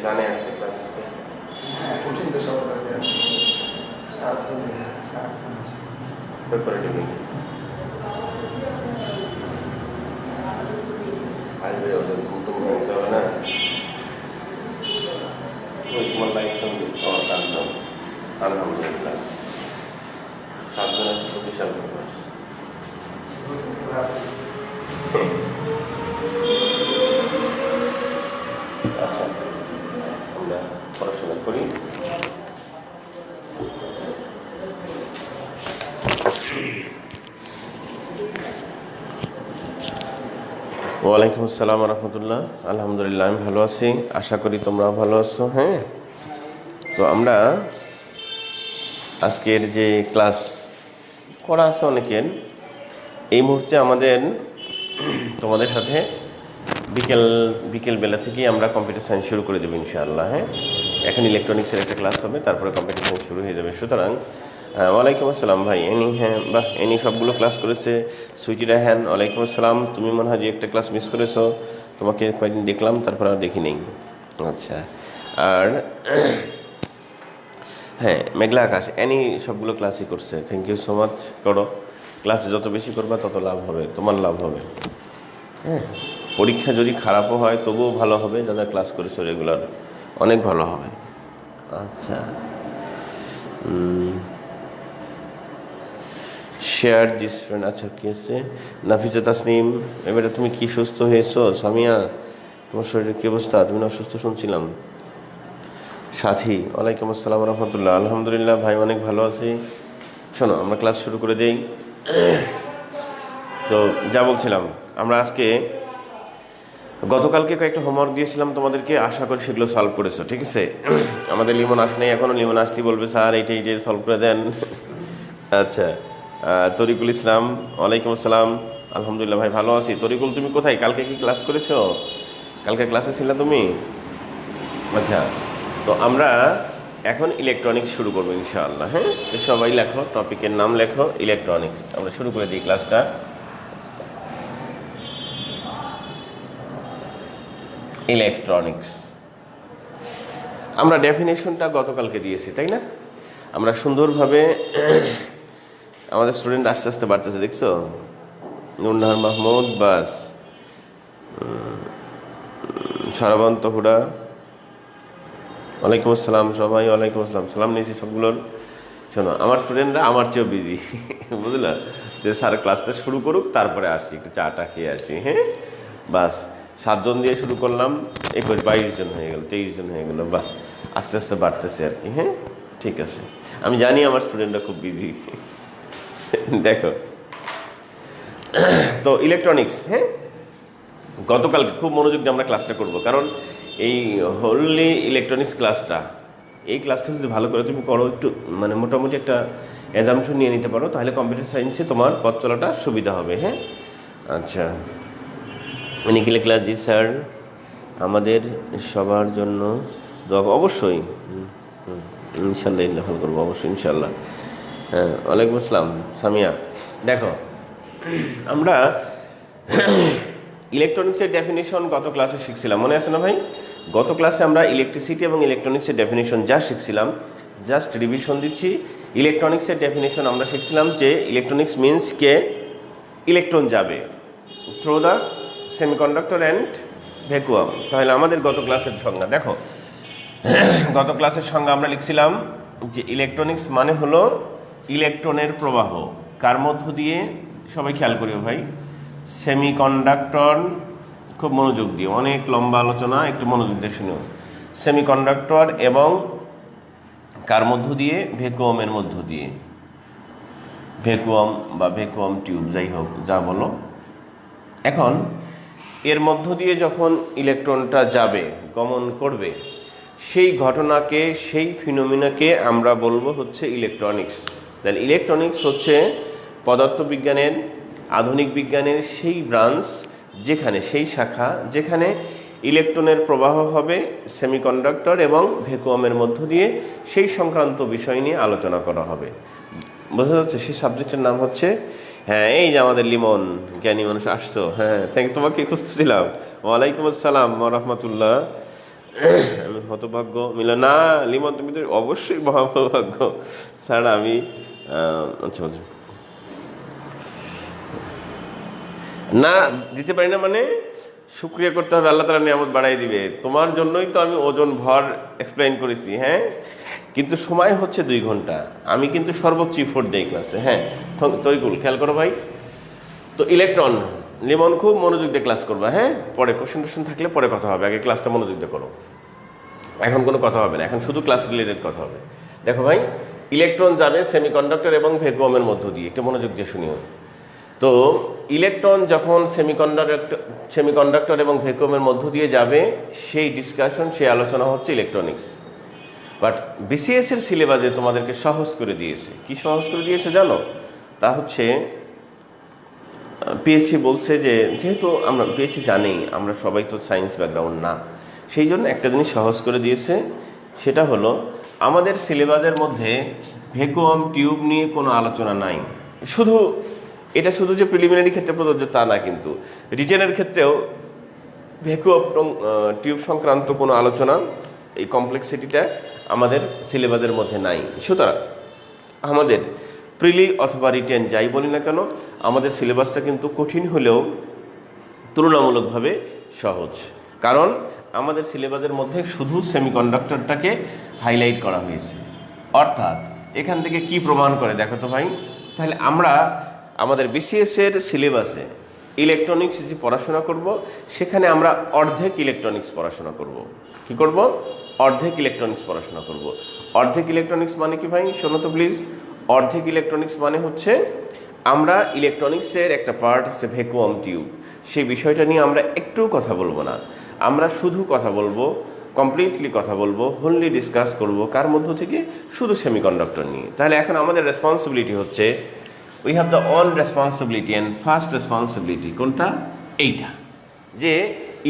জানে আজকে ক্লাস আছে? হ্যাঁ, কঠিন তো সবার কাছে আছে। 7 জন 8 জন আছে। পেপারে দিবি আসবে ওদের ঘুমটুম ভাঙতে হবে না। ওই তোমার লাইফ তো আমার কাঁদলাম আলহামদুলিল্লাহ। 7 জনের তো বিশাল ব্যাপার। আচ্ছা, আমরা পড়াশোনা করি। ওয়ালাইকুম আসসালাম রহমতুল্লাহ। আলহামদুলিল্লাহ, আমি ভালো আছি, আশা করি তোমরাও ভালো আছো। হ্যাঁ, তো আমরা আজকের যে ক্লাস করা আছে অনেকের, এই মুহূর্তে আমাদের তোমাদের সাথে বিকেলবেলা থেকেই আমরা কম্পিউটার সায়েন্স শুরু করে দেবো ইনশাআল্লাহ। হ্যাঁ, এখন ইলেকট্রনিক্সের একটা ক্লাস হবে, তারপরে কম্পিউটার সায়েন্স শুরু হয়ে যাবে। সুতরাং ওয়ালাইকুম আসসালাম ভাই। হ্যাঁ, বাহ, সবগুলো ক্লাস করেছে। সুইটি রায়হান, ওয়ালাইকুম আসসালাম। তুমি মনে হয় যে একটা ক্লাস মিস করেছো, তোমাকে কয়েকদিন দেখলাম, তারপর আর দেখি নেই। আচ্ছা, আর হ্যাঁ, মেঘলা আকাশ, সবগুলো ক্লাসই করছে। Thank you so much. করো, ক্লাসে যত বেশি করবা তত লাভ হবে, তোমার লাভ হবে। হ্যাঁ, পরীক্ষা যদি খারাপও হয় তবুও ভালো হবে, যারা ক্লাস করেছো রেগুলার, অনেক ভালো হবে। আচ্ছা, শেয়ার দিস ফ্রেন্ড। আচ্ছা, কি আছে? নাফিজা তাসনিম, এবারে তুমি কি সুস্থ হয়েছো? সামিয়া, তোমার শরীরের কী অবস্থা? তুমি না অসুস্থ শুনছিলাম। সাথী, ওয়ালাইকুম আসসালাম রহমতুল্লাহ। আলহামদুলিল্লাহ ভাই, অনেক ভালো আছি। শোনো, আমরা ক্লাস শুরু করে দেই। তো যা বলছিলাম, আমরা আজকে গতকালকে কয়েকটা হোমওয়ার্ক দিয়েছিলাম তোমাদেরকে, আশা করি সেগুলো সলভ করেছো। ঠিক আছে? আমাদের লিমন আসলে এখনও, লিমন আসলেই বলবে স্যার এইটা সলভ করে দেন। আচ্ছা, তরিকুল ইসলাম, ওয়ালাইকুম আসসালাম। আলহামদুলিল্লাহ ভাই, ভালো আছি। তরিকুল, তুমি কোথায়? কালকে কি ক্লাস করেছো? কালকে ক্লাসে ছিলে তুমি? আচ্ছা, তো আমরা এখন ইলেকট্রনিক্স শুরু করবো ইনশাআল্লাহ। হ্যাঁ, তো সবাই লেখো, টপিকের নাম লেখো ইলেকট্রনিক্স। আমরা শুরু করে দিই ক্লাসটা। ইলেকট্রনিক্স, আমরা ডেফিনেশনটা গতকালকে দিয়েছি, তাই না? আমরা সুন্দরভাবে, আমাদের স্টুডেন্ট আস্তে আস্তে বাড়তেছে, দেখছো? নুরনাহার মাহমুদ, বাস, সারাবন্ত হুডা, ওয়ালাইকুম আসসালাম সবাই। ওয়ালাইকুম আসসালাম, সালাম নিয়েছি সবগুলোর। শোনো, আমার স্টুডেন্টরা আমার চেয়েও বিজি, বুঝলা? যে স্যার ক্লাসটা শুরু করুক, তারপরে আসি, একটু চাটা খেয়ে আসি। হ্যাঁ, বাস, 7 জন দিয়ে শুরু করলাম, 21, 22 জন হয়ে গেল, 23 জন হয়ে গেল। বাহ, আস্তে আস্তে বাড়তেছে আর কি। হ্যাঁ, ঠিক আছে, আমি জানি আমার স্টুডেন্টরা খুব বিজি। দেখো, তো ইলেকট্রনিক্স, হ্যাঁ, গতকালকে খুব মনোযোগ দিয়ে আমরা ক্লাসটা করব, কারণ এই হোললি ইলেকট্রনিক্স ক্লাসটা, এই ক্লাসটা যদি ভালো করে তুমি করো, একটু মানে মোটামুটি একটা অ্যাজাম্পশন নিয়ে নিতে পারো, তাহলে কম্পিউটার সায়েন্সে তোমার পথ চলাটা সুবিধা হবে। হ্যাঁ, আচ্ছা, নিখিলে ক্লাস, জি স্যার, আমাদের সবার জন্য দোয়া, অবশ্যই ইনশাল্লাহ ইনশাল্লাহ করবো, অবশ্যই ইনশাল্লাহ। হ্যাঁ, ওয়ালাইকুম আসসালাম সামিয়া। দেখো, আমরা ইলেকট্রনিক্সের ডেফিনেশন গত ক্লাসে শিখছিলাম, মনে আছে না ভাই? গত ক্লাসে আমরা ইলেকট্রিসিটি এবং ইলেকট্রনিক্সের ডেফিনেশন যা শিখছিলাম, জাস্ট রিভিশন দিচ্ছি। ইলেকট্রনিক্সের ডেফিনেশন আমরা শিখছিলাম যে ইলেকট্রনিক্স মিনস কে ইলেকট্রন যাবে through the semiconductor and vacuum. তাহলে আমাদের গত ক্লাসের সংজ্ঞা দেখো, গত ক্লাসের সংজ্ঞা আমরা লিখছিলাম যে ইলেকট্রনিক্স মানে হলো ইলেকট্রনের প্রবাহ, কার মধ্য দিয়ে? সবাই খেয়াল করিও ভাই, সেমিকন্ডাক্টর, খুব মনোযোগ দিয়ে, অনেক লম্বা আলোচনা, একটু মনোযোগ দিয়ে শুনুন। সেমিকন্ডাক্টর এবং কার মধ্য দিয়ে? ভ্যাকুয়ামের মধ্য দিয়ে, ভ্যাকুয়াম বা ভ্যাকুয়াম টিউব, যাই হোক, যা বলো। এখন এর মধ্য দিয়ে যখন ইলেকট্রনটা যাবে, গমন করবে, সেই ঘটনাকে, সেই ফিনোমিনাকে আমরা বলবো হচ্ছে ইলেকট্রনিক্স। তাহলে ইলেকট্রনিক্স হচ্ছে পদার্থবিজ্ঞানের, আধুনিক বিজ্ঞানের সেই ব্রাঞ্চ, যেখানে, সেই শাখা যেখানে ইলেকট্রনের প্রবাহ হবে সেমিকন্ডাক্টর এবং ভ্যাকুয়ামের মধ্য দিয়ে, সেই সংক্রান্ত বিষয় নিয়ে আলোচনা করা হবে। বোঝা যাচ্ছে? সেই সাবজেক্টের নাম হচ্ছে, হ্যাঁ এই যে আমাদের লিমন, জ্ঞানী মানুষ আসছো, হ্যাঁ থ্যাংক, তোমাকে খুঁজতেছিলাম। ওয়ালাইকুম আসসালাম রহমতুল্লাহ। আমি হতভাগ্য মিল না লিমন, তুমি তো অবশ্যই মহাভাগ্য। স্যার আমি আচ্ছা আচ্ছা না দিতে পারি না মানে শুকরিয়া করতে হবে, আল্লাহ তাআলা নিয়ামত বাড়াই দিবে। তোমার জন্যই তো আমি ওজন ভর এক্সপ্লেইন করেছি, হ্যাঁ কিন্তু সময় হচ্ছে 2 ঘন্টা, আমি কিন্তু সর্বোচ্চ ইফোর্ট দেই ক্লাসে। হ্যাঁ তরিকুল খেয়াল করো ভাই। তো ইলেকট্রন, লিমন খুব মনোযোগ দিয়ে ক্লাস করবা, হ্যাঁ পরে কোশ্চেন টোশ্চেন থাকলে পরে কথা হবে, আগে ক্লাসটা মনোযোগ দিয়ে করো। এখন কোনো কথা হবে না, এখন শুধু ক্লাস রিলেটেড কথা হবে। দেখো ভাই, ইলেকট্রন যাবে সেমিকন্ডাক্টর এবং ভ্যাকুয়ামের মধ্য দিয়ে, একটু মনোযোগ দিয়ে শুনিও। তো ইলেকট্রন যখন সেমিকন্ডাক্টর এবং ভ্যাকুয়ামের মধ্য দিয়ে যাবে, সেই ডিসকাশন, সেই আলোচনা হচ্ছে ইলেকট্রনিক্স। বাট বিসিএস এর সিলেবাসে তোমাদেরকে সহজ করে দিয়েছে। কি সহজ করে দিয়েছে জানো? তা হচ্ছে পিএসসি বলছে যে যেহেতু আমরা পিএসসি জানি আমরা সবাই তো সায়েন্স ব্যাকগ্রাউন্ড না, সেই জন্য একটা জিনিস সহজ করে দিয়েছে, সেটা হলো আমাদের সিলেবাসের মধ্যে ভ্যাকুয়াম টিউব নিয়ে কোনো আলোচনা নাই। শুধু এটা শুধু যে প্রিলিমিনারি ক্ষেত্রে প্রযোজ্য তা না, কিন্তু রিটেনের ক্ষেত্রেও ভ্যাকুয়াম টিউব সংক্রান্ত কোনো আলোচনা, এই কমপ্লেক্সিটিটা আমাদের সিলেবাসের মধ্যে নাই। সুতরাং আমাদের প্রিলি অথবা রিটেন যাই বলি না কেন, আমাদের সিলেবাসটা কিন্তু কঠিন হলেও তুলনামূলকভাবে সহজ, কারণ আমাদের সিলেবাসের মধ্যে শুধু সেমিকন্ডাক্টরটাকে হাইলাইট করা হয়েছে। অর্থাৎ এখান থেকে কি প্রমাণ করে দেখো তো ভাই, তাহলে আমরা আমাদের বিসিএস এর সিলেবাসে ইলেকট্রনিক্স যে পড়াশোনা করব, সেখানে আমরা অর্ধেক ইলেকট্রনিক্স পড়াশোনা করব। কি করব? অর্ধেক ইলেকট্রনিক্স পড়াশোনা করব। অর্ধেক ইলেকট্রনিক্স মানে কি ভাই, শোনো তো প্লিজ। অর্ধেক ইলেকট্রনিক্স মানে হচ্ছে আমরা ইলেকট্রনিক্সের একটা পার্ট হচ্ছে ভ্যাকুয়াম টিউব, সেই বিষয়টা নিয়ে আমরা একটু কথা বলবো না, আমরা শুধু কথা বলবো, কমপ্লিটলি কথা বলবো, হোললি ডিসকাস করব কার মধ্য থেকে? শুধু সেমিকন্ডাক্টর নিয়ে। তাহলে এখন আমাদের রেসপন্সিবিলিটি হচ্ছে, we have the on responsibility and first responsibility কোনটা? এইটা, যে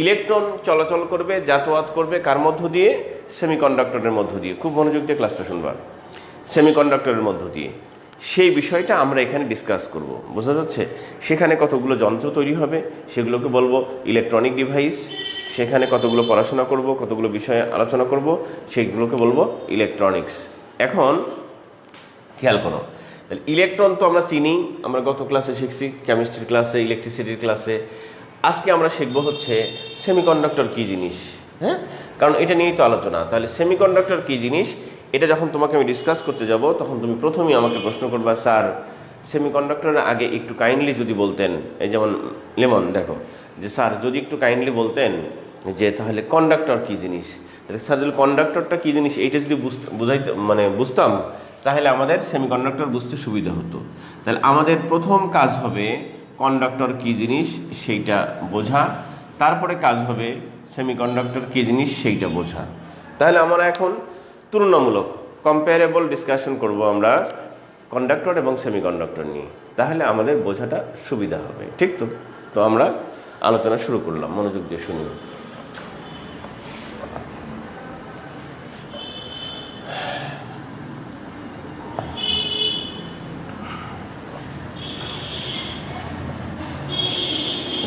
ইলেকট্রন চলাচল করবে, যাতায়াত করবে কার মধ্য দিয়ে? সেমিকন্ডাক্টরের মধ্য দিয়ে। খুব মনোযোগ দিয়ে ক্লাসটা শুনবা। সেমিকন্ডাক্টরের মধ্য দিয়ে, সেই বিষয়টা আমরা এখানে ডিসকাস করব। বোঝা যাচ্ছে? সেখানে কতগুলো যন্ত্র তৈরি হবে, সেগুলোকে বলবো ইলেকট্রনিক ডিভাইস। সেখানে কতগুলো পড়াশোনা করব, কতগুলো বিষয়ে আলোচনা করব, সেইগুলোকে বলবো ইলেকট্রনিক্স। এখন খেয়াল করো, তাহলে ইলেকট্রন তো আমরা চিনি, আমরা গত ক্লাসে শিখছি, কেমিস্ট্রির ক্লাসে, ইলেকট্রিসিটির ক্লাসে। আজকে আমরা শিখবো হচ্ছে সেমিকন্ডাক্টর কী জিনিস, হ্যাঁ কারণ এটা নিয়েই তো আলোচনা। তাহলে সেমিকন্ডাক্টর কী জিনিস, এটা যখন তোমাকে আমি ডিসকাস করতে যাব, তখন তুমি প্রথমেই আমাকে প্রশ্ন করবা, স্যার সেমিকন্ডাক্টরের আগে একটু কাইন্ডলি যদি বলতেন, এই যেমন লেমন দেখো, যে স্যার যদি একটু কাইন্ডলি বলতেন যে তাহলে কন্ডাক্টর কী জিনিস, তাহলে স্যার যদি কন্ডাক্টরটা কী জিনিস এইটা যদি বুঝতাম, তাহলে আমাদের সেমিকন্ডাক্টর বুঝতে সুবিধা হতো। তাহলে আমাদের প্রথম কাজ হবে কন্ডাক্টর কী জিনিস সেইটা বোঝা, তারপরে কাজ হবে সেমিকন্ডাক্টর কী জিনিস সেইটা বোঝা। তাহলে আমরা এখন তুলনামূলক কম্পারেবল ডিসকাশন করব আমরা কন্ডাক্টর এবং সেমিকন্ডাক্টর নিয়ে, তাহলে আমাদের বোঝাটা সুবিধা হবে। ঠিক তো? তো আমরা আলোচনা শুরু করলাম, মনোযোগ দিয়ে শুনি।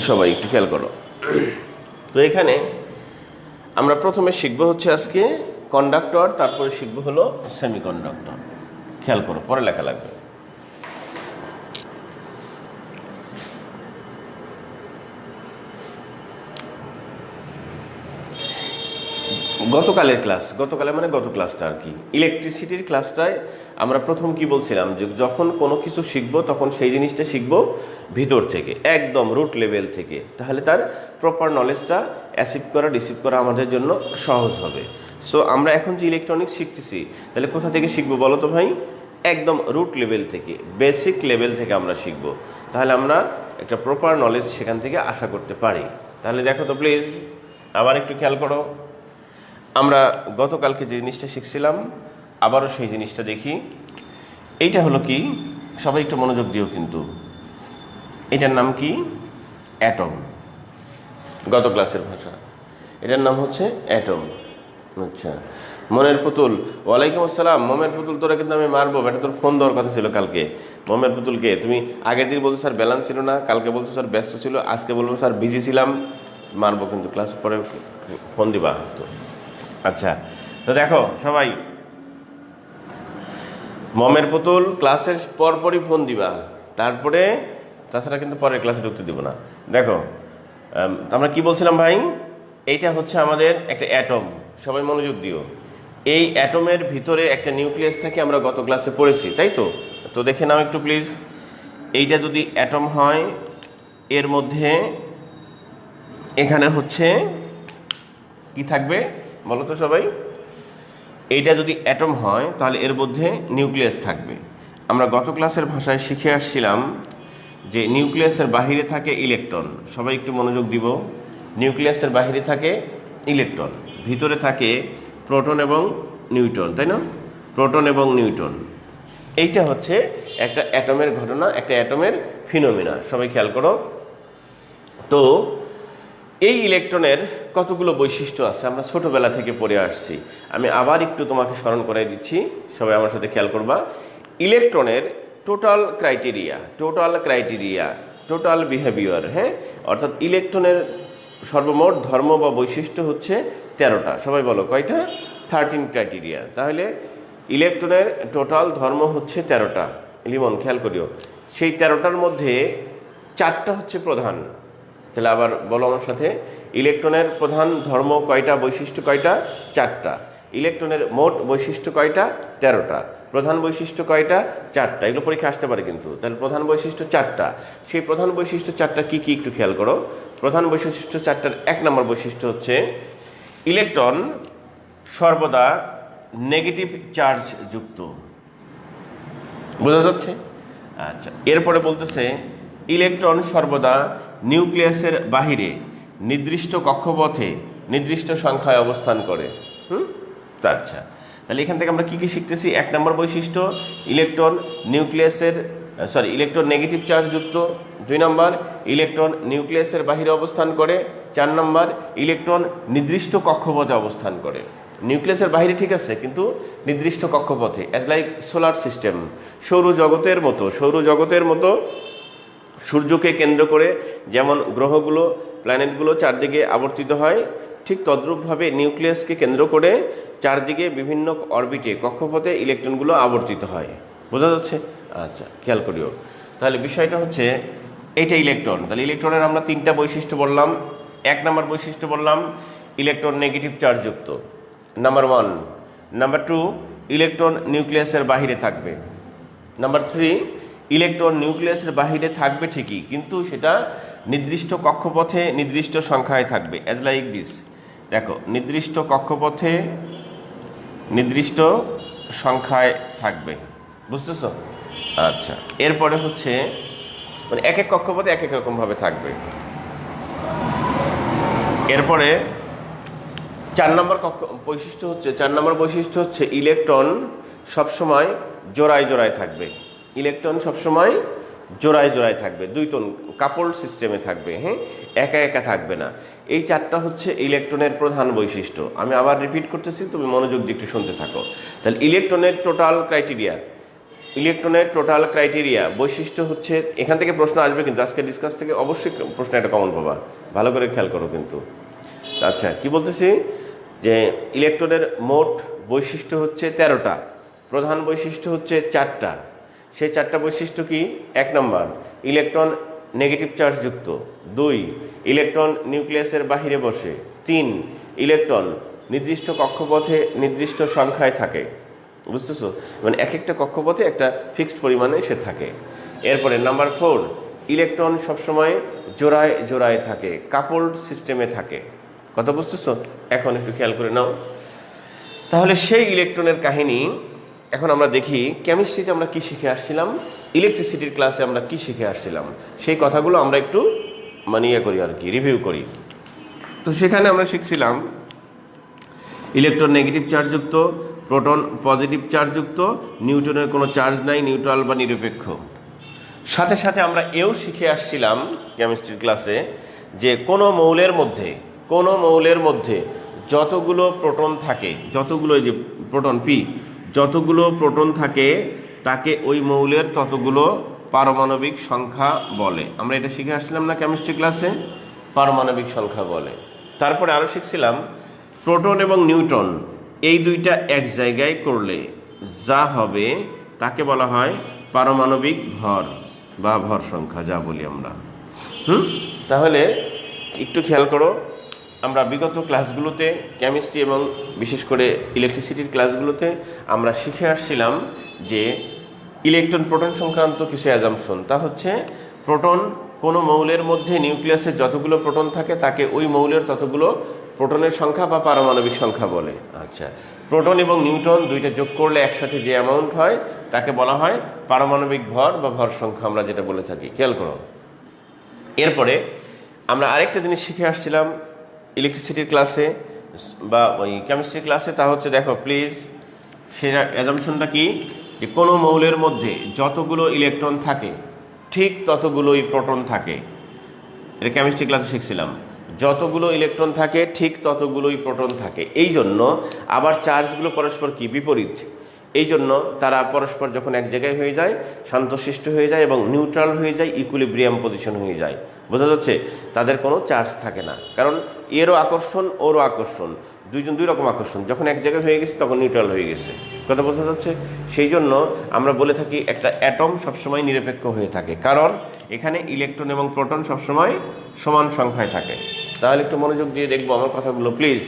সবাই একটু খেয়াল করো। তো এখানে আমরা প্রথমে শিখবো হচ্ছে আজকে কন্ডাক্টর, তারপরে শিখবো হলো সেমিকন্ডাক্টর। খেয়াল করো, পরে লেখা লাগবে। গতকালের ক্লাস, গতকালে মানে গত ক্লাসটা আর কি, ইলেকট্রিসিটির ক্লাসটায় আমরা প্রথম কি বলছিলাম, যে যখন কোনো কিছু শিখবো তখন সেই জিনিসটা শিখবো ভিতর থেকে, একদম রুট লেভেল থেকে, তাহলে তার প্রপার নলেজটা অ্যাসিভ করা, রিসিভ করা আমাদের জন্য সহজ হবে। সো আমরা এখন যে ইলেকট্রনিক্স শিখতেছি, তাহলে কোথা থেকে শিখবো বলো তো ভাই? একদম রুট লেভেল থেকে, বেসিক লেভেল থেকে আমরা শিখবো, তাহলে আমরা একটা প্রপার নলেজ সেখান থেকে আশা করতে পারি। তাহলে দেখো তো প্লিজ, আবার একটু খেয়াল করো, আমরা গতকালকে যে জিনিসটা শিখছিলাম আবারও সেই জিনিসটা দেখি। এইটা হলো কি, সবাই একটু মনোযোগ দিও কিন্তু, এটার নাম কি? অ্যাটম। গত ক্লাসের ভাষা এটার নাম হচ্ছে অ্যাটম। আচ্ছা, মনের পুতুল, ওয়ালাইকুম আসসালাম। মোমের পুতুল, তোরা কিন্তু আমি মারবো, এটা তোর ফোন দেওয়ার কথা ছিল কালকে। মোমের পুতুলকে তুমি আগের দিন বলছো স্যার ব্যালেন্স ছিল না, কালকে বলছো স্যার ব্যস্ত ছিল, আজকে বলবো স্যার বিজি ছিলাম। মারবো কিন্তু, ক্লাস পরে ফোন দিবা তো। আচ্ছা, তো দেখো সবাই, মমের পুতুল ক্লাসের পরপরই ফোন দিবা, তারপরে তাছাড়া কিন্তু পরের ক্লাসে ঢুকতে দিব না। দেখো আমরা কি বলছিলাম ভাই, এইটা হচ্ছে আমাদের একটা অ্যাটম, সবাই মনোযোগ দিও। এই অ্যাটমের ভিতরে একটা নিউক্লিয়াস থাকে, আমরা গত ক্লাসে পড়েছি, তাই তো? তো দেখে নাও একটু প্লিজ। এইটা যদি অ্যাটম হয়, এর মধ্যে এখানে হচ্ছে কি থাকবে বলো তো সবাই? এইটা যদি অ্যাটম হয় তাহলে এর মধ্যে নিউক্লিয়াস থাকবে। আমরা গত ক্লাসের ভাষায় শিখে আসছিলাম যে নিউক্লিয়াসের বাহিরে থাকে ইলেকট্রন। সবাই একটু মনোযোগ দিব। নিউক্লিয়াসের বাহিরে থাকে ইলেকট্রন, ভিতরে থাকে প্রোটন এবং নিউট্রন, তাই না? প্রোটন এবং নিউট্রন, এইটা হচ্ছে একটা অ্যাটমের ঘটনা, একটা অ্যাটমের ফিনোমিনা। সবাই খেয়াল করো। তো এই ইলেকট্রনের কতগুলো বৈশিষ্ট্য আছে আমরা ছোটবেলা থেকে পড়ে আসছি। আমি আবার একটু তোমাকে স্মরণ করাই দিচ্ছি, সবাই আমার সাথে খেয়াল করবা। ইলেকট্রনের টোটাল ক্রাইটেরিয়া, টোটাল বিহেভিয়ার, হ্যাঁ, অর্থাৎ ইলেকট্রনের সর্বমোট ধর্ম বা বৈশিষ্ট্য হচ্ছে 13টা। সবাই বলো কয়টা? 13 ক্রাইটেরিয়া। তাহলে ইলেকট্রনের টোটাল ধর্ম হচ্ছে 13টা। লিমন খেয়াল করিও, সেই 13টার মধ্যে 4টা হচ্ছে প্রধান। তাহলে আবার বলো আমার সাথে, ইলেকট্রনের প্রধান ধর্ম কয়টা, বৈশিষ্ট্য কয়টা? 4টা। ইলেকট্রনের মোট বৈশিষ্ট্য কয়টা? 13টা। প্রধান বৈশিষ্ট্য কয়টা? 4টা। এগুলো পরীক্ষা আসতে পারে কিন্তু। তাহলে প্রধান বৈশিষ্ট্য 4টা। সেই প্রধান বৈশিষ্ট্য 4টা কি কি একটু খেয়াল করো। প্রধান বৈশিষ্ট্য 4টার 1 নম্বর বৈশিষ্ট্য হচ্ছে ইলেকট্রন সর্বদা নেগেটিভ চার্জ যুক্ত। বোঝা যাচ্ছে? আচ্ছা, এরপরে বলতেছে ইলেকট্রন সর্বদা নিউক্লিয়াসের বাহিরে নির্দিষ্ট কক্ষপথে নির্দিষ্ট সংখ্যায় অবস্থান করে। আচ্ছা, তাহলে এখান থেকে আমরা কি কি শিখতেছি? 1 নম্বর বৈশিষ্ট্য, ইলেকট্রন ইলেকট্রন নেগেটিভ চার্জ যুক্ত। 2 নম্বর, ইলেকট্রন নিউক্লিয়াসের বাহিরে অবস্থান করে। 4 নম্বর, ইলেকট্রন নির্দিষ্ট কক্ষপথে অবস্থান করে। নিউক্লিয়াসের বাইরে ঠিক আছে, কিন্তু নির্দিষ্ট কক্ষপথে, অ্যাজ লাইক সোলার সিস্টেম, সৌরজগতের মতো সূর্যকে কেন্দ্র করে যেমন গ্রহগুলো, প্ল্যানেটগুলো চারদিকে আবর্তিত হয়, ঠিক তদ্রূপভাবে নিউক্লিয়াসকে কেন্দ্র করে চারদিকে বিভিন্ন অরবিটে, কক্ষপথে ইলেকট্রনগুলো আবর্তিত হয়। বোঝা যাচ্ছে? আচ্ছা, খেয়াল করিও। তাহলে বিষয়টা হচ্ছে এইটা ইলেকট্রন। তাহলে ইলেকট্রনের আমরা 3টা বৈশিষ্ট্য বললাম। 1 নম্বর বৈশিষ্ট্য বললাম ইলেকট্রন নেগেটিভ চার্জযুক্ত, নাম্বার 1। নাম্বার 2, ইলেকট্রন নিউক্লিয়াসের বাহিরে থাকবে। নাম্বার 3, ইলেকট্রন নিউক্লিয়াসের বাহিরে থাকবে ঠিকই, কিন্তু সেটা নির্দিষ্ট কক্ষপথে নির্দিষ্ট সংখ্যায় থাকবে, অ্যাজ লাইক দিস। দেখো, নির্দিষ্ট কক্ষপথে নির্দিষ্ট সংখ্যায় থাকবে, বুঝতেছো? আচ্ছা, এরপরে হচ্ছে মানে এক এক কক্ষপথে এক এক রকমভাবে থাকবে। এরপরে 4 নম্বর বৈশিষ্ট্য হচ্ছে ইলেকট্রন সবসময় জোড়ায় জোড়ায় থাকবে। ইলেকট্রন সবসময় জোড়ায় জোড়ায় থাকবে, 2 টোন কাপড় সিস্টেমে থাকবে, হ্যাঁ, একা একা থাকবে না। এই 4টা হচ্ছে ইলেকট্রনের প্রধান বৈশিষ্ট্য। আমি আবার রিপিট করতেছি, তুমি মনোযোগ দিয়ে একটু শুনতে থাকো। তাহলে ইলেকট্রনের টোটাল ক্রাইটেরিয়া বৈশিষ্ট্য হচ্ছে, এখান থেকে প্রশ্ন আসবে কিন্তু আজকে ডিসকাস থেকে অবশ্যই প্রশ্ন একটা কমন পাবা, ভালো করে খেয়াল করো কিন্তু। আচ্ছা, কি বলতেছি যে ইলেকট্রনের মোট বৈশিষ্ট্য হচ্ছে 13টা, প্রধান বৈশিষ্ট্য হচ্ছে 4টা। সেই 4টা বৈশিষ্ট্য কি? 1 নম্বর, ইলেকট্রন নেগেটিভ চার্জ যুক্ত। 2, ইলেকট্রন নিউক্লিয়াসের বাহিরে বসে। 3, ইলেকট্রন নির্দিষ্ট কক্ষপথে নির্দিষ্ট সংখ্যায় থাকে। বুঝতেছো? মানে এক একটা কক্ষপথে একটা ফিক্সড পরিমাণে সে থাকে। এরপরে নাম্বার 4, ইলেকট্রন সবসময় জোড়ায় জোড়ায় থাকে, কাপড় সিস্টেমে থাকে। কথা বুঝতেছো? এখন একটু খেয়াল করে নাও। তাহলে সেই ইলেকট্রনের কাহিনী এখন আমরা দেখি। কেমিস্ট্রিতে আমরা কি শিখে আসছিলাম, ইলেকট্রিসিটির ক্লাসে আমরা কি শিখে আসছিলাম, সেই কথাগুলো আমরা একটু করি আর কি, রিভিউ করি। তো সেখানে আমরা শিখছিলাম ইলেকট্রন নেগেটিভ চার্জযুক্ত, প্রোটন পজিটিভ চার্জযুক্ত, নিউট্রনের কোনো চার্জ নাই, নিউট্রাল বা নিরপেক্ষ। সাথে সাথে আমরা এও শিখে আসছিলাম কেমিস্ট্রির ক্লাসে যে কোনো কোনো মৌলের মধ্যে যতগুলো প্রোটন থাকে, যতগুলো এই যে প্রোটন পি, যতগুলো প্রোটন থাকে তাকে ওই মৌলের ততগুলো পারমাণবিক সংখ্যা বলে। আমরা এটা শিখে আসছিলাম না কেমিস্ট্রি ক্লাসে, পারমাণবিক সংখ্যা বলে। তারপরে আরও শিখছিলাম প্রোটন এবং নিউট্রন এই দুইটা এক জায়গায় করলে যা হবে তাকে বলা হয় পারমাণবিক ভর বা ভর সংখ্যা, যা বলি আমরা। তাহলে একটু খেয়াল করো, আমরা বিগত ক্লাসগুলোতে কেমিস্ট্রি এবং বিশেষ করে ইলেকট্রিসিটির ক্লাসগুলোতে আমরা শিখে আসছিলাম যে ইলেকট্রন প্রোটন সংক্রান্ত কিছু অ্যাজাম্পশন। তা হচ্ছে প্রোটন কোনো মৌলের মধ্যে নিউক্লিয়াসে যতগুলো প্রোটন থাকে তাকে ওই মৌলের ততগুলো প্রোটনের সংখ্যা বা পারমাণবিক সংখ্যা বলে। আচ্ছা, প্রোটন এবং নিউট্রন দুইটা যোগ করলে একসাথে যে অ্যামাউন্ট হয় তাকে বলা হয় পারমাণবিক ভর বা ভর সংখ্যা, আমরা যেটা বলে থাকি। খেয়াল করো, এরপরে আমরা আরেকটা জিনিস শিখে আসছিলাম ইলেকট্রিসিটির ক্লাসে বা ওই কেমিস্ট্রি ক্লাসে। তা হচ্ছে দেখো প্লিজ, সেটা অ্যাজাম্পশনটা কি, যে কোনো মৌলের মধ্যে যতগুলো ইলেকট্রন থাকে ঠিক ততগুলোই প্রোটন থাকে। এটা কেমিস্ট্রি ক্লাসে শিখছিলাম, যতগুলো ইলেকট্রন থাকে ঠিক ততগুলোই প্রোটন থাকে। এই জন্য আবার চার্জগুলো পরস্পর কি বিপরীত, এই জন্য তারা পরস্পর যখন এক জায়গায় হয়ে যায় শান্তশিষ্ট হয়ে যায় এবং নিউট্রাল হয়ে যায়, ইকুইলিব্রিয়াম পজিশন হয়ে যায়। বোঝা যাচ্ছে, তাদের কোনো চার্জ থাকে না, কারণ এরও আকর্ষণ ওরও আকর্ষণ, দুইজন দুই রকম আকর্ষণ। যখন এক জায়গায় হয়ে গেছে তখন নিউট্রাল হয়ে গেছে, কথা বোঝা যাচ্ছে। সেই জন্য আমরা বলে থাকি একটা অ্যাটম সবসময় নিরপেক্ষ হয়ে থাকে, কারণ এখানে ইলেকট্রন এবং প্রোটন সবসময় সমান সংখ্যায় থাকে। তাহলে একটু মনোযোগ দিয়ে দেখবো আমার কথাগুলো প্লিজ।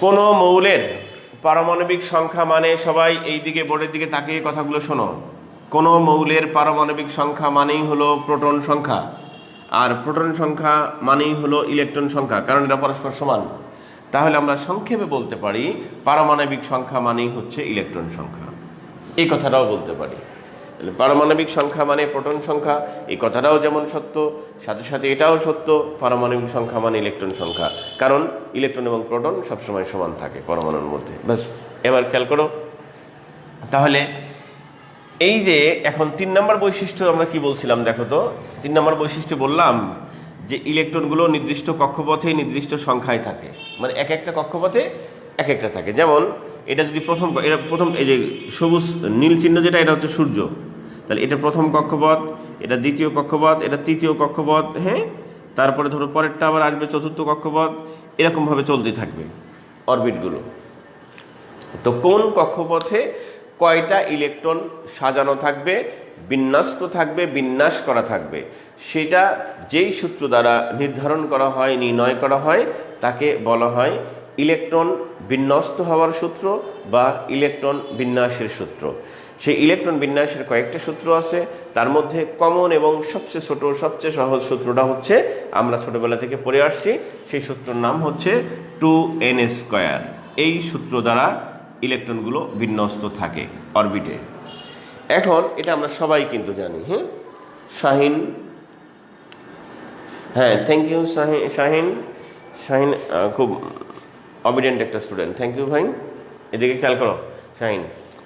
কোনো মৌলের পারমাণবিক সংখ্যা মানে, সবাই এই দিকে বোর্ডের দিকে তাকিয়ে কথাগুলো শোনো, কোনো মৌলের পারমাণবিক সংখ্যা মানেই হলো প্রোটন সংখ্যা, আর প্রোটন সংখ্যা মানেই হলো ইলেকট্রন সংখ্যা, কারণ এটা পরস্পর সমান। তাহলে আমরা সংক্ষেপে বলতে পারি পারমাণবিক সংখ্যা মানেই হচ্ছে ইলেকট্রন সংখ্যা, এই কথাটাও বলতে পারি। পারমাণবিক সংখ্যা মানে প্রোটন সংখ্যা, এই কথাটাও যেমন সত্য, সাথে সাথে এটাও সত্য, পারমাণবিক সংখ্যা মানে ইলেকট্রন সংখ্যা, কারণ ইলেকট্রন এবং প্রোটন সবসময় সমান থাকে পরমাণুর মধ্যে। ব্যাস, এবার খেয়াল করো, তাহলে এই যে এখন 3 নম্বর বৈশিষ্ট্য আমরা কি বলছিলাম দেখো তো। 3 নম্বর বৈশিষ্ট্য বললাম যে ইলেকট্রনগুলো নির্দিষ্ট কক্ষপথে নির্দিষ্ট সংখ্যায় থাকে, মানে এক একটা কক্ষপথে এক একটা থাকে। যেমন এটা যদি প্রথম এই যে সবুজ নীল চিহ্ন যেটা, এটা হচ্ছে সূর্য, তাহলে এটা প্রথম কক্ষপথ, এটা দ্বিতীয় কক্ষপথ, এটা তৃতীয় কক্ষপথ, হ্যাঁ, তারপরে ধরো পরেরটা আবার আসবে চতুর্থ কক্ষপথ, এরকমভাবে চলতে থাকবে অরবিটগুলো। তো কোন কক্ষপথে কয়টা ইলেকট্রন সাজানো থাকবে, বিন্যস্ত থাকবে, বিন্যাস করা থাকবে, সেটা যেই সূত্র দ্বারা নির্ধারণ করা হয়, নির্ণয় করা হয়, তাকে বলা হয় ইলেকট্রন বিন্যস্ত হওয়ার সূত্র বা ইলেকট্রন বিন্যাসের সূত্র। সেই ইলেকট্রন বিন্যাসের কয়েকটা সূত্র আছে, তার মধ্যে কমন এবং সবচেয়ে ছোট সবচেয়ে সহজ সূত্রটা হচ্ছে আমরা ছোটবেলা থেকে পড়ে আসছি, সেই সূত্রের নাম হচ্ছে 2n²। এই সূত্র দ্বারা ইলেকট্রনগুলো বিন্যস্ত থাকে অরবিটে। এখন এটা আমরা সবাই কিন্তু জানি। হ্যাঁ শাহিন, হ্যাঁ থ্যাংক ইউ শাহিন, শাহিন খুব অবিডেন্ট একটা স্টুডেন্ট, থ্যাংক ইউ ভাই। এদিকে খেয়াল করো শাহিন,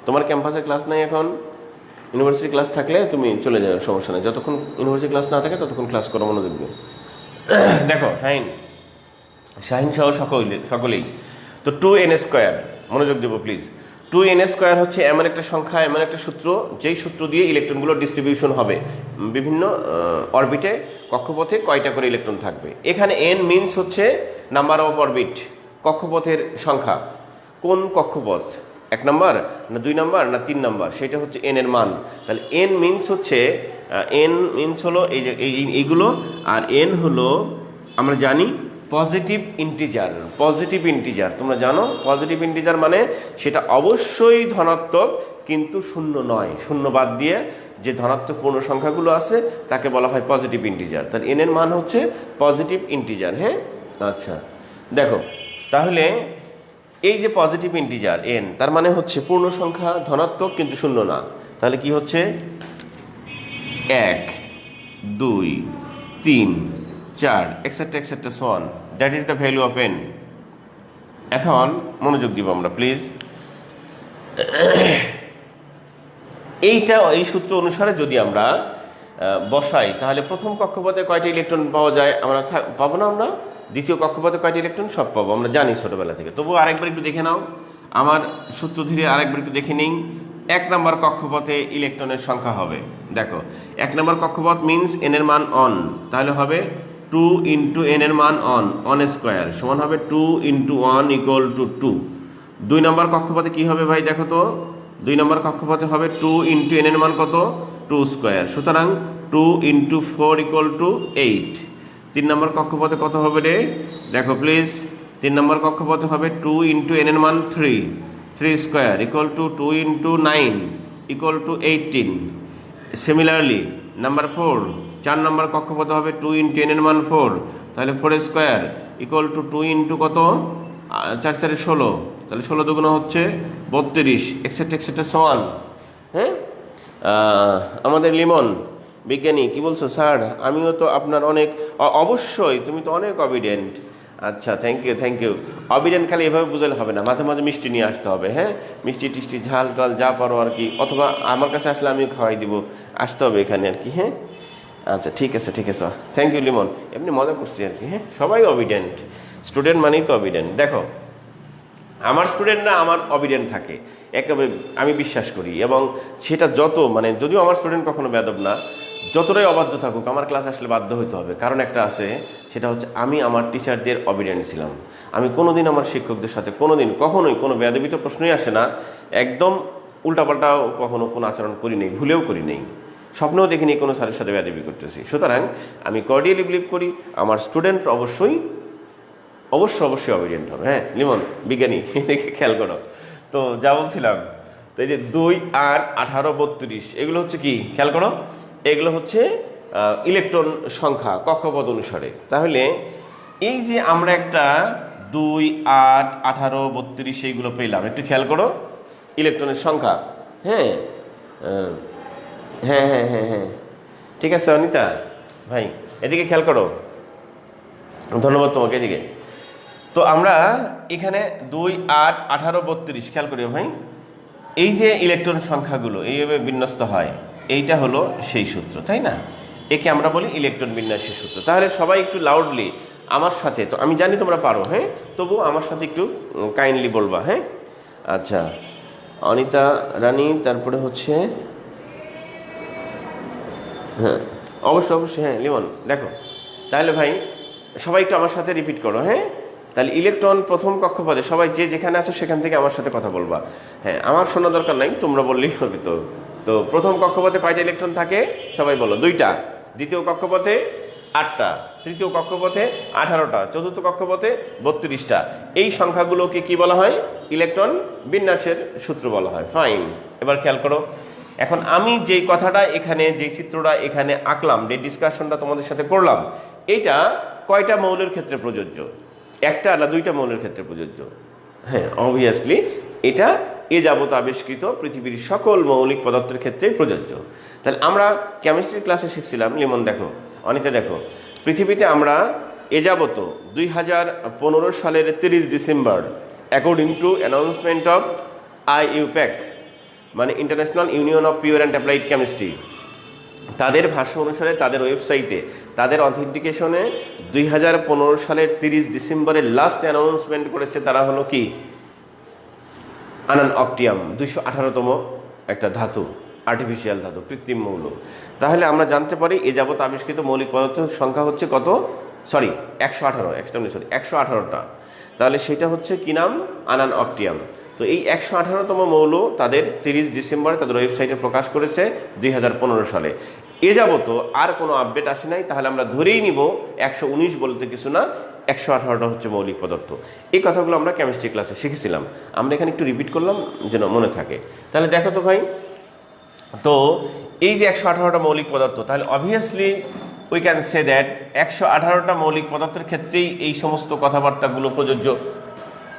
তোমার ক্যাম্পাসে ক্লাস নাই এখন, ইউনিভার্সিটি ক্লাস থাকলে তুমি চলে যাও, সমস্যা নেই, যতক্ষণ ইউনিভার্সিটি ক্লাস না থাকে ততক্ষণ ক্লাস করো মনোযোগ দিয়ে। দেখো শাহিন সহ সকলেই তো 2n², মনোযোগ দেবো প্লিজ। 2n² হচ্ছে এমন একটা সংখ্যা, এমন একটা সূত্র, যেই সূত্র দিয়ে ইলেকট্রনগুলো ডিস্ট্রিবিউশন হবে বিভিন্ন অরবিটে, কক্ষপথে কয়টা করে ইলেকট্রন থাকবে। এখানে n মিনস হচ্ছে নাম্বার অফ অরবিট, কক্ষপথের সংখ্যা। কোন কক্ষপথ, 1 নম্বর না 2 নম্বর না 3 নম্বর, সেটা হচ্ছে n এর মান। তাহলে n মিনস হচ্ছে, n মিনস হলো এই যে এইগুলো, আর n হলো আমরা জানি পজিটিভ ইন্টিজার। পজিটিভ ইন্টিজার তোমরা জানো, পজিটিভ ইন্টিজার মানে সেটা অবশ্যই ধনাত্মক কিন্তু শূন্য নয়, শূন্য বাদ দিয়ে যে ধনাত্মক পূর্ণ সংখ্যাগুলো আছে তাকে বলা হয় পজিটিভ ইন্টিজার। তার n এর মান হচ্ছে পজিটিভ ইন্টিজার। হ্যাঁ আচ্ছা, দেখো তাহলে এই যে পজিটিভ ইন্টিজার n, তার মানে হচ্ছে পূর্ণ সংখ্যা ধনাত্মক কিন্তু শূন্য না। তাহলে কি হচ্ছে 1 2 3 4 etc so on, that is the value of n. এখন মনোযোগ দিব আমরা প্লিজ। এই সূত্র অনুসারে যদি আমরা বসাই তাহলে প্রথম কক্ষপথে কয়টা ইলেকট্রন পাওয়া যায়, আমরা পাবো না, আমরা দ্বিতীয় কক্ষপথে কয়টি ইলেকট্রন? সব পাবো, আমরা জানি ছোটবেলা থেকে। তবুও আরেকবার একটু দেখে নাও, আমার সূত্র ধীরে আরেকবার একটু দেখে নিই। 1 নম্বর কক্ষপথে ইলেকট্রনের সংখ্যা হবে, দেখো 1 নম্বর কক্ষপথ মিন্স n এর মান অন, তাহলে হবে 2 ইন্টু n এর মান অন স্কোয়ার সমান হবে 2 ইন্টু 1 ইকুয়াল টু 2। 2 নম্বর কক্ষপথে কি হবে ভাই দেখো তো, 2 নম্বর কক্ষপথে হবে 2 ইন্টু n এর মান কত? 2 স্কোয়ার, সুতরাং 2 ইন্টু 4 ইকুয়াল টু 8। 3 নম্বর কক্ষপথে কত হবে রে? দেখো প্লিজ, 3 নম্বর কক্ষপথে হবে 2 ইন্টু n এর মান 3 square equal to 2 into 9 equal to 18। Similarly number 4 নম্বর কক্ষপথে হবে 2 ইন্টু n এর মান 4, তাহলে 4 স্কোয়ার ইকুয়াল টু 2 ইন্টু কত? 4 4 16, তাহলে 16 দুগুণ হচ্ছে 32, এক্সেট্রা এক্সেট্রা সমান। হ্যাঁ, আমাদের লিমন বিজ্ঞানী কি বলছো? স্যার আমিও তো আপনার অনেক, অবশ্যই তুমি তো অনেক অবিডেন্ট। আচ্ছা, থ্যাংক ইউ। অবিডেন্ট খালি এভাবে বুঝলে হবে না, মাঝে মাঝে মিষ্টি নিয়ে আসতে হবে। হ্যাঁ, মিষ্টি টিষ্টি ঝাল টাল যা পারো আর কি, অথবা আমার কাছে আসলে আমিও খাওয়াই দিব, আসতে হবে এখানে আর কি। হ্যাঁ, আচ্ছা ঠিক আছে থ্যাংক ইউ লিমন, এমনি মজা করছি আর কি। হ্যাঁ, সবাই অবিডেন্ট, স্টুডেন্ট মানেই তো অবিডেন্ট। দেখো আমার স্টুডেন্টরা আমার অবিডেন্ট থাকে একেবারে, আমি বিশ্বাস করি। এবং সেটা যত মানে, যদিও আমার স্টুডেন্ট কখনো বেয়াদব না, যতটাই অবাধ্য থাকুক আমার ক্লাস আসলে বাধ্য হতে হবে। কারণ একটা আছে, সেটা হচ্ছে আমি আমার টিচারদের অবিডেন্ট ছিলাম। আমি কোনোদিন আমার শিক্ষকদের সাথে কখনোই কোনো বেয়াদবি তো প্রশ্নই আসে না, একদম উল্টাপাল্টাও কখনো কোনো আচরণ করি নেই, ভুলেও করি নেই, স্বপ্নেও দেখিনি কোনো স্যারের সাথে বেয়াদবি করতেছি। সুতরাং আমি কর্ডিয়ালি বিলিভ করি আমার স্টুডেন্ট অবশ্যই অবিডিয়েন্ট হবে। হ্যাঁ লিমন বিজ্ঞানী, দেখে খেয়াল করো। তো যা বলছিলাম, তো এই যে 2, 8, 18, 32 এগুলো হচ্ছে কি খেয়াল করো, এগুলো হচ্ছে ইলেকট্রন সংখ্যা কক্ষপথ অনুসারে। তাহলে এই যে আমরা একটা 2, 8, 18, 32 এইগুলো পেলাম, একটু খেয়াল করো ইলেকট্রনের সংখ্যা। হ্যাঁ হ্যাঁ হ্যাঁ হ্যাঁ হ্যাঁ ঠিক আছে অনিতা ভাই, এদিকে খেয়াল করো, ধন্যবাদ তোমাকে। এদিকে তো আমরা এখানে 2, 8, 18, 32 খেয়াল করি ভাই, এই যে ইলেকট্রন সংখ্যাগুলো এইভাবে বিন্যস্ত হয়, এইটা হলো সেই সূত্র, তাই না? একে আমরা বলি ইলেকট্রন বিন্যাসের সূত্র। তাহলে সবাই একটু লাউডলি আমার সাথে, তো আমি জানি তোমরা পারো, হ্যাঁ, তবু আমার সাথে একটু কাইন্ডলি বলবা। হ্যাঁ, আচ্ছা অনিতা রানী, তারপরে হচ্ছে হ্যাঁ অবশ্যই হ্যাঁ লিমন। দেখো তাহলে ভাই সবাই একটু আমার সাথে রিপিট করো। হ্যাঁ, তাহলে ইলেকট্রন প্রথম কক্ষপথে, সবাই যে যেখানে আছো সেখান থেকে আমার সাথে কথা বলবা। হ্যাঁ, আমার শোনা দরকার নাই, তোমরা বললেই হবে। তো প্রথম কক্ষপথে কয়টা ইলেকট্রন থাকে? সবাই বলো। 2টা। দ্বিতীয় কক্ষপথে 8টা, তৃতীয় কক্ষপথে 18টা, চতুর্থ কক্ষপথে 32টা। এই সংখ্যাগুলোকে কি বলা হয়? ইলেকট্রন বিন্যাসের সূত্র বলা হয়। ফাইন, এবার খেয়াল করো, এখন আমি যেই কথাটা এখানে, যে চিত্রটা এখানে আঁকলাম, যে ডিসকাশনটা তোমাদের সাথে করলাম, এটা কয়টা মৌলের ক্ষেত্রে প্রযোজ্য? 1টা না 2টা মৌলের ক্ষেত্রে প্রযোজ্য? হ্যাঁ, অবভিয়াসলি এটা এ যাবত আবিষ্কৃত পৃথিবীর সকল মৌলিক পদার্থের ক্ষেত্রেই প্রযোজ্য। তাহলে আমরা কেমিস্ট্রি ক্লাসে শিখছিলাম, লিমন দেখো, অনিতা দেখো, পৃথিবীতে আমরা এ যাবত 2015 সালের 30 December according to announcement of IUPAC, মানে international union of pure and applied chemistry, তাদের ভাষ্য অনুসারে, তাদের ওয়েবসাইটে, তাদের অথেন্টিকেশনে 2015 সালের 30 ডিসেম্বরের লাস্ট অ্যানাউন্সমেন্ট করেছে তারা হলো কি? আনান অক্টিয়াম, 218তম একটা ধাতু, আর্টিফিশিয়াল ধাতু, কৃত্রিম মৌল। তাহলে আমরা জানতে পারি এ যাবত আবিষ্কৃত মৌলিক পদার্থের সংখ্যা হচ্ছে কত? 118টা। তাহলে সেটা হচ্ছে কি নাম? আনান অক্টিয়াম। তো এই 118তম মৌল তাদের 30 ডিসেম্বর তাদের ওয়েবসাইটে প্রকাশ করেছে 2015 সালে। এ যাবত আর কোনো আপডেট আসে নাই, তাহলে আমরা ধরেই নিব 119 বলতে কিছু না, 118টা হচ্ছে মৌলিক পদার্থ। এই কথাগুলো আমরা কেমিস্ট্রি ক্লাসে শিখেছিলাম, আমরা এখানে একটু রিপিট করলাম যেন মনে থাকে। তাহলে দেখো তো ভাই, তো এই যে 118টা মৌলিক পদার্থ, তাহলে obviously we can say that 118টা মৌলিক পদার্থের ক্ষেত্রেই এই সমস্ত কথাবার্তাগুলো প্রযোজ্য,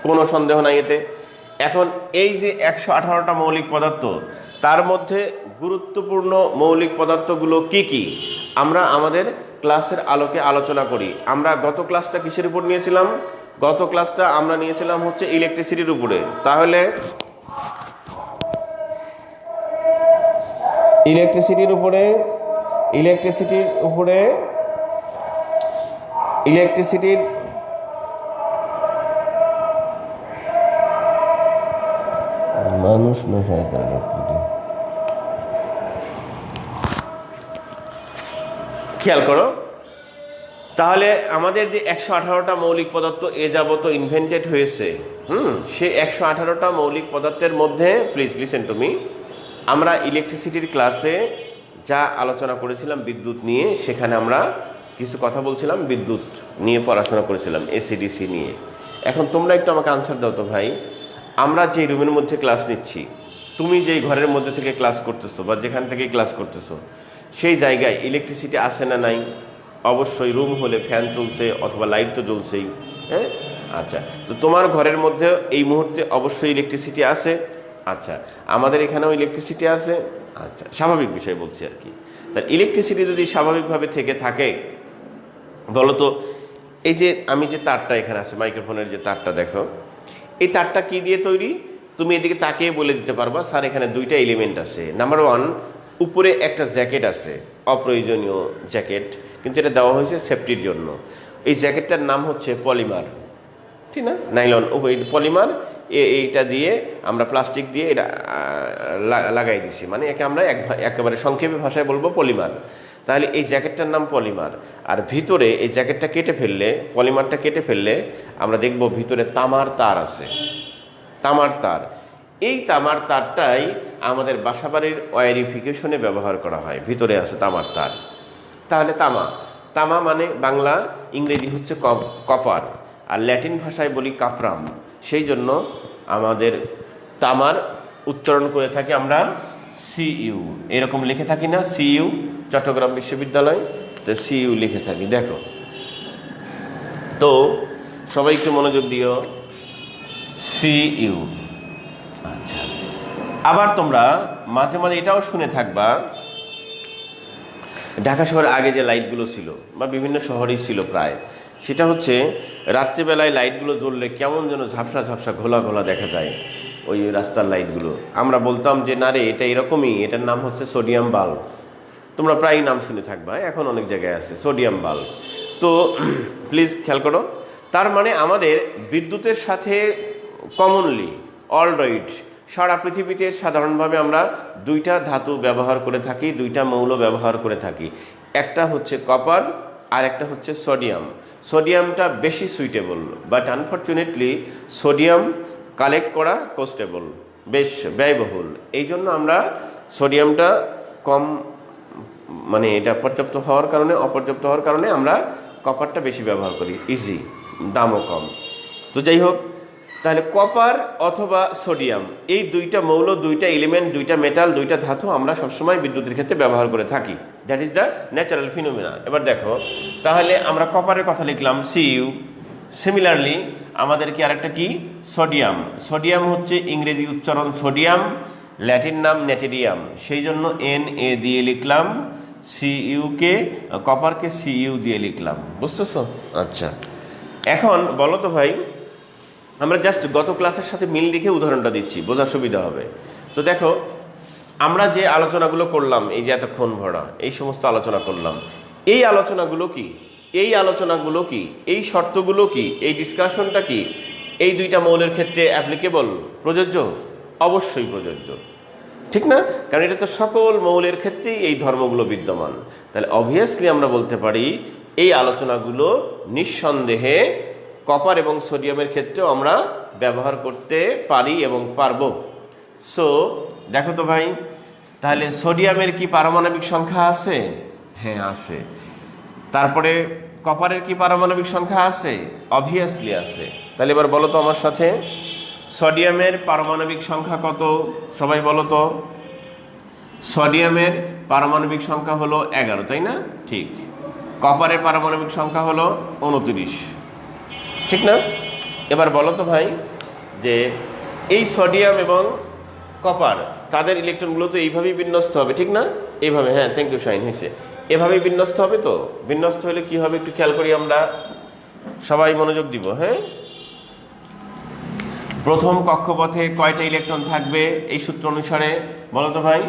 কোনো সন্দেহ নাই এতে। এখন এই যে 118টা মৌলিক পদার্থ, তার মধ্যে গুরুত্বপূর্ণ মৌলিক পদার্থগুলো কি কি আমরা আমাদের ক্লাসের আলোকে আলোচনা করি। আমরা গত ক্লাসটা কিসের উপর নিয়েছিলাম? গত ক্লাসটা আমরা নিয়েছিলাম হচ্ছে ইলেকট্রিসিটির উপরে। তাহলে ইলেকট্রিসিটির উপরে মানুষ না শয়তান। খেয়াল করো, তাহলে আমাদের যে 118টা মৌলিক পদার্থ এ যাবত ইনভেন্টেড হয়েছে, সে 118টা মৌলিক পদার্থের মধ্যে, প্লিজ লিসেন টু মি, আমরা ইলেকট্রিসিটির ক্লাসে যা আলোচনা করেছিলাম বিদ্যুৎ নিয়ে, সেখানে আমরা কিছু কথা বলছিলাম, বিদ্যুৎ নিয়ে পড়াশোনা করেছিলাম, এসিডিসি নিয়ে। এখন তোমরা একটু আমাকে আনসার দাও তো ভাই, আমরা যে রুমের মধ্যে ক্লাস নিচ্ছি, তুমি যেই ঘরের মধ্যে থেকে ক্লাস করতেছো বা যেখান থেকে ক্লাস করতেছো, সেই জায়গায় ইলেকট্রিসিটি আছে না নাই? অবশ্যই। রুম হলে ফ্যান চলছে অথবা লাইট তো জ্বলছেই, হ্যাঁ? আচ্ছা, তো তোমার ঘরের মধ্যে এই মুহূর্তে অবশ্যই ইলেকট্রিসিটি আছে। আচ্ছা, আমাদের এখানেও ইলেকট্রিসিটি আছে। আচ্ছা, স্বাভাবিক বিষয় বলছি আর কি। তার ইলেকট্রিসিটি যদি স্বাভাবিকভাবে থেকে থাকে, বলতো এই যে আমি যে তারটা এখানে আছে, মাইক্রোফোনের যে তারটা দেখো, এই তারটা কি দিয়ে তৈরি? তুমি এদিকে তাকিয়ে বলে দিতে পারবা স্যার এখানে দুইটা এলিমেন্ট আছে। নাম্বার ওয়ান, উপরে একটা জ্যাকেট আছে, অপ্রয়োজনীয় জ্যাকেট, কিন্তু এটা দেওয়া হয়েছে সেফটির জন্য। এই জ্যাকেটটার নাম হচ্ছে পলিমার, ঠিক না? নাইলন পলিমার, এইটা দিয়ে আমরা প্লাস্টিক দিয়ে এটা লাগাই দিছি, মানে একে আমরা একেবারে সংক্ষেপে ভাষায় বলবো পলিমার। তাহলে এই জ্যাকেটটার নাম পলিমার। আর ভিতরে এই জ্যাকেটটা কেটে ফেললে, পলিমারটা কেটে ফেললে আমরা দেখব ভিতরে তামার তার আছে, তামার তার। এই তামার তারটাই আমাদের বাসাবাড়ির ওয়্যারিফিকেশনে ব্যবহার করা হয়, ভিতরে আছে তামার তার। তাহলে তামা, তামা মানে বাংলা, ইংরেজি হচ্ছে কপার, আর ল্যাটিন ভাষায় বলি কাপ্রাম। সেই জন্য আমাদের তামার উচ্চারণ করে থাকি আমরা সিইউ, এরকম লিখে থাকি না? সিইউ, চট্টগ্রাম বিশ্ববিদ্যালয়, তো সিইউ লিখে থাকি। দেখো তো সবাই একটু মনোযোগ দিও, সিইউ। আচ্ছা, আবার তোমরা মাঝে মাঝে এটাও শুনে থাকবা, ঢাকা শহরে আগে যে লাইটগুলো ছিল বা বিভিন্ন শহরেই ছিল প্রায়, সেটা হচ্ছে রাত্রিবেলায় লাইটগুলো জ্বললে কেমন যেন ঝাপসা ঝাপসা ঘোলা ঘোলা দেখা যায় ওই রাস্তার লাইটগুলো। আমরা বলতাম যে না রে, এটা এরকমই, এটার নাম হচ্ছে সোডিয়াম বাল্ব। তোমরা প্রায় নাম শুনে থাকবা, এখন অনেক জায়গায় আছে সোডিয়াম বাল্ব। তো প্লিজ খেয়াল করো, তার মানে আমাদের বিদ্যুতের সাথে কমনলি অলরাইট সারা পৃথিবীতে সাধারণভাবে আমরা দুইটা ধাতু ব্যবহার করে থাকি, দুইটা মৌল ব্যবহার করে থাকি। একটা হচ্ছে কপার আর একটা হচ্ছে সোডিয়াম। সোডিয়ামটা বেশি suitable, but unfortunately sodium collect করা কস্টেবল, বেশ ব্যয়বহুল। এই জন্য আমরা সোডিয়ামটা কম, মানে এটা পর্যাপ্ত হওয়ার কারণে, অপর্যাপ্ত হওয়ার কারণে আমরা কপারটা বেশি ব্যবহার করি, ইজি, দামও কম। তো যাই হোক, তাহলে কপার অথবা সোডিয়াম, এই দুইটা মৌল, দুইটা এলিমেন্ট, দুইটা মেটাল, দুইটা ধাতু আমরা সবসময় বিদ্যুতের ক্ষেত্রে ব্যবহার করে থাকি। That is the natural phenomena. এবার দেখো, তাহলে আমরা কপারের কথা লিখলাম সিইউ। সিমিলারলি আমাদের কি আরেকটা কি? সোডিয়াম। সোডিয়াম হচ্ছে ইংরেজি উচ্চারণ সোডিয়াম, ল্যাটিন নাম নেটেরিয়াম, সেই জন্য NA দিয়ে লিখলাম, সিইউকে, কপারকে সিইউ দিয়ে লিখলাম। বুঝতেছো? আচ্ছা, এখন বলো তো ভাই, আমরা জাস্ট গত ক্লাসের সাথে মিল লিখে উদাহরণটা দিচ্ছি, বোঝার সুবিধা হবে। তো দেখো, আমরা যে আলোচনাগুলো করলাম, এই যে এতক্ষণ ভরা এই সমস্ত আলোচনা করলাম, এই আলোচনাগুলো কি, এই আলোচনাগুলো কি, এই শর্তগুলো কি, এই ডিসকাশনটা কি এই দুইটা মৌলের ক্ষেত্রে অ্যাপ্লিকেবল, প্রযোজ্য? অবশ্যই প্রযোজ্য, ঠিক না? কারণ এটা তো সকল মৌলের ক্ষেত্রেই এই ধর্মগুলো বিদ্যমান। তাহলে অবভিয়াসলি আমরা বলতে পারি এই আলোচনাগুলো নিঃসন্দেহে কপার এবং সোডিয়ামের ক্ষেত্রেও আমরা ব্যবহার করতে পারি এবং পারবো। সো দেখো তো ভাই, তাহলে সোডিয়ামের কি পারমাণবিক সংখ্যা আছে? হ্যাঁ আছে। তারপরে কপারের কি পারমাণবিক সংখ্যা আছে? অবভিয়াসলি আছে। তাহলে এবার বলো তো আমার সাথে, সোডিয়ামের পারমাণবিক সংখ্যা কত? সবাই বলো তো। সোডিয়ামের পারমাণবিক সংখ্যা হলো 11, তাই না? ঠিক। কপারের পারমাণবিক সংখ্যা হলো 29, ঠিক না? এবার বলো তো ভাই, যে এই সোডিয়াম এবং কপার, তাদের ইলেকট্রনগুলো তো এইভাবেই বিন্যস্ত হবে, ঠিক না? এইভাবে, হ্যাঁ, থ্যাংক ইউ, শাইন হয়েছে। এভাবেই বিন্যস্ত হবে। তো বিন্যস্ত হলে কি হবে একটু খেয়াল করি, আমরা সবাই মনোযোগ দিব। হ্যাঁ, প্রথম কক্ষপথে কয়টা ইলেকট্রন থাকবে এই সূত্র অনুসারে? বলো তো ভাই,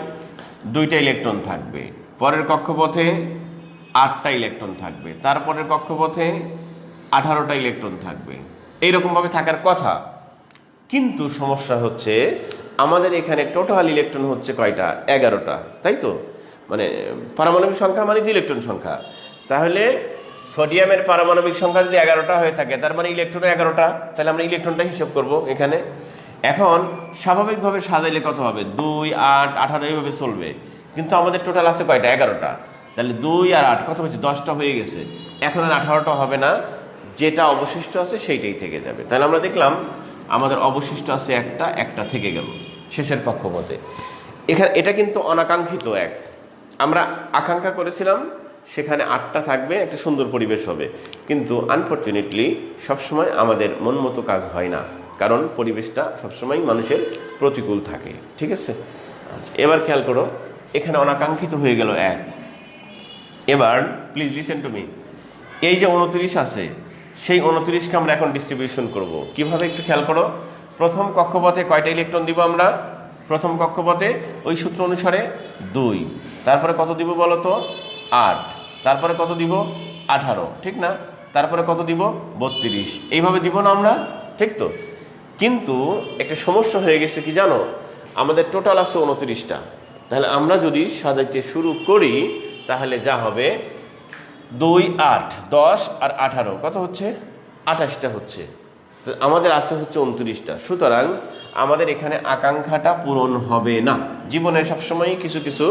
2টা ইলেকট্রন থাকবে। পরের কক্ষপথে 8টা ইলেকট্রন থাকবে। তারপরের কক্ষপথে 18টা ইলেকট্রন থাকবে। এইরকমভাবে থাকার কথা। কিন্তু সমস্যা হচ্ছে আমাদের এখানে টোটাল ইলেকট্রন হচ্ছে কয়টা? 11টা, তাই তো? মানে পারমাণবিক সংখ্যা মানে ইলেকট্রন সংখ্যা। তাহলে সোডিয়ামের পারমাণবিক সংখ্যা যদি 11টা হয়ে থাকে, তার মানে ইলেকট্রন 11টা। তাহলে আমরা ইলেকট্রনটা হিসেব করব এখানে। এখন স্বাভাবিকভাবে সাজাইলে কত হবে? 2, 8, 18 এইভাবে চলবে। কিন্তু আমাদের টোটাল আছে কয়টা? 11টা। তাহলে 2 আর 8 কত হয়েছে? 10টা হয়ে গেছে। এখন আর 18টা হবে না, যেটা অবশিষ্ট আছে সেইটাই থেকে যাবে। তাহলে আমরা দেখলাম আমাদের অবশিষ্ট আছে একটা থেকে গেল শেষের কক্ষপথে। এখানে এটা কিন্তু অনাকাঙ্ক্ষিত এক। আমরা আকাঙ্ক্ষা করেছিলাম সেখানে 8টা থাকবে, একটা সুন্দর পরিবেশ হবে, কিন্তু আনফর্চুনেটলি সবসময় আমাদের মন মতো কাজ হয় না, কারণ পরিবেশটা সবসময় মানুষের প্রতিকূল থাকে। ঠিক আছে, আচ্ছা এবার খেয়াল করো, এখানে অনাকাঙ্ক্ষিত হয়ে গেল 1। এবার প্লিজ লিসেন টু মি। এই যে 29 আছে, সেই 29কে আমরা এখন ডিস্ট্রিবিউশন করব কিভাবে একটু খেয়াল করো। প্রথম কক্ষপথে কয়টা ইলেকট্রন দিব আমরা? প্রথম কক্ষপথে ওই সূত্র অনুসারে 2, তারপরে কত দিব বলো তো? 8, তারপরে কত দিব? 18, ঠিক না? তারপরে কত দিব? 32, এইভাবে দিব না আমরা, ঠিক তো? কিন্তু একটা সমস্যা হয়ে গেছে কি জানো, আমাদের টোটাল আছে 29টা। তাহলে আমরা যদি সাজাইতে শুরু করি তাহলে যা হবে 2, 8, 10 আর 18 কত হচ্ছে? 28টা হচ্ছে। তো আমাদের আছে হচ্ছে 29টা। সুতরাং আমাদের এখানে আকাঙ্ক্ষাটা পূরণ হবে না। জীবনে সবসময় কিছু কিছু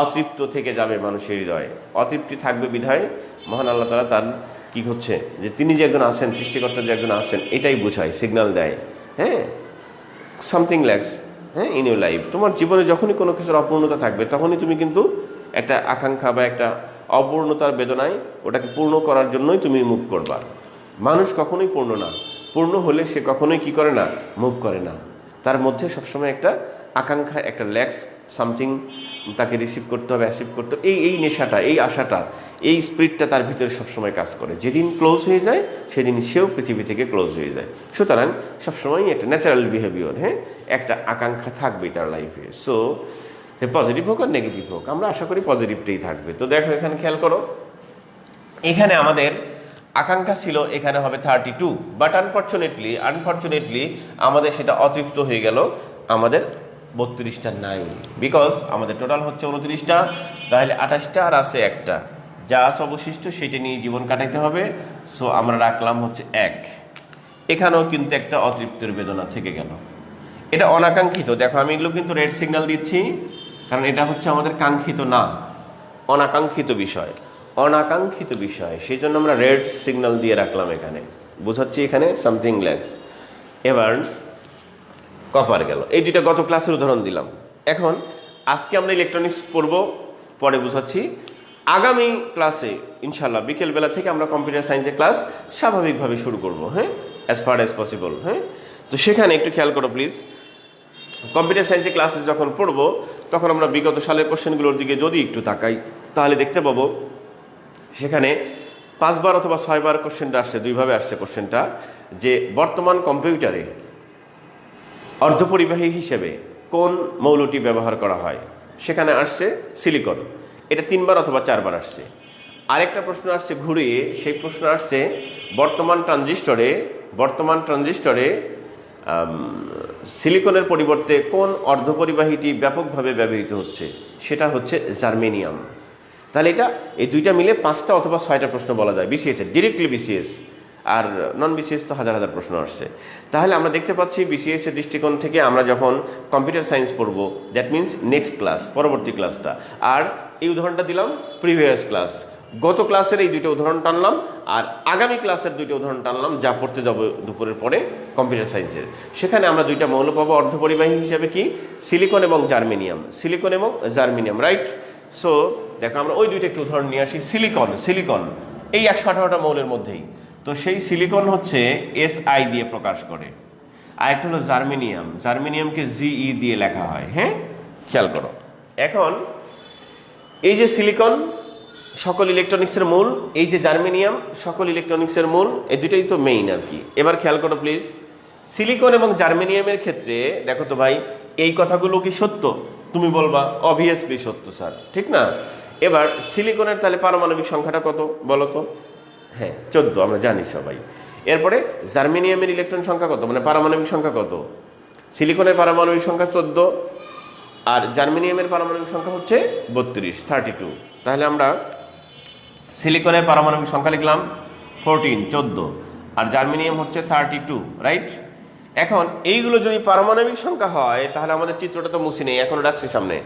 অতৃপ্ত থেকে যাবে মানুষের হৃদয়ে। অতৃপ্তি থাকবে বিধায় মহান আল্লাহ তাআলা তার কি হচ্ছে যে তিনি যে একজন আছেন, সৃষ্টিকর্তা যে একজন আছেন, এটাই বোঝায়, সিগন্যাল দেয়। হ্যাঁ, সামথিং ল্যাক্স, হ্যাঁ, ইন ইউর লাইফ। তোমার জীবনে যখনই কোনো কিছুর অপূর্ণতা থাকবে, তখনই তুমি কিন্তু একটা আকাঙ্ক্ষা বা একটা অপূর্ণতার বেদনায় ওটাকে পূর্ণ করার জন্যই তুমি মুভ করবা। মানুষ কখনোই পূর্ণ না। পূর্ণ হলে সে কখনোই কি করে না? মুভ করে না। তার মধ্যে সবসময় একটা আকাঙ্ক্ষা, একটা ল্যাক্স সামথিং তাকে রিসিভ করতে হবে, অ্যাসিভ করতে হবে, এই নেশাটা, এই আশাটা, এই স্পিরিটটা তার ভিতরে সবসময় কাজ করে। যেদিন ক্লোজ হয়ে যায় সেদিন সেও পৃথিবী থেকে ক্লোজ হয়ে যায়। সুতরাং সবসময় একটা ন্যাচারাল বিহেভিয়ার, হ্যাঁ, একটা আকাঙ্ক্ষা থাকবেই তার লাইফে। সো পজিটিভ হোক আর নেগেটিভ হোক, আমরা আশা করি পজিটিভটাই থাকবে। তো দেখো এখানে খেয়াল করো, এখানে আমাদের আকাঙ্ক্ষা ছিল এখানে হবে 32, বাট আনফর্চুনেটলি আমাদের সেটা অতৃপ্ত হয়ে গেল, আমাদের 32টা নাই। বিকজ আমাদের টোটাল হচ্ছে 29টা, তাহলে 28টা আর আছে একটা, যা আছে অবশিষ্ট সেটা নিয়ে জীবন কাটাইতে হবে। সো আমরা রাখলাম হচ্ছে 1। এখানেও কিন্তু একটা অতৃপ্তের বেদনা থেকে গেল। এটা অনাকাঙ্ক্ষিত। দেখো আমি এগুলো কিন্তু রেড সিগন্যাল দিচ্ছি, কারণ এটা হচ্ছে আমাদের কাঙ্ক্ষিত না, অনাকাঙ্ক্ষিত বিষয়। অনাকাঙ্ক্ষিত বিষয়, সেই জন্য আমরা রেড সিগন্যাল দিয়ে রাখলাম এখানে, বোঝাচ্ছি এখানে সামথিং ল্যাক্স। এবার কপার গেল। এই দুইটা গত ক্লাসের উদাহরণ দিলাম। এখন আজকে আমরা ইলেকট্রনিক্স পড়ব, পরে বোঝাচ্ছি। আগামী ক্লাসে ইনশাল্লাহ বিকেলবেলা থেকে আমরা কম্পিউটার সায়েন্সের ক্লাস স্বাভাবিকভাবে শুরু করব, হ্যাঁ, অ্যাজ ফার অ্যাজ পসিবল। হ্যাঁ, তো সেখানে একটু খেয়াল করো প্লিজ। কম্পিউটার সায়েন্সের ক্লাসে যখন পড়ব, তখন আমরা বিগত সালের কোশ্চেনগুলোর দিকে যদি একটু তাকাই, তাহলে দেখতে পাবো সেখানে 5 বার অথবা 6 বার কোশ্চেনটা আসছে, দুইভাবে আসছে কোশ্চেনটা, যে বর্তমান কম্পিউটারে অর্ধপরিবাহী হিসেবে কোন মৌলটি ব্যবহার করা হয়। সেখানে আসছে সিলিকন, এটা 3 বার অথবা 4 বার আসছে। আরেকটা প্রশ্ন আসছে ঘুরিয়ে, সেই প্রশ্ন আসছে বর্তমান ট্রানজিস্টরে সিলিকনের পরিবর্তে কোন অর্ধপরিবাহীটি ব্যাপকভাবে ব্যবহৃত হচ্ছে, সেটা হচ্ছে জার্মেনিয়াম। তাহলে এটা এই দুইটা মিলে 5টা অথবা 6টা প্রশ্ন বলা যায় বিসিএস এর, ডিরেক্টলি বিসিএস। আর নন বিসিএস তো হাজার হাজার প্রশ্ন আসছে। তাহলে আমরা দেখতে পাচ্ছি বিসিএস এর দৃষ্টিকোণ থেকে আমরা যখন কম্পিউটার সায়েন্স পড়ব, দ্যাট মিনস নেক্সট ক্লাস, পরবর্তী ক্লাসটা। আর এই উদাহরণটা দিলাম প্রিভিয়াস ক্লাস, গত ক্লাসের এই দুইটা উদাহরণ টানলাম, আর আগামী ক্লাসের দুইটা উদাহরণ টানলাম, যা পড়তে যাব দুপুরের পরে কম্পিউটার সায়েন্সের। সেখানে আমরা দুইটা মৌল পাবো অর্ধপরিবাহী হিসেবে, কি? সিলিকন এবং জার্মেনিয়াম, রাইট? সো দেখো আমরা ওই দুইটা একটু উদাহরণ নিয়ে আসি। সিলিকন এই 118টা মৌলের মধ্যেই, তো সেই সিলিকন হচ্ছে SI দিয়ে প্রকাশ করে। আর একটা হলো জার্মেনিয়ামকে GE দিয়ে লেখা হয়। হ্যাঁ, খেয়াল করো। এখন এই যে সিলিকন সকল ইলেকট্রনিক্সের মূল, এই যে জার্মেনিয়াম সকল ইলেকট্রনিক্সের মূল, এই দুটোই তো মেইন আর কি। এবার খেয়াল করো প্লিজ, সিলিকন এবং জার্মেনিয়ামের ক্ষেত্রে দেখো তো ভাই, এই কথাগুলো কি সত্য? তুমি বলবা অবভিয়াসলি সত্য স্যার, ঠিক না? এবার সিলিকনের তাহলে পারমাণবিক সংখ্যাটা কত বলো তো? হ্যাঁ, 14, আমরা জানি সবাই। এরপরে জার্মেনিয়ামের ইলেকট্রন সংখ্যা কত, মানে পারমাণবিক সংখ্যা কত? সিলিকনের পারমাণবিক সংখ্যা 14, আর জার্মেনিয়ামের পারমাণবিক সংখ্যা হচ্ছে 32, 32। তাহলে আমরা সিলিকনের পারমাণবিক সংখ্যা লিখলাম 14, 14, আর জার্মেনিয়াম হচ্ছে 32, রাইট। এখন এইগুলো যদি পারমাণবিক সংখ্যা হয় তাহলে আমাদের চিত্রটা তো মুছে নেই, এখনো রাখছি সামনে।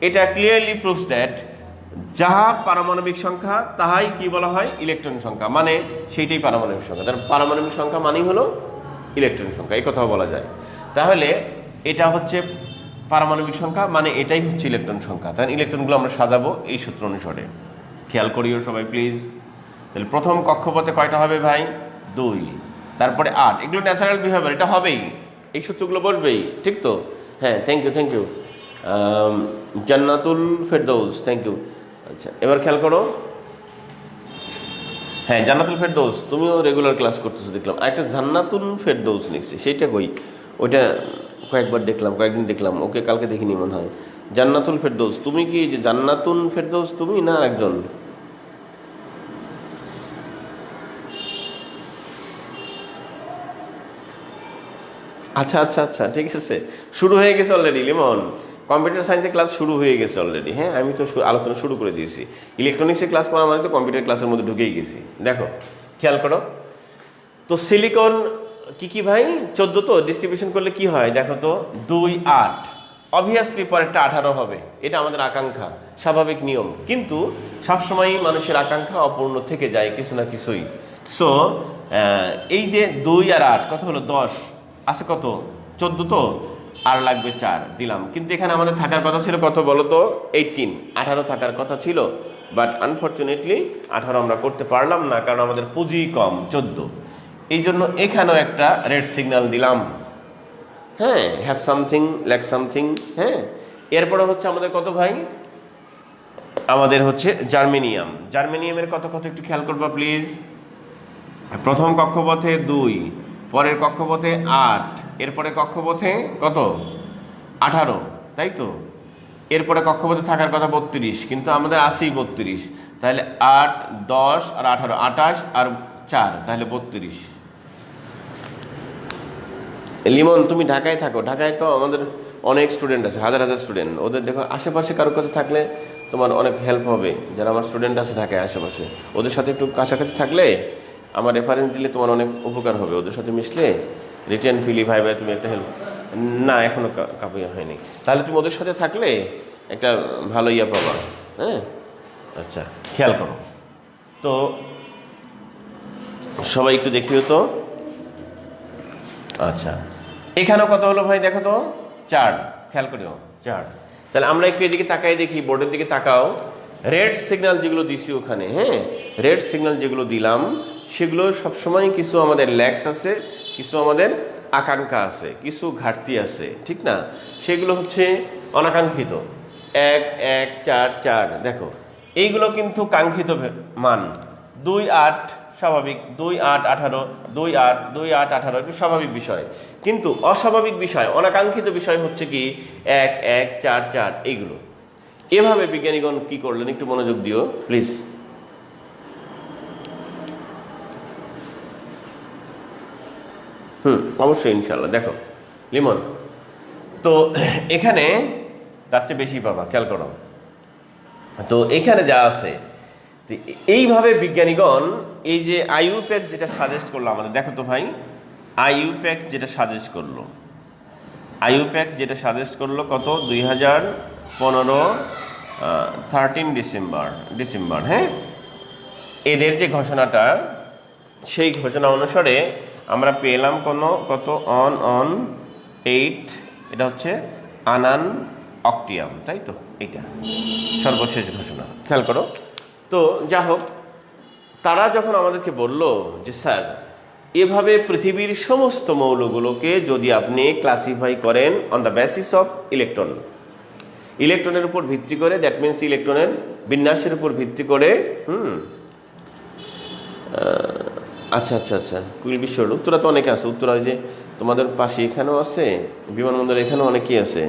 এটা ক্লিয়ারলি প্রুভস দ্যাট যাহা পারমাণবিক সংখ্যা তাহাই কি বলা হয় ইলেকট্রন সংখ্যা, মানে সেইটাই পারমাণবিক সংখ্যা। তার পারমাণবিক সংখ্যা মানেই হলো ইলেকট্রন সংখ্যা, এই কথাও বলা যায়। তাহলে এটা হচ্ছে পারমাণবিক সংখ্যা, মানে এটাই হচ্ছে ইলেকট্রন সংখ্যা। তাহলে ইলেকট্রনগুলো আমরা সাজাবো এই সূত্র অনুসারে, খেয়াল করিও সবাই প্লিজ। তাহলে প্রথম কক্ষপথে কয়টা হবে ভাই? 2, তারপরে 8। এগুলো ন্যাচারাল বিহেভিয়ার, এটা হবেই, এই সূত্রগুলো বসবেই, ঠিক তো? হ্যাঁ, thank you Jannatul Ferdous, thank you. আচ্ছা, এবার খেয়াল করো। হ্যাঁ, জান্নাতুল ফেরদৌস, তুমিও রেগুলার ক্লাস করতেছো দেখলাম। একটা জান্নাতুল ফেরদৌস লিখছি, সেইটা কই? ওইটা কয়েকবার দেখলাম, কয়েকদিন দেখলাম, ওকে কালকে দেখিনি মনে হয়। জান্নাতুল ফেরদৌস, তুমি কি যে জান্নাতুল ফেরদৌস তুমি না একজন? আচ্ছা আচ্ছা আচ্ছা, ঠিক আছে, শুরু হয়ে গেছে অলরেডি লিমন। কম্পিউটার সায়েন্সের ক্লাস শুরু হয়ে গেছে অলরেডি। হ্যাঁ, আমি তো আলোচনা শুরু করে দিয়েছি। ইলেকট্রনিক্সের ক্লাস করা মানে তো কম্পিউটার ক্লাসের মধ্যে ঢুকেই গেছি। দেখো, খেয়াল করো তো, সিলিকন কি ভাই 14, তো ডিস্ট্রিবিউশন করলে কি হয় দেখো তো, 2, 8, অবভিয়াসলি পরেরটা 18 হবে। এটা আমাদের আকাঙ্ক্ষা, স্বাভাবিক নিয়ম। কিন্তু সবসময়ই মানুষের আকাঙ্ক্ষা অপূর্ণ থেকে যায় কিছু না কিছুই। সো এই যে 2 আর 8 কত হলো? 10 আছে, কত? 14, তো আর লাগবে 4 দিলাম। কিন্তু এখানে আমাদের থাকার কথা ছিল কত বলো তো? 18, 18 থাকার কথা ছিল। বাট আনফর্চুনেটলি 18 আমরা করতে পারলাম না, কারণ আমাদের পুঁজি কম, 14। এই জন্য এখানেও একটা রেড সিগন্যাল দিলাম। হ্যাঁ, হ্যাভ সামথিং ল্যাক সামথিং। হ্যাঁ, এরপরে হচ্ছে আমাদের কত ভাই? আমাদের হচ্ছে জার্মেনিয়াম। জার্মেনিয়ামের কত কত একটু খেয়াল করবা প্লিজ। প্রথম কক্ষপথে 2, পরের কক্ষপথে 8, এরপরে কক্ষপথে কত? 18, তাই তো? এরপরে কক্ষপথে থাকার কথা 32, কিন্তু আমাদের আছেই 32। তাহলে 8, 10 আর 18, 28 আর 4, তাহলে 32। লিমন, তুমি ঢাকায় থাকো, ঢাকায় তো আমাদের অনেক স্টুডেন্ট আছে, হাজার হাজার স্টুডেন্ট। ওদের দেখো আশেপাশে কারোর কাছে থাকলে তোমার অনেক হেল্প হবে। যারা আমার স্টুডেন্ট আছে ঢাকায় আশেপাশে, ওদের সাথে একটু কাছাকাছি থাকলে, আমার রেফারেন্স দিলে তোমার অনেক উপকার হবে। ওদের সাথে মিশলে রিটার্ন ফিলি ভাই তুমি একটা হেল্প। না, এখনো কাপিয়া হয়নি। তাহলে তুমি ওদের সাথে থাকলে একটা ভালো ইয়া পাবা। হ্যাঁ, আচ্ছা, খেয়াল করো তো, সবাই একটু দেখিও তো। আচ্ছা, এখানেও কত হলো ভাই দেখো তো? 4, খেয়াল করিও, 4। তাহলে আমরা একটু এদিকে তাকাই দেখি, বোর্ডের দিকে তাকাও। রেড সিগন্যাল যেগুলো দিছি ওখানে, হ্যাঁ, রেড সিগন্যাল যেগুলো দিলাম সেগুলো সবসময় কিছু আমাদের ল্যাক্স আছে, কিছু আমাদের আকাঙ্ক্ষা আছে, কিছু ঘাটতি আছে, ঠিক না? সেগুলো হচ্ছে অনাকাঙ্ক্ষিত। 1, 1, 4, 4, দেখো এইগুলো কিন্তু কাঙ্ক্ষিত মান। 2, 8 স্বাভাবিক, 2, 8, 18, 2, 8, 2, 8, 18 একটু স্বাভাবিক বিষয়। কিন্তু অস্বাভাবিক বিষয়, অনাকাঙ্ক্ষিত বিষয় হচ্ছে কি 1, 1, 4, 4 এইগুলো। এভাবে বিজ্ঞানীগণ কি করলেন একটু মনোযোগ দিও প্লিজ। অবশ্যই ইনশাল্লাহ। দেখো লিমন, তো এখানে তার চেয়ে বেশি পাবা, খেয়াল করো তো। এখানে যা আছে এইভাবে বিজ্ঞানীগণ এই যে আইইউপ্যাক যেটা সাজেস্ট করলো আমাদের, দেখো তো ভাই, আইইউপ্যাক যেটা সাজেস্ট করলো, আইইউপ্যাক যেটা সাজেস্ট করলো কত? 2015 13 ডিসেম্বর। হ্যাঁ, এদের যে ঘোষণাটা, সেই ঘোষণা অনুসারে আমরা পেলাম কত? অন 8, এটা হচ্ছে আনান অক্টিয়াম, তাই তো? এইটা সর্বশেষ ঘোষণা, খেয়াল করো তো। যা হোক, তারা যখন আমাদেরকে বলল যে স্যার, এভাবে পৃথিবীর সমস্ত মৌলগুলোকে যদি আপনি ক্লাসিফাই করেন অন দ্য বেসিস অফ ইলেকট্রনের উপর ভিত্তি করে, দ্যাট মিনস ইলেকট্রনের বিন্যাসের উপর ভিত্তি করে। আচ্ছা আচ্ছা আচ্ছা, কুইল বিশ্বর উত্তরা তো অনেকে আছে। উত্তরা যে তোমাদের পাশে এখানেও আছে, বিমানবন্দরে এখানেও অনেকেই আছে।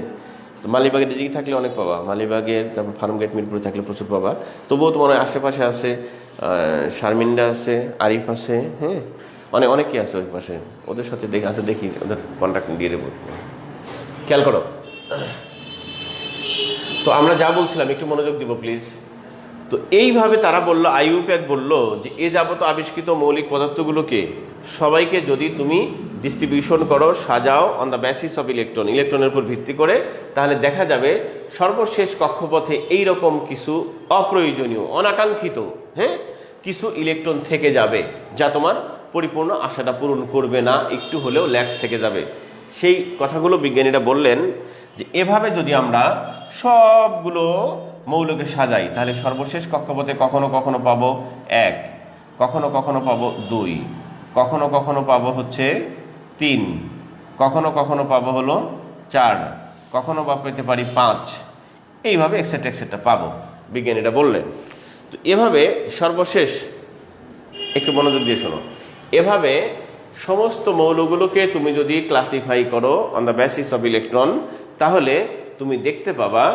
তো মালিবাগের দিকে থাকলে অনেক পাবা, মালিবাগের, তারপর ফার্মগেট মিরপুরে থাকলে প্রচুর পাবা। তবুও তোমার আশেপাশে আছে, শারমিন্দা আছে, আরিফ আছে, হ্যাঁ, অনেকেই আছে ওই পাশে। ওদের সাথে দেখি ওদের কন্ট্যাক্ট দিয়ে দেবো। খেয়াল করো। তো আমরা যা বলছিলাম একটু মনোযোগ দিব প্লিজ। তো এইভাবে তারা বলল, আইইউপ্যাক বলল যে এ যাবত আবিষ্কৃত মৌলিক পদার্থগুলোকে সবাইকে যদি তুমি ডিস্ট্রিবিউশন করো, সাজাও on the basis of electron, ইলেকট্রনের উপর ভিত্তি করে, তাহলে দেখা যাবে সর্বশেষ কক্ষপথে এইরকম কিছু অপ্রয়োজনীয়, অনাকাঙ্ক্ষিত কিছু ইলেকট্রন থেকে যাবে, যা তোমার পরিপূর্ণ আশাটা পূরণ করবে না, একটু হলেও ল্যাক্স থেকে যাবে। সেই কথাগুলো বিজ্ঞানীরা বললেন যে এভাবে যদি আমরা সবগুলো মৌলকে সাজাই, তাহলে সর্বশেষ কক্ষপথে কখনো কখনো পাবো 1, কখনো কখনো পাবো 2, কখনো কখনো পাবো হচ্ছে 3, কখনো কখনো পাবো হলো 4, কখনো বা পেতে পারি 5, এইভাবে এক্সেট্রা এক্সেট্রা পাবো, বিজ্ঞানীরা বললেন। তো এভাবে সর্বশেষ, একটু মনোযোগ দিয়ে শোনো, এভাবে সমস্ত মৌলগুলোকে তুমি যদি ক্লাসিফাই করো on the basis of electron, তাহলে তুমি দেখতে পাবা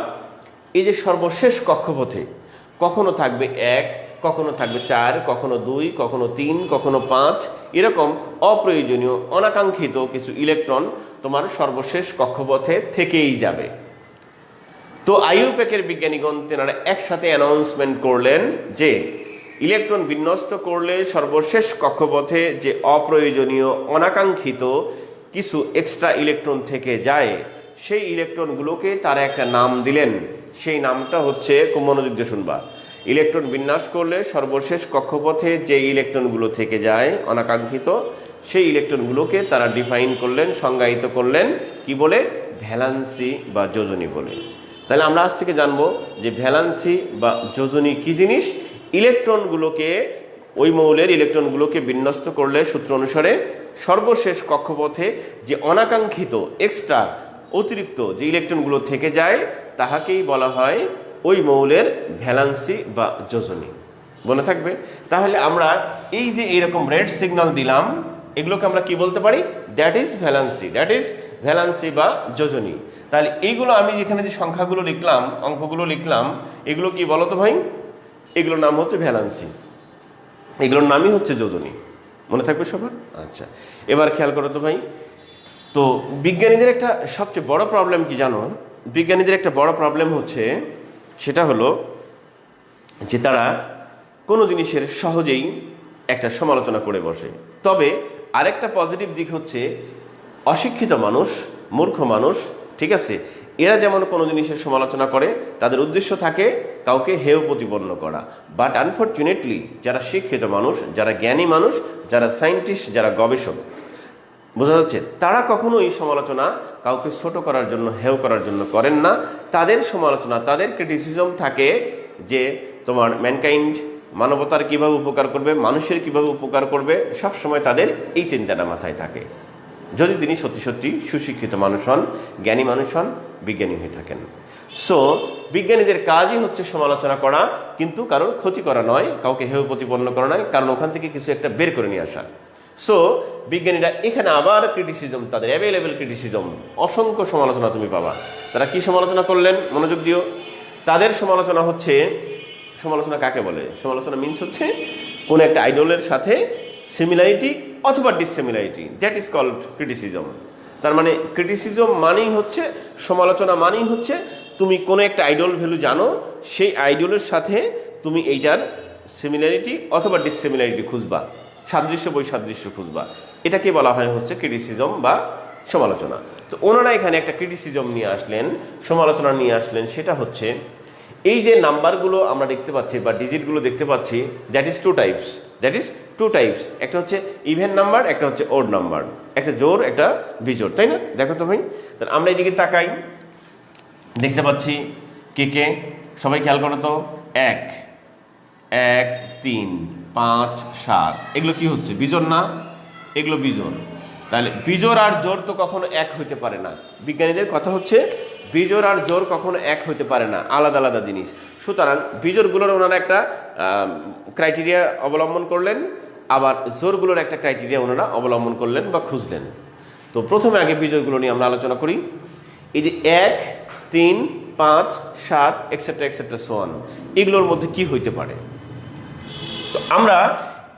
এই যে সর্বশেষ কক্ষপথে কখনো থাকবে 1, কখনো থাকবে 4, কখনো 2, কখনো 3, কখনো 5, এরকম অপ্রয়োজনীয় অনাকাঙ্ক্ষিত কিছু ইলেকট্রন তোমার সর্বশেষ কক্ষপথে থেকেই যাবে। তো আইইউপ্যাকের বিজ্ঞানীগণ তেনারা একসাথে অ্যানাউন্সমেন্ট করলেন যে ইলেকট্রন বিন্যস্ত করলে সর্বশেষ কক্ষপথে যে অপ্রয়োজনীয় অনাকাঙ্ক্ষিত কিছু এক্সট্রা ইলেকট্রন থেকে যায়, সেই ইলেকট্রনগুলোকে তারা একটা নাম দিলেন। সেই নামটা হচ্ছে, খুব মনোযোগ দিয়ে শুনবা, ইলেকট্রন বিন্যাস করলে সর্বশেষ কক্ষপথে যে ইলেকট্রনগুলো থেকে যায় অনাকাঙ্ক্ষিত, সেই ইলেকট্রনগুলোকে তারা ডিফাইন করলেন, সংজ্ঞায়িত করলেন কি বলে? ভ্যালেন্সি বা যোজনী বলে। তাহলে আমরা আজ থেকে জানবো যে ভ্যালেন্সি বা যোজনী কি জিনিস। ইলেকট্রনগুলোকে, ওই মৌলের ইলেকট্রনগুলোকে বিন্যস্ত করলে সূত্র অনুসারে সর্বশেষ কক্ষপথে যে অনাকাঙ্ক্ষিত এক্সট্রা অতিরিক্ত যে ইলেকট্রনগুলো থেকে যায়, তাহাকেই বলা হয় ওই মৌলের ভ্যালেন্সি বা যোজনী। মনে থাকবে? তাহলে আমরা এই যে এইরকম রেড সিগন্যাল দিলাম, এগুলোকে আমরা কি বলতে পারি? That is valency, that is valency বা যোজনী। তাহলে এইগুলো আমি যেখানে যে সংখ্যাগুলো লিখলাম, অঙ্কগুলো লিখলাম, এগুলো কি বলো তো ভাই? এগুলোর নাম হচ্ছে ভ্যালেন্সি, এগুলোর নামই হচ্ছে যোজনী। মনে থাকবে সবার? আচ্ছা, এবার খেয়াল করো তো ভাই। তো বিজ্ঞানীদের একটা সবচেয়ে বড় প্রবলেম কি জানো? বিজ্ঞানীদের একটা বড় প্রবলেম হচ্ছে, সেটা হলো যে তারা কোনো জিনিসের সহজেই একটা সমালোচনা করে বসে। তবে আরেকটা পজিটিভ দিক হচ্ছে, অশিক্ষিত মানুষ, মূর্খ মানুষ, ঠিক আছে, এরা যেমন কোনো জিনিসের সমালোচনা করে, তাদের উদ্দেশ্য থাকে কাউকে হেয় প্রতিপন্ন করা। বাট আনফর্চুনেটলি যারা শিক্ষিত মানুষ, যারা জ্ঞানী মানুষ, যারা সায়েন্টিস্ট, যারা গবেষক, বোঝা যাচ্ছে, তারা কখনোই সমালোচনা কাউকে ছোট করার জন্য, হেয় করার জন্য করেন না। তাদের সমালোচনা, তাদের ক্রিটিসিজম থাকে যে তোমার ম্যানকাইন্ড, মানবতার কিভাবে উপকার করবে, মানুষের কিভাবে উপকার করবে, সবসময় তাদের এই চিন্তাটা মাথায় থাকে। যদি তিনি সত্যি সত্যি সুশিক্ষিত মানুষ হন, জ্ঞানী মানুষ হন, বিজ্ঞানী হয়ে থাকেন। সো বিজ্ঞানীদের কাজই হচ্ছে সমালোচনা করা, কিন্তু কারোর ক্ষতি করা নয়, কাউকে হেয় প্রতিপন্ন করা নয়, কারণ ওখান থেকে কিছু একটা বের করে নিয়ে আসা। সো বিজ্ঞানীরা এখানে আবার ক্রিটিসিজম, তাদের অ্যাভেলেবেল ক্রিটিসিজম, অসংখ্য সমালোচনা তুমি পাবা। তারা কি সমালোচনা করলেন? মনোযোগ দিও। তাদের সমালোচনা হচ্ছে, সমালোচনা কাকে বলে? সমালোচনা মিনস হচ্ছে কোন একটা আইডলের সাথে সিমিলারিটি অথবা dissimilarity, that is called criticism. তার মানে ক্রিটিসিজম মানেই হচ্ছে, সমালোচনা মানেই হচ্ছে তুমি কোনো একটা আইডল ভ্যালু জানো, সেই আইডলের সাথে তুমি এইটার সিমিলারিটি অথবা ডিসিমিলারিটি খুঁজবা, সাদৃশ্য বৈসাদৃশ্য খুঁজবা। এটাকে বলা হয় হচ্ছে ক্রিটিসিজম বা সমালোচনা। তো ওনারা এখানে একটা ক্রিটিসিজম নিয়ে আসলেন, সমালোচনা নিয়ে আসলেন। সেটা হচ্ছে এই যে নাম্বারগুলো আমরা দেখতে পাচ্ছি বা ডিজিটগুলো দেখতে পাচ্ছি, that is two types, that is two types. একটা হচ্ছে ইভেন নাম্বার, একটা হচ্ছে ওড নাম্বার, একটা জোড়, একটা বিজোড়, তাই না? দেখো তো ভাই, তাহলে আমরা এইদিকে তাকাই, দেখতে পাচ্ছি কে কে, সবাই খেয়াল করো তো। 1, 1, 3, 5, 7, এগুলো কি হচ্ছে? বিজোড় না? এগুলো বিজোড়। তাহলে বিজোড় আর জোড় তো কখনো এক হইতে পারে না। বিজ্ঞানীদের কথা হচ্ছে বিজোড় আর জোড় কখনো এক হইতে পারে না, আলাদা আলাদা জিনিস। সুতরাং বিজোড়গুলোর ওনারা একটা ক্রাইটেরিয়া অবলম্বন করলেন, আবার জোড়গুলোর একটা ক্রাইটেরিয়া ওনারা অবলম্বন করলেন বা খুঁজলেন। তো প্রথমে আগে বিজোড়গুলো নিয়ে আমরা আলোচনা করি। এই যে 1, 3, 5, 7 এক্সেট্রা এক্সেট্রা সো অন, এগুলোর মধ্যে কি হইতে পারে? তো আমরা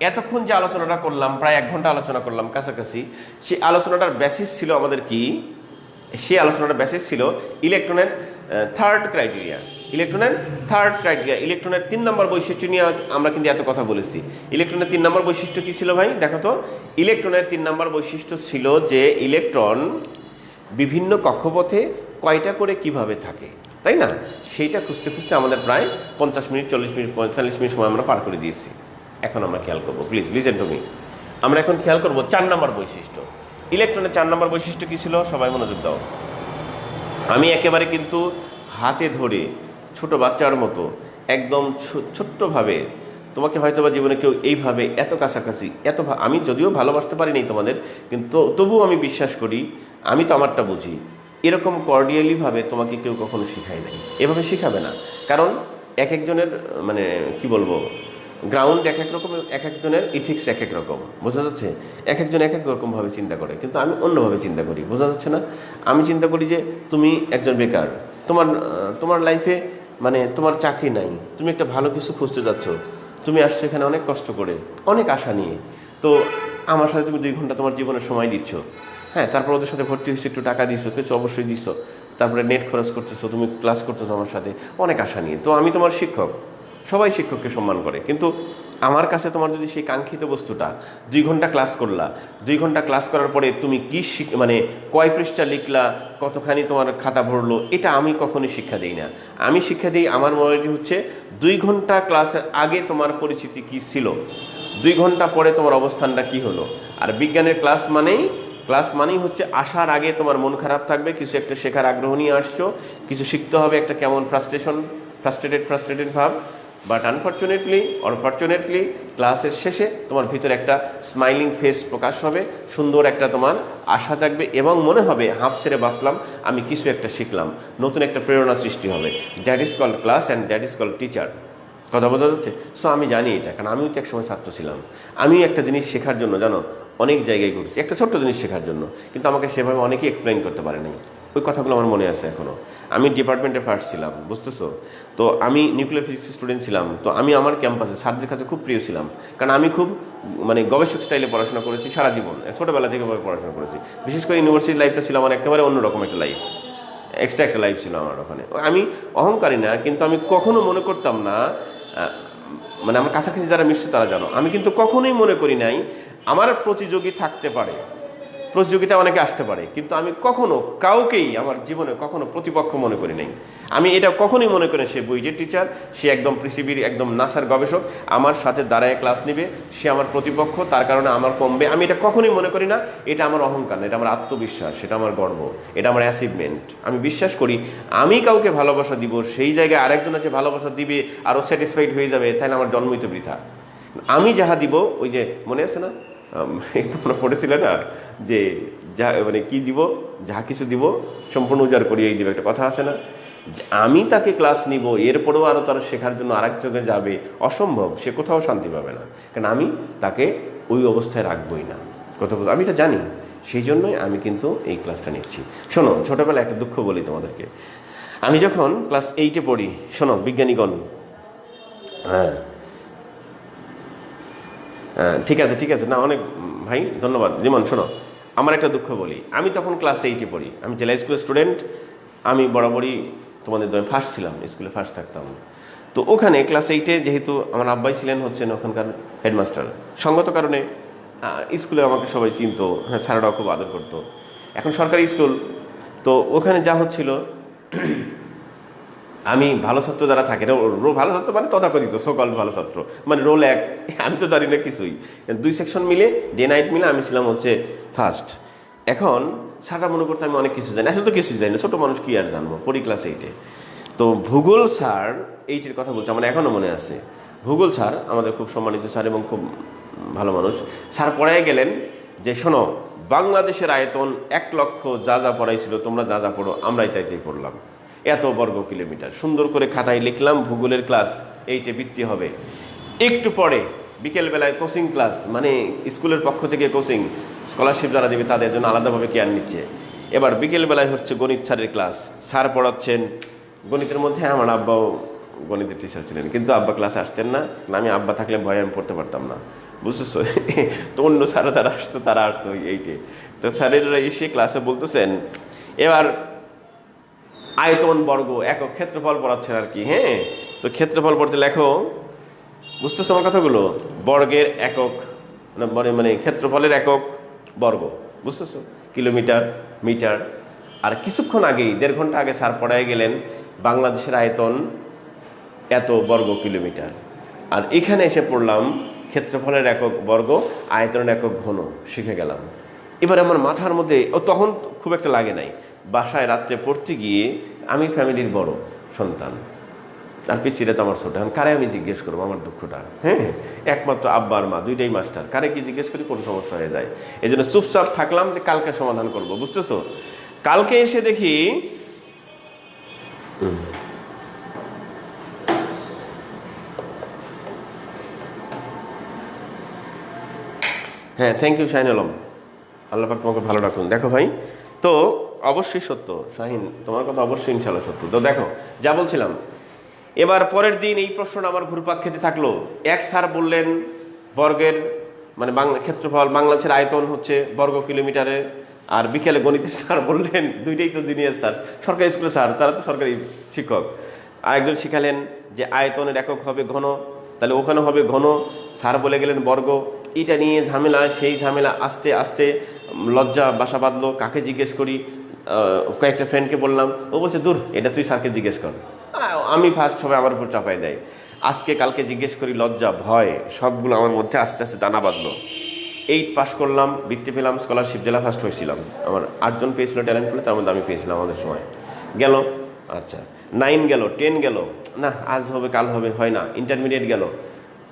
এতক্ষণ যে আলোচনাটা করলাম, প্রায় 1 ঘন্টা আলোচনা করলাম কাছাকাছি, সেই আলোচনাটার বেসিস ছিল আমাদের কি? সেই আলোচনাটা বেসিস ছিল ইলেকট্রনের থার্ড ক্রাইটেরিয়া। ইলেকট্রনের 3 নম্বর বৈশিষ্ট্য নিয়ে আমরা কিন্তু এত কথা বলেছি। ইলেকট্রনের 3 নম্বর বৈশিষ্ট্য কি ছিল ভাই? দেখো তো, ইলেকট্রনের 3 নম্বর বৈশিষ্ট্য ছিল যে ইলেকট্রন বিভিন্ন কক্ষপথে কয়টা করে কিভাবে থাকে, তাই না? সেইটা খুঁজতে খুঁজতে আমাদের প্রায় 50 মিনিট, 40 মিনিট, 45 মিনিট সময় আমরা পার করে দিয়েছি। এখন আমরা খেয়াল করবো, প্লিজ লিসেন টু মি। আমরা এখন খেয়াল করবো 4 নম্বর বৈশিষ্ট্য। ইলেকট্রনের 4 নম্বর বৈশিষ্ট্য কী ছিল? সবাই মনোযোগ দাও। আমি একেবারে কিন্তু হাতে ধরে ছোট বাচ্চার মতো একদম ছোট্টভাবে, তোমাকে হয়তো বা জীবনে কেউ এইভাবে এত কাছাকাছি, আমি যদিও ভালোবাসতে পারিনি তোমাদের, কিন্তু তবুও আমি বিশ্বাস করি, আমি তো আমারটা বুঝি, এরকম কর্ডিয়ালিভাবে তোমাকে কেউ কখনো শিখায় নাই, এভাবে শিখাবে না। কারণ এক একজনের মানে কি বলবো, গ্রাউন্ড এক এক রকম, এক একজনের ইথিক্স এক এক রকম, বোঝা যাচ্ছে? এক একজন এক এক রকমভাবে চিন্তা করে, কিন্তু আমি অন্যভাবে চিন্তা করি, বোঝা যাচ্ছে না? আমি চিন্তা করি যে তুমি একজন বেকার, তোমার লাইফে মানে তোমার চাকরি নাই, তুমি একটা ভালো কিছু খুঁজতে যাচ্ছ, তুমি আসছো এখানে অনেক কষ্ট করে, অনেক আশা নিয়ে, তো আমার সাথে তুমি 2 ঘন্টা তোমার জীবনের সময় দিচ্ছ, হ্যাঁ, তারপর ওদের সাথে ভর্তি হয়েছে, একটু টাকা দিচ্ছ, কিছু অবশ্যই দিচ্ছ, তারপরে নেট খরচ করতেছো, তুমি ক্লাস করতেছো আমার সাথে অনেক আশা নিয়ে, তো আমি তোমার শিক্ষক, সবাই শিক্ষককে সম্মান করে, কিন্তু আমার কাছে তোমার যদি সেই কাঙ্ক্ষিত বস্তুটা 2 ঘন্টা ক্লাস করলা, 2 ঘন্টা ক্লাস করার পরে তুমি কি মানে কয় পৃষ্ঠা লিখলা, কতখানি তোমার খাতা ভরলো, এটা আমি কখনোই শিক্ষা দিই না। আমি শিক্ষা দিই, আমার মনে হচ্ছে 2 ঘন্টা ক্লাসের আগে তোমার পরিচিতি কি ছিল, 2 ঘন্টা পরে তোমার অবস্থানটা কি হলো। আর বিজ্ঞানের ক্লাস মানেই হচ্ছে আসার আগে তোমার মন খারাপ থাকবে, কিছু একটা শেখার আগ্রহ নিয়ে আসছো, কিছু শিখতে হবে, একটা কেমন ফ্রাস্ট্রেটেড ভাব, বাট অনফর্চুনেটলি ক্লাসের শেষে তোমার ভিতরে একটা স্মাইলিং ফেস প্রকাশ হবে, সুন্দর একটা তোমার আশা জাগবে, এবং মনে হবে হাঁপ ছেড়ে বাঁচলাম, আমি কিছু একটা শিখলাম, নতুন একটা প্রেরণা সৃষ্টি হবে। That is called class and that is called teacher. কথা বোঝা যাচ্ছে? সো আমি জানি এটা, কারণ আমিও তো এক সময় ছাত্র ছিলাম। আমি একটা জিনিস শেখার জন্য, জানো, অনেক জায়গায় ঘুরছি, একটা ছোট্ট জিনিস শেখার জন্য, কিন্তু আমাকে সেভাবে অনেকেই এক্সপ্লেইন করতে পারে নাই। ওই কথাগুলো আমার মনে আছে এখনও। আমি ডিপার্টমেন্টে ফার্স্ট ছিলাম, বুঝতেছো তো? আমি নিউক্লিয়ার ফিজিক্স স্টুডেন্ট ছিলাম, তো আমি আমার ক্যাম্পাসে স্যারদের কাছে খুব প্রিয় ছিলাম, কারণ আমি খুব মানে গবেষক স্টাইলে পড়াশোনা করেছি সারা জীবন, ছোটোবেলা থেকে পড়াশোনা করেছি। বিশেষ করে ইউনিভার্সিটি লাইফটা ছিল আমার একেবারে অন্যরকম একটা লাইফ, এক্সট্রা একটা লাইফ ছিল আমার ওখানে। আমি অহংকারী না, কিন্তু আমি কখনো মনে করতাম না, মানে আমার কাছাকাছি যারা মিশছে তারা জানো, আমি কিন্তু কখনোই মনে করি নাই আমার প্রতিযোগী থাকতে পারে, প্রতিযোগিতা অনেকে আসতে পারে, কিন্তু আমি কখনো কাউকেই আমার জীবনে কখনো প্রতিপক্ষ মনে করি নাই। আমি এটা কখনোই মনে করি সে বইয়ের টিচার, সে একদম পৃথিবীর একদম নাসার গবেষক, আমার সাথে দাঁড়ায় ক্লাস নেবে, সে আমার প্রতিপক্ষ, তার কারণে আমার কমবে, আমি এটা কখনোই মনে করি না। এটা আমার অহংকার না, এটা আমার আত্মবিশ্বাস, সেটা আমার গর্ব, এটা আমার অ্যাচিভমেন্ট। আমি বিশ্বাস করি আমি কাউকে ভালোবাসা দিব, সেই জায়গায় আরেকজন আছে ভালোবাসা দিবে, আরও স্যাটিসফাইড হয়ে যাবে, তাহলে আমার জন্মই তো বৃথা। আমি যাহা দিব, ওই যে মনে আছে না, তোমরা পড়েছিলে না যে যা মানে কি দিব, যাহা কিছু দিব সম্পূর্ণ উজাড় করিয়েই দিবে, একটা কথা আছে না? আমি তাকে ক্লাস নিব, এরপরেও আরও তার শেখার জন্য আরেক জায়গায় যাবে, অসম্ভব, সে কোথাও শান্তি পাবে না, কারণ আমি তাকে ওই অবস্থায় রাখবই না। কথা বলতে আমি এটা জানি, সেই জন্যই আমি কিন্তু এই ক্লাসটা নিচ্ছি। শোনো, ছোটোবেলায় একটা দুঃখ বলি তোমাদেরকে। আমি যখন ক্লাস 8-এ পড়ি, শোনো বিজ্ঞানীগণ, হ্যাঁ ঠিক আছে না, অনেক ভাই ধন্যবাদ। যেমন শোনো, আমার একটা দুঃখ বলি, আমি তখন ক্লাস 8-এ পড়ি, আমি জেলা স্কুলের স্টুডেন্ট, আমি বরাবরই তোমাদের দলে ফার্স্ট ছিলাম, স্কুলে ফার্স্ট থাকতাম। তো ওখানে ক্লাস 8-এ যেহেতু আমার আব্বাই ছিলেন হচ্ছেন ওখানকার হেডমাস্টার, সঙ্গত কারণে স্কুলে আমাকে সবাই চিনতো, হ্যাঁ, স্যাররাও খুব আদর করতো। এখন সরকারি স্কুল, তো ওখানে যা হচ্ছিল, আমি ভালো ছাত্র যারা থাকে, ভালো ছাত্র মানে তথাকথিত সকল ভালো ছাত্র, মানে রোল 1, আমি তো জানি না কিছুই, 2 সেকশন মিলে, ডে নাইট মিলে আমি ছিলাম হচ্ছে ফার্স্ট। এখন স্যাররা মনে করতে আমি অনেক কিছু জানি, আসলে তো কিছুই জানি না, ছোটো মানুষ কি আর জানবো, পড়ি ক্লাস 8-এ। তো ভূগোল স্যার, 8-এর কথা বলছে, আমার এখনও মনে আছে, ভূগোল স্যার আমাদের খুব সম্মানিত স্যার এবং খুব ভালো মানুষ। স্যার পড়ায় গেলেন যে শোনো, বাংলাদেশের আয়তন 1 লক্ষ, যা যা পড়াইছিল তোমরা যা যা পড়ো আমরাই তাই পড়লাম, এত বর্গ কিলোমিটার, সুন্দর করে খাতায় লিখলাম, ভূগোলের ক্লাস 8-এ বৃত্তি হবে। একটু পরে বিকেলবেলায় কোচিং ক্লাস, মানে স্কুলের পক্ষ থেকে কোচিং, স্কলারশিপ যারা দেবে তাদের জন্য আলাদাভাবে কেয়ার নিচ্ছে। এবার বিকেলবেলায় হচ্ছে গণিত স্যারের ক্লাস, স্যার পড়াচ্ছেন গণিতের মধ্যে, আমার আব্বাও গণিতের টিচার ছিলেন, কিন্তু আব্বা ক্লাসে আসতেন না, আমি আব্বা থাকলে ভয়ে আমি পড়তে পারতাম না, বুঝতেছো? তো অন্য স্যারও তারা আসতো 8-এ। তো স্যারেরা এসে ক্লাসে বলতেছেন, এবার আয়তন বর্গ একক ক্ষেত্রফল পড়াচ্ছেন আর কি। হ্যাঁ, তো ক্ষেত্রফল পড়তে লেখো, বুঝতেছো আমার কথাগুলো? বর্গের একক মানে ক্ষেত্রফলের একক বর্গ, বুঝতেছো? Kilometre, metre. আর কিছুক্ষণ আগেই 1.5 ঘন্টা আগে স্যার পড়ায় গেলেন বাংলাদেশের আয়তন এত বর্গ কিলোমিটার, আর এখানে এসে পড়লাম ক্ষেত্রফলের একক বর্গ, আয়তনের একক ঘন শিখে গেলাম। এবার আমার মাথার মধ্যে তখন খুব একটা লাগে নাই, বাসায় রাত্রে পড়তে গিয়ে আমি ফ্যামিলির বড় সন্তান, আর পিছিয়ে তো আমার ছোট, এখন কারে আমি জিজ্ঞেস করবো আমার দুঃখটা? হ্যাঁ, একমাত্র আব্বা আর মা, দুইটাই মাস্টার, কারে কি জিজ্ঞেস করি? কোনো সমস্যা হয়ে যায়। এই জন্য চুপচাপ থাকলাম যে কালকে সমাধান করব, বুঝতেছো? কালকে এসে দেখি হ্যাঁ, থ্যাংক ইউ শাহিন আলম, আল্লাহ পাক তোমাকে ভালো রাখুন। দেখো ভাই, তো অবশ্যই সত্য শাহিন, তোমার কথা অবশ্যই ইনশাল্লাহ সত্য। তো দেখো যা বলছিলাম, এবার পরের দিন এই প্রশ্নটা আমার ঘুরপাক খেতে থাকলো। এক স্যার বললেন বর্গের মানে বাংলা ক্ষেত্রফল, বাংলাদেশের আয়তন হচ্ছে বর্গ কিলোমিটারের। আর বিকেলে গণিতের স্যার বললেন, দুইটাই তো জিনিয়াস স্যার, সরকারি স্কুলের স্যার, তারা তো সরকারি শিক্ষক। আরেকজন শিখালেন যে আয়তনের একক হবে ঘন, তাহলে ওখানে হবে ঘন। স্যার বলে গেলেন বর্গ। এটা নিয়ে ঝামেলা, সেই ঝামেলা আস্তে আস্তে লজ্জা বাসা বাঁধলো। কাকে জিজ্ঞেস করি? কয়েকটা ফ্রেন্ডকে বললাম, ও বলছে দূর, এটা তুই স্যারকে জিজ্ঞেস কর। আমি ফার্স্ট সবাই আমার উপর চাপাই দেয়। আজকে কালকে জিজ্ঞেস করি, লজ্জা ভয় সবগুলো আমার মধ্যে আস্তে আস্তে দানা বাঁধলো। 8 পাস করলাম, বৃত্তি পেলাম, স্কলারশিপ, জেলা ফার্স্ট হয়েছিলাম। আমার 8 জন পেয়েছিল ট্যালেন্ট পুলে, তার মধ্যে আমি পেয়েছিলাম আমাদের সময়। গেল, আচ্ছা 9 গেল, 10 গেল, না আজ হবে কাল হবে, হয় না। ইন্টারমিডিয়েট গেল,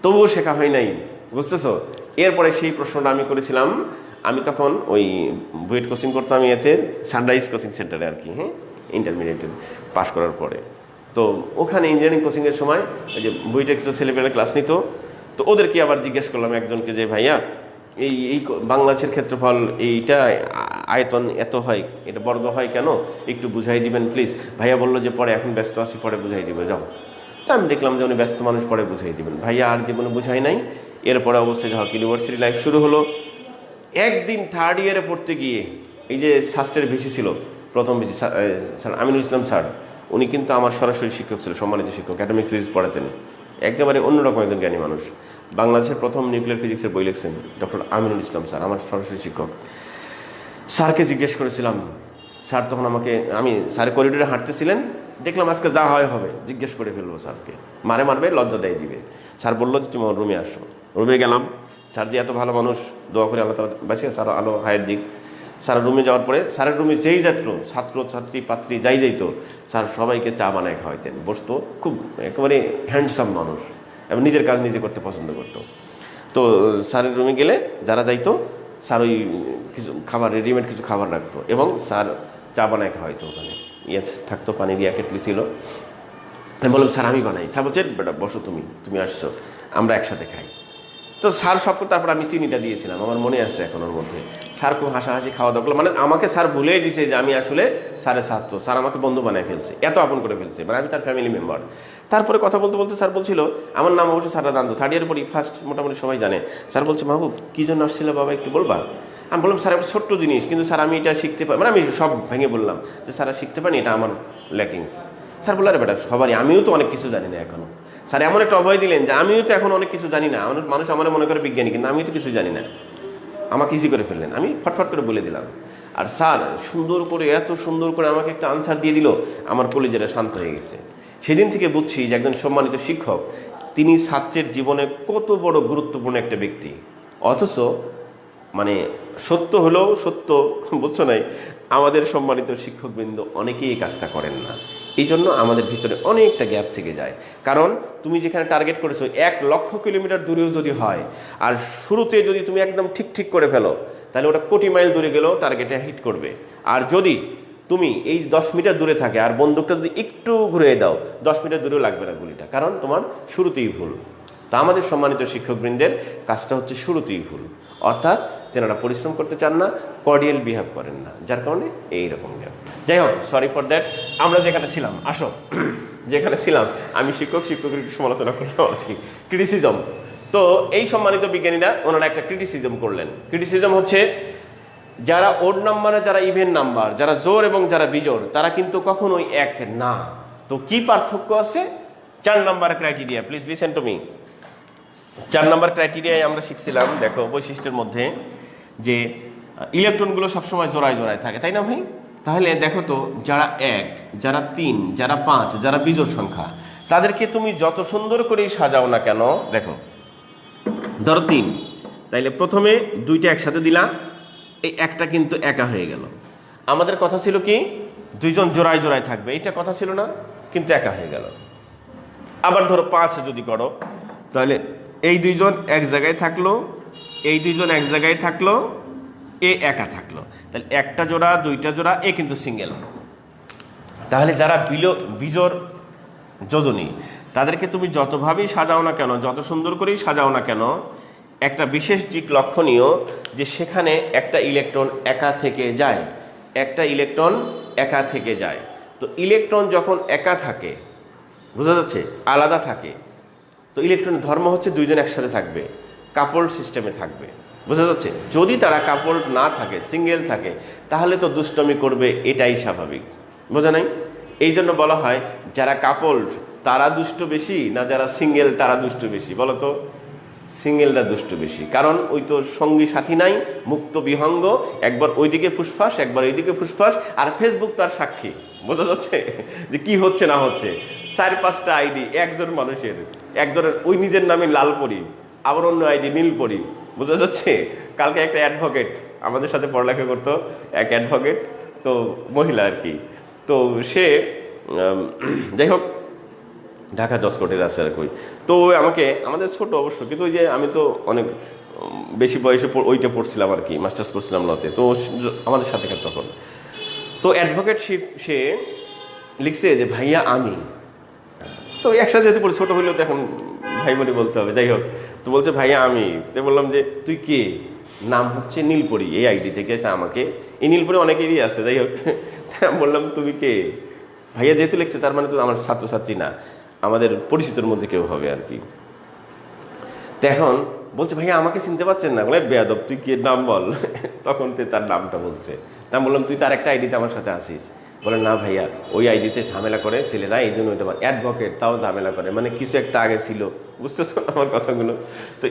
তবুও শেখা হয় নাই, বুঝতেছো? এরপরে সেই প্রশ্নটা আমি করেছিলাম, আমি তখন ওই বুয়েট কোচিং করতাম এতে সানরাইজ কোচিং সেন্টারে আর কি। হ্যাঁ, ইন্টারমিডিয়েট পাস করার পরে তো ওখানে ইঞ্জিনিয়ারিং কোচিংয়ের সময় ওই যে বুয়েটে কিছু ছেলেপেলেরা ক্লাস নিত, তো ওদেরকে আবার জিজ্ঞেস করলাম একজনকে যে ভাইয়া এই এই বাংলাদেশের ক্ষেত্রফল এইটা আয়তন এত হয়, এটা বর্গ হয় কেন, একটু বুঝাই দিবেন প্লিজ। ভাইয়া বললো যে পরে এখন ব্যস্ত আছি, পরে বুঝাই দিবে, যাও। তো আমি দেখলাম যে উনি ব্যস্ত মানুষ, পরে বুঝাই দিবেন। ভাইয়া আর জীবনে বুঝাই নাই। এরপরে অবশ্যই যখন ইউনিভার্সিটি লাইফ শুরু হলো, একদিন 3rd ইয়ারে পড়তে গিয়ে এই যে শাস্ত্রের ভিসি ছিল, প্রথম VC sir Aminul Islam sir, উনি কিন্তু আমার সরাসরি শিক্ষক ছিল, সম্মানিত শিক্ষক, অ্যাটমিক ফিজিক্স পড়াতেন। একেবারে অন্যরকম একজন জ্ঞানী মানুষ। বাংলাদেশের প্রথম নিউক্লিয়ার ফিজিক্সের বই লিখছেন ডক্টর আমিনুল ইসলাম স্যার, আমার সরাসরি শিক্ষক। স্যারকে জিজ্ঞেস করেছিলাম, স্যার তখন আমাকে, আমি স্যার করিডোরে হাঁটতেছিলেন, দেখলাম আজকে যা হয় হবে, জিজ্ঞেস করে ফেলবো স্যারকে, মারবে, লজ্জা দেয় দিবে। স্যার বললো যে তুমি আমার রুমে আসো। রুমে গেলাম, স্যার যে এত ভালো মানুষ, দোয়া করে আল্লাহ তাআলা বাঁচিয়ে স্যার আলো হায়ের দিক। স্যার রুমে যাওয়ার পরে স্যারের রুমে যেই যাত্র, ছাত্র ছাত্রী পাত্রী যাই যাইতো, স্যার সবাইকে চা বানায় খাওয়াইতেন, বসতো। খুব একেবারে হ্যান্ডসাম মানুষ এবং নিজের কাজ নিজে করতে পছন্দ করতো। তো স্যারের রুমে গেলে যারা যাইতো, স্যার ওই কিছু খাবার, রেডিমেড কিছু খাবার রাখতো এবং স্যার চা বানায় খাওয়াইতো। ওখানে ইয়ে থাকতো, পানির ইয়া কেটলি ছিল। আমি বললাম স্যার আমি বানাই। স্যার বলছে বেটা বসো, তুমি আসছো, আমরা একসাথে খাই। তো স্যার সব করে, তারপর আমি চিনিটা দিয়েছিলাম, আমার মনে আছে এখন ওর মধ্যে। স্যার খুব হাসাহাসি খাওয়া দাওয়া করলো, মানে আমাকে স্যার ভুলেই দিছে যে আমি আসলে স্যারের ছাত্র। স্যার আমাকে বন্ধু বানায় ফেলছে, এত আপন করে ফেলছে, মানে আমি তার ফ্যামিলি মেম্বার। তারপরে কথা বলতে বলতে স্যার বলছিল, আমার নাম অবশ্যই স্যাররা জানতো, 3rd ইয়ার পরই ফার্স্ট মোটামুটি সবাই জানে। স্যার বলছে মাহবুব কী জন্য আসছিল বাবা একটু বলবা? আমি বললাম স্যার একটা ছোট্ট জিনিস, কিন্তু স্যার আমি এটা শিখতে পারি, মানে আমি সব ভেঙে বললাম যে স্যার শিখতে পারি, এটা আমার ল্যাকিংস। স্যার বললো আরে বেটা সবারই, আমিও তো অনেক কিছু জানি না এখনো। স্যার এমন একটা অভয় দিলেন যে আমিও তো এখন অনেক কিছু জানি না, মানুষ আমার মনে করে বিজ্ঞানী, কিন্তু আমিও তো কিছু জানি না। আমাকে ইজি করে ফেললেন, আমি ফটফট করে বলে দিলাম। আর স্যার সুন্দর করে, এত সুন্দর করে আমাকে একটা আনসার দিয়ে দিল, আমার কলেজেরা শান্ত হয়ে গেছে। সেদিন থেকে বুঝছি যে একজন সম্মানিত শিক্ষক, তিনি ছাত্রের জীবনে কত বড় গুরুত্বপূর্ণ একটা ব্যক্তি। অথচ মানে সত্য হলেও সত্য, বুঝছো নাই, আমাদের সম্মানিত শিক্ষকবৃন্দ অনেকেই এই কাজটা করেন না। এই জন্য আমাদের ভিতরে অনেকটা গ্যাপ থেকে যায়। কারণ তুমি যেখানে টার্গেট করেছো 1 লক্ষ কিলোমিটার দূরেও যদি হয়, আর শুরুতে যদি তুমি একদম ঠিক করে ফেলো, তাহলে ওটা কোটি মাইল দূরে গেলেও টার্গেটে হিট করবে। আর যদি তুমি এই 10 মিটার দূরে থাকে আর বন্দুকটা যদি একটু ঘুরে দাও, 10 মিটার দূরেও লাগবে না গুলিটা, কারণ তোমার শুরুতেই ভুল। তা আমাদের সম্মানিত শিক্ষকবৃন্দের কাজটা হচ্ছে শুরুতেই ভুল, অর্থাৎ তেনারা পরিশ্রম করতে চান না, কর্ডিয়াল বিহেভ করেন না, যার কারণে এইরকম গ্যাপ। যাই হোক, সরি ফর দ্যাট। আমরা যেখানে ছিলাম, আসো যেখানে ছিলাম, আমি শিক্ষকের একটু সমালোচনা করলাম আর কি, ক্রিটিসিজম। তো এই সম্মানিত বিজ্ঞানীরা ওনারা একটা ক্রিটিসিজম করলেন। ক্রিটিসিজম হচ্ছে যারা ওড নাম্বারে, যারা ইভেন নাম্বার, যারা জোড় এবং যারা বিজোড়, তারা কিন্তু কখনোই এক না। তো কি পার্থক্য আছে? 4 number criteria, please listen to me. 4 number ক্রাইটেরিয়ায় আমরা শিখছিলাম, দেখো বৈশিষ্ট্যের মধ্যে, যে ইলেকট্রনগুলো সবসময় জোড়ায় জোড়ায় থাকে, তাই না ভাই? তাহলে দেখো তো, যারা 1, যারা 3, যারা 5, যারা বিজোড় সংখ্যা, তাদেরকে তুমি যত সুন্দর করেই সাজাও না কেন, দেখো ধরো 3, তাইলে প্রথমে 2টা একসাথে দিলাম, এই একটা কিন্তু একা হয়ে গেল। আমাদের কথা ছিল কি 2জন জোড়ায় জোড়ায় থাকবে, এটা কথা ছিল না, কিন্তু একা হয়ে গেল। আবার ধরো 5 যদি করো, তাহলে এই 2জন এক জায়গায় থাকলো, এই 2জন এক জায়গায় থাকলো, এ একা থাকলো, তাহলে একটা জোড়া, 2টা জোড়া, এ কিন্তু সিঙ্গেল। তাহলে যারা বিজোড় যোজনী, তাদেরকে তুমি যতভাবেই সাজাও না কেন, যত সুন্দর করেই সাজাও না কেন, একটা বিশেষ দিক লক্ষণীয়, যে সেখানে একটা ইলেকট্রন একা থেকে যায়, একটা ইলেকট্রন একা থেকে যায়। তো ইলেকট্রন যখন একা থাকে, বোঝা যাচ্ছে, আলাদা থাকে, তো ইলেকট্রনের ধর্ম হচ্ছে 2জন একসাথে থাকবে, কাপল্ড সিস্টেমে থাকবে, বোঝা যাচ্ছে। যদি তারা কাপল্ড না থাকে, সিঙ্গেল থাকে, তাহলে তো দুষ্টমি করবে, এটাই স্বাভাবিক, বোঝা নাই? এই জন্য বলা হয় যারা কাপল্ড তারা দুষ্ট বেশি, না যারা সিঙ্গেল তারা দুষ্ট বেশি? বলো তো, সিঙ্গেলরা দুষ্ট বেশি, কারণ ওই তো সঙ্গী সাথী নাই, মুক্ত বিহঙ্গ, একবার ওইদিকে ফুসফাস, একবার এইদিকে ফুসফাস, আর ফেসবুক তার সাক্ষী, বোঝা যাচ্ছে যে কি হচ্ছে না হচ্ছে। 4-5টা আইডি একজন মানুষের, একজনের ওই নিজের নামে লালপরি, আবার অন্য আইডি নীলপরি, বোঝা যাচ্ছে। কালকে একটা অ্যাডভোকেট আমাদের সাথে পড়ালেখা করতো, এক অ্যাডভোকেট, তো মহিলা আর কি, তো সে যাই হোক ঢাকা জসকোটের আছে আর কই, তো আমাকে, আমাদের ছোট অবশ্য, কিন্তু ওই যে আমি তো অনেক বেশি বয়সে ওইটা পড়ছিলাম আর কি, মাস্টার্স করছিলাম লতে, তো আমাদের সাথে তখন তো অ্যাডভোকেট সে লিখছে যে ভাইয়া আমি, তো একসাথে যেহেতু পড়ি, ছোটো হইলেও তো এখন ভাই বোনই বলতে হবে, যাই হোক, তো বলছে ভাইয়া আমি, তো বললাম যে তুই কে? নাম হচ্ছে নীলপরি, এই আইডি থেকে আমাকে, এই নীলপরি অনেকেরই আছে, যাই হোক, বললাম তুমি কে? ভাইয়া যেহেতু লিখছে, তার মানে তো আমার ছাত্রছাত্রী না, আমাদের পরিচিতর মধ্যে কেউ হবে আর কি। তো এখন বলছে ভাইয়া আমাকে চিনতে পারছেন না, বলে বেয়াদব তুই কি নাম বল। তখন তো তার নামটা বলছে, তা বললাম তুই তার একটা আইডিতে আমার সাথে আসিস? বলে না ভাইয়া, ওই আইডিতে ঝামেলা করে ছেলেরা, এই জন্য ওইটা অ্যাডভোকেট, তাও ঝামেলা করে, মানে কিছু একটা আগে ছিল, বুঝতেছো আমার কথাগুলো? তো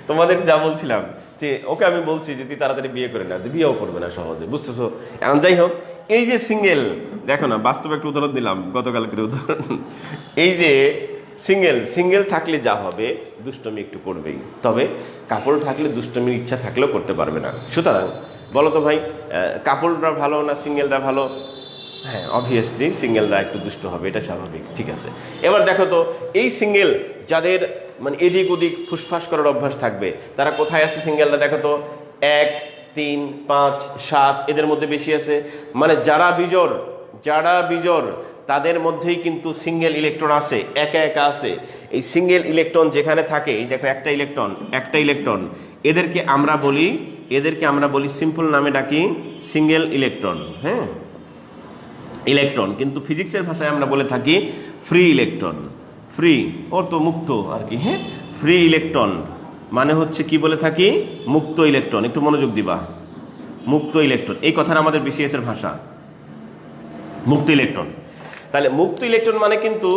তোমাদের যা বলছিলাম, যে ওকে আমি বলছি যে তুই তাড়াতাড়ি বিয়ে করে না, বিয়েও করবে না সহজে, বুঝতেছো? এখন যাই হোক, এই যে সিঙ্গেল, দেখো না, বাস্তব একটা উদাহরণ দিলাম, গতকালকের উদাহরণ, এই যে সিঙ্গেল থাকলে যা হবে, দুষ্টমি একটু করবেই, তবে কাপড় থাকলে দুষ্টমির ইচ্ছা থাকলেও করতে পারবে না। সুতরাং বলো তো ভাই, কাপড়রা ভালো না সিঙ্গেলরা ভালো? হ্যাঁ, অবভিয়াসলি সিঙ্গেলরা একটু দুষ্ট হবে, এটা স্বাভাবিক, ঠিক আছে। এবার দেখো তো, এই সিঙ্গেল যাদের মানে এদিক ওদিক ফুসফাস করার অভ্যাস থাকবে, তারা কোথায় আছে সিঙ্গেলরা? দেখো তো, 1, 3, 5, 7 এদের মধ্যে বেশি আছে। মানে যারা বিজোড় তাদের মধ্যেই কিন্তু সিঙ্গেল ইলেকট্রন আছে, একা একা আছে। এই সিঙ্গেল ইলেকট্রন যেখানে থাকে, এই দেখো একটা ইলেকট্রন, এদেরকে আমরা বলি সিম্পল নামে ডাকি সিঙ্গেল ইলেকট্রন। হ্যাঁ, ইলেকট্রন, কিন্তু ফিজিক্সের ভাষায় আমরা বলে থাকি ফ্রি ইলেকট্রন। ফ্রি তো মুক্ত আর কি। হ্যাঁ, ফ্রি ইলেকট্রন মানে হচ্ছে কি বলে থাকি? মুক্ত ইলেকট্রন। একটু মনোযোগ দিবা, মুক্ত ইলেকট্রন, এই কথাটা আমাদের বিসিএস এর ভাষা, মুক্ত ইলেকট্রন। তাহলে মুক্ত ইলেকট্রন মানে কিন্তু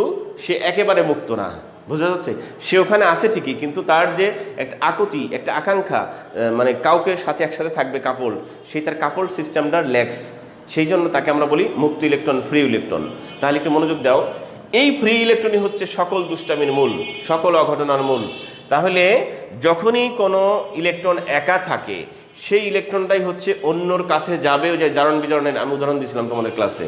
সে একেবারে মুক্ত না, বোঝা যাচ্ছে? সে ওখানে আছে ঠিকই, কিন্তু তার যে একটা আকুতি, একটা আকাঙ্ক্ষা, মানে কাউকে সাথে একসাথে থাকবে কাপড়, সেই তার কাপড় সিস্টেমটার ল্যাক্স, সেই জন্য তাকে আমরা বলি মুক্ত ইলেকট্রন, ফ্রি ইলেকট্রন। তাহলে একটু মনোযোগ দাও, এই ফ্রি ইলেকট্রনই হচ্ছে সকল দুষ্টামির মূল, সকল অঘটনার মূল। তাহলে যখনই কোনো ইলেকট্রন একা থাকে, সেই ইলেকট্রনটাই হচ্ছে অন্যর কাছে যাবে। ওই যে জারণ বিজারণের আমি উদাহরণ দিয়েছিলাম তোমাদের ক্লাসে,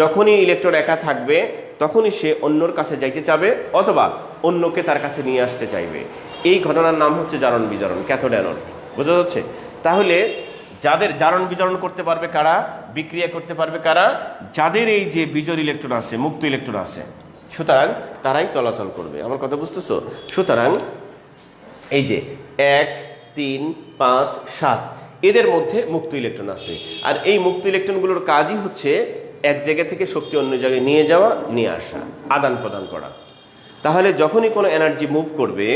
যখনই ইলেকট্রন একা থাকবে তখনই সে অন্যর কাছে যাইতে চাবে, অথবা অন্যকে তার কাছে নিয়ে আসতে চাইবে। এই ঘটনার নাম হচ্ছে জারণ বিজারণ, ক্যাথোড অ্যানোড, বোঝা যাচ্ছে? তাহলে যাদের জারণ বিজারণ করতে পারবে কারা, বিক্রিয়া করতে পারবে কারা? যাদের এই যে বিজোড় ইলেকট্রন আছে, মুক্ত ইলেকট্রন আছে, সুতরাং তারাই চলাচল করবে। আমার কথা বুঝতেছো? সুতরাং এই যে 1, 3, 5, 7 এদের মধ্যে মুক্ত ইলেকট্রন আছে, আর এই মুক্ত ইলেকট্রনগুলোর কাজই হচ্ছে এক জায়গা থেকে শক্তি অন্য জায়গায় নিয়ে যাওয়া, নিয়ে আসা, আদান প্রদান করা। তাহলে যখনই কোনো এনার্জি মুভ করবে,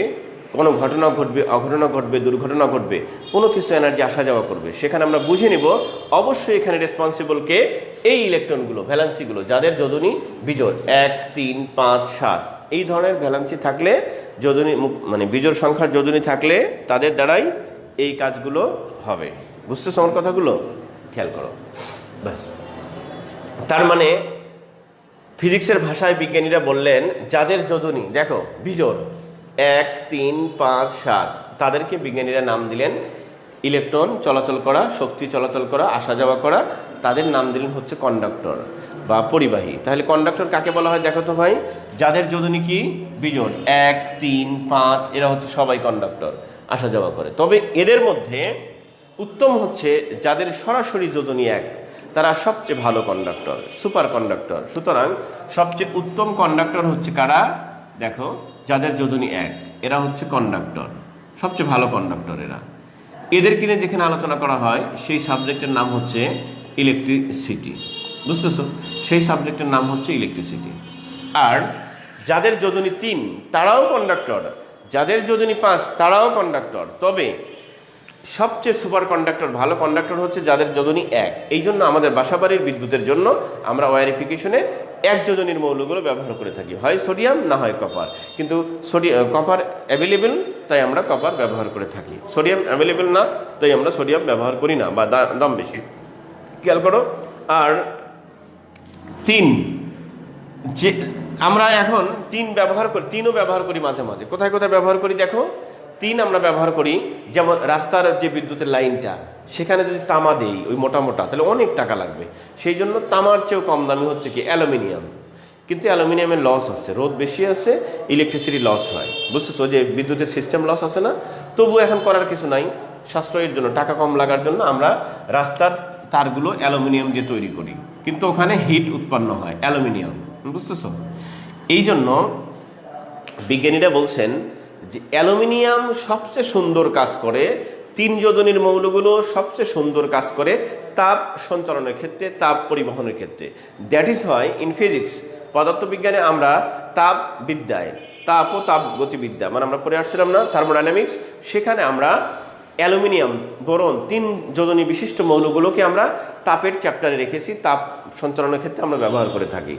কোনো ঘটনা ঘটবে, অঘটনা ঘটবে, দুর্ঘটনা ঘটবে, কোনো কিছু এনার্জি আসা যাওয়া করবে, সেখানে আমরা বুঝে নিব অবশ্যই এখানে রেসপন্সিবল কে? এই ইলেকট্রনগুলো, ভ্যালেন্সিগুলো, যাদের যোজনী বিজোড় 1, 3, 5, 7 এই ধরনের ভ্যালেন্সি থাকলে, যোজনী মানে বিজোড় সংখ্যার যোজনী থাকলে তাদের দ্বারাই এই কাজগুলো হবে। বুঝতেছো আমার কথাগুলো? খেয়াল করো। ব্যাস, তার মানে ফিজিক্সের ভাষায় বিজ্ঞানীরা বললেন যাদের যোজনী দেখো বিজোড় 1, 3, 5, 7 তাদেরকে বিজ্ঞানীরা নাম দিলেন ইলেকট্রন চলাচল করা, শক্তি চলাচল করা, আসা যাওয়া করা, তাদের নাম দিলেন হচ্ছে কন্ডাক্টর বা পরিবাহী। তাহলে কন্ডাক্টর কাকে বলা হয় দেখো তো ভাই? যাদের যোজনী কি বিজোড় 1, 3, 5 এরা হচ্ছে সবাই কন্ডাক্টর, আসা যাওয়া করে। তবে এদের মধ্যে উত্তম হচ্ছে যাদের সরাসরি যোজনী 1, তারা সবচেয়ে ভালো কন্ডাক্টর, সুপার কন্ডাক্টর। সুতরাং সবচেয়ে উত্তম কন্ডাক্টর হচ্ছে কারা? দেখো, যাদের যোজনী 1 এরা হচ্ছে কন্ডাক্টর, সবচেয়ে ভালো কন্ডাক্টর এরা। এদেরকে নিয়ে যেখানে আলোচনা করা হয় সেই সাবজেক্টের নাম হচ্ছে ইলেকট্রিসিটি। বুঝতেছো? সেই সাবজেক্টের নাম হচ্ছে ইলেকট্রিসিটি। আর যাদের যোজনী 3 তারাও কন্ডাক্টর, যাদের যোজনী 5 তারাও কন্ডাক্টর। তবে সবচেয়ে সুপার কন্ডাক্টর, ভালো কন্ডাক্টর হচ্ছে যাদের যোজনী 1। এই জন্য আমাদের বাসাবাড়ির বিদ্যুতের জন্য আমরা ওয়ারিফিকেশনে 1 যোজনীর মৌলগুলো ব্যবহার করে থাকি, হয় সোডিয়াম না হয় কপার। কিন্তু কপার অ্যাভেলেবেল তাই আমরা কপার ব্যবহার করে থাকি, সোডিয়াম অ্যাভেলেবেল না তাই আমরা সোডিয়াম ব্যবহার করি না, বা দাম বেশি। খেয়াল করো। আর 3, যে আমরা এখন 3 ব্যবহার করি, 3ও ব্যবহার করি মাঝে মাঝে। কোথায় কোথায় ব্যবহার করি দেখো? 3 আমরা ব্যবহার করি যেমন রাস্তার যে বিদ্যুতের লাইনটা, সেখানে যদি তামা দেই ওই মোটা মোটা, তাহলে অনেক টাকা লাগবে। সেই জন্য তামার চেয়েও কম দামি হচ্ছে কি? অ্যালুমিনিয়াম। কিন্তু অ্যালুমিনিয়ামের লস আছে, রোদ বেশি আছে, ইলেকট্রিসিটি লস হয়। বুঝতেছো? যে বিদ্যুতের সিস্টেম লস আছে না? তবু এখন করার কিছু নাই, সাশ্রয়ের জন্য, টাকা কম লাগার জন্য আমরা রাস্তার তারগুলো অ্যালুমিনিয়াম দিয়ে তৈরি করি, কিন্তু ওখানে হিট উৎপন্ন হয় অ্যালুমিনিয়াম। বুঝতেছো? এই জন্য বিজ্ঞানীরা বলছেন যে অ্যালুমিনিয়াম সবচেয়ে সুন্দর কাজ করে, 3 যোজনীর মৌলগুলো সবচেয়ে সুন্দর কাজ করে তাপ সঞ্চালনের ক্ষেত্রে, তাপ পরিবহনের ক্ষেত্রে। দ্যাট ইজ হয় ইন ফিজিক্স, পদার্থবিজ্ঞানে আমরা তাপবিদ্যায়, তাপ ও তাপ গতিবিদ্যা মানে আমরা পড়ে আসছিলাম না থার্মোডাইনামিক্স, সেখানে আমরা অ্যালুমিনিয়াম, বোরন, 3 যোজনী বিশিষ্ট মৌলগুলোকে আমরা তাপের চ্যাপ্টারে রেখেছি, তাপ সঞ্চালনের ক্ষেত্রে আমরা ব্যবহার করে থাকি।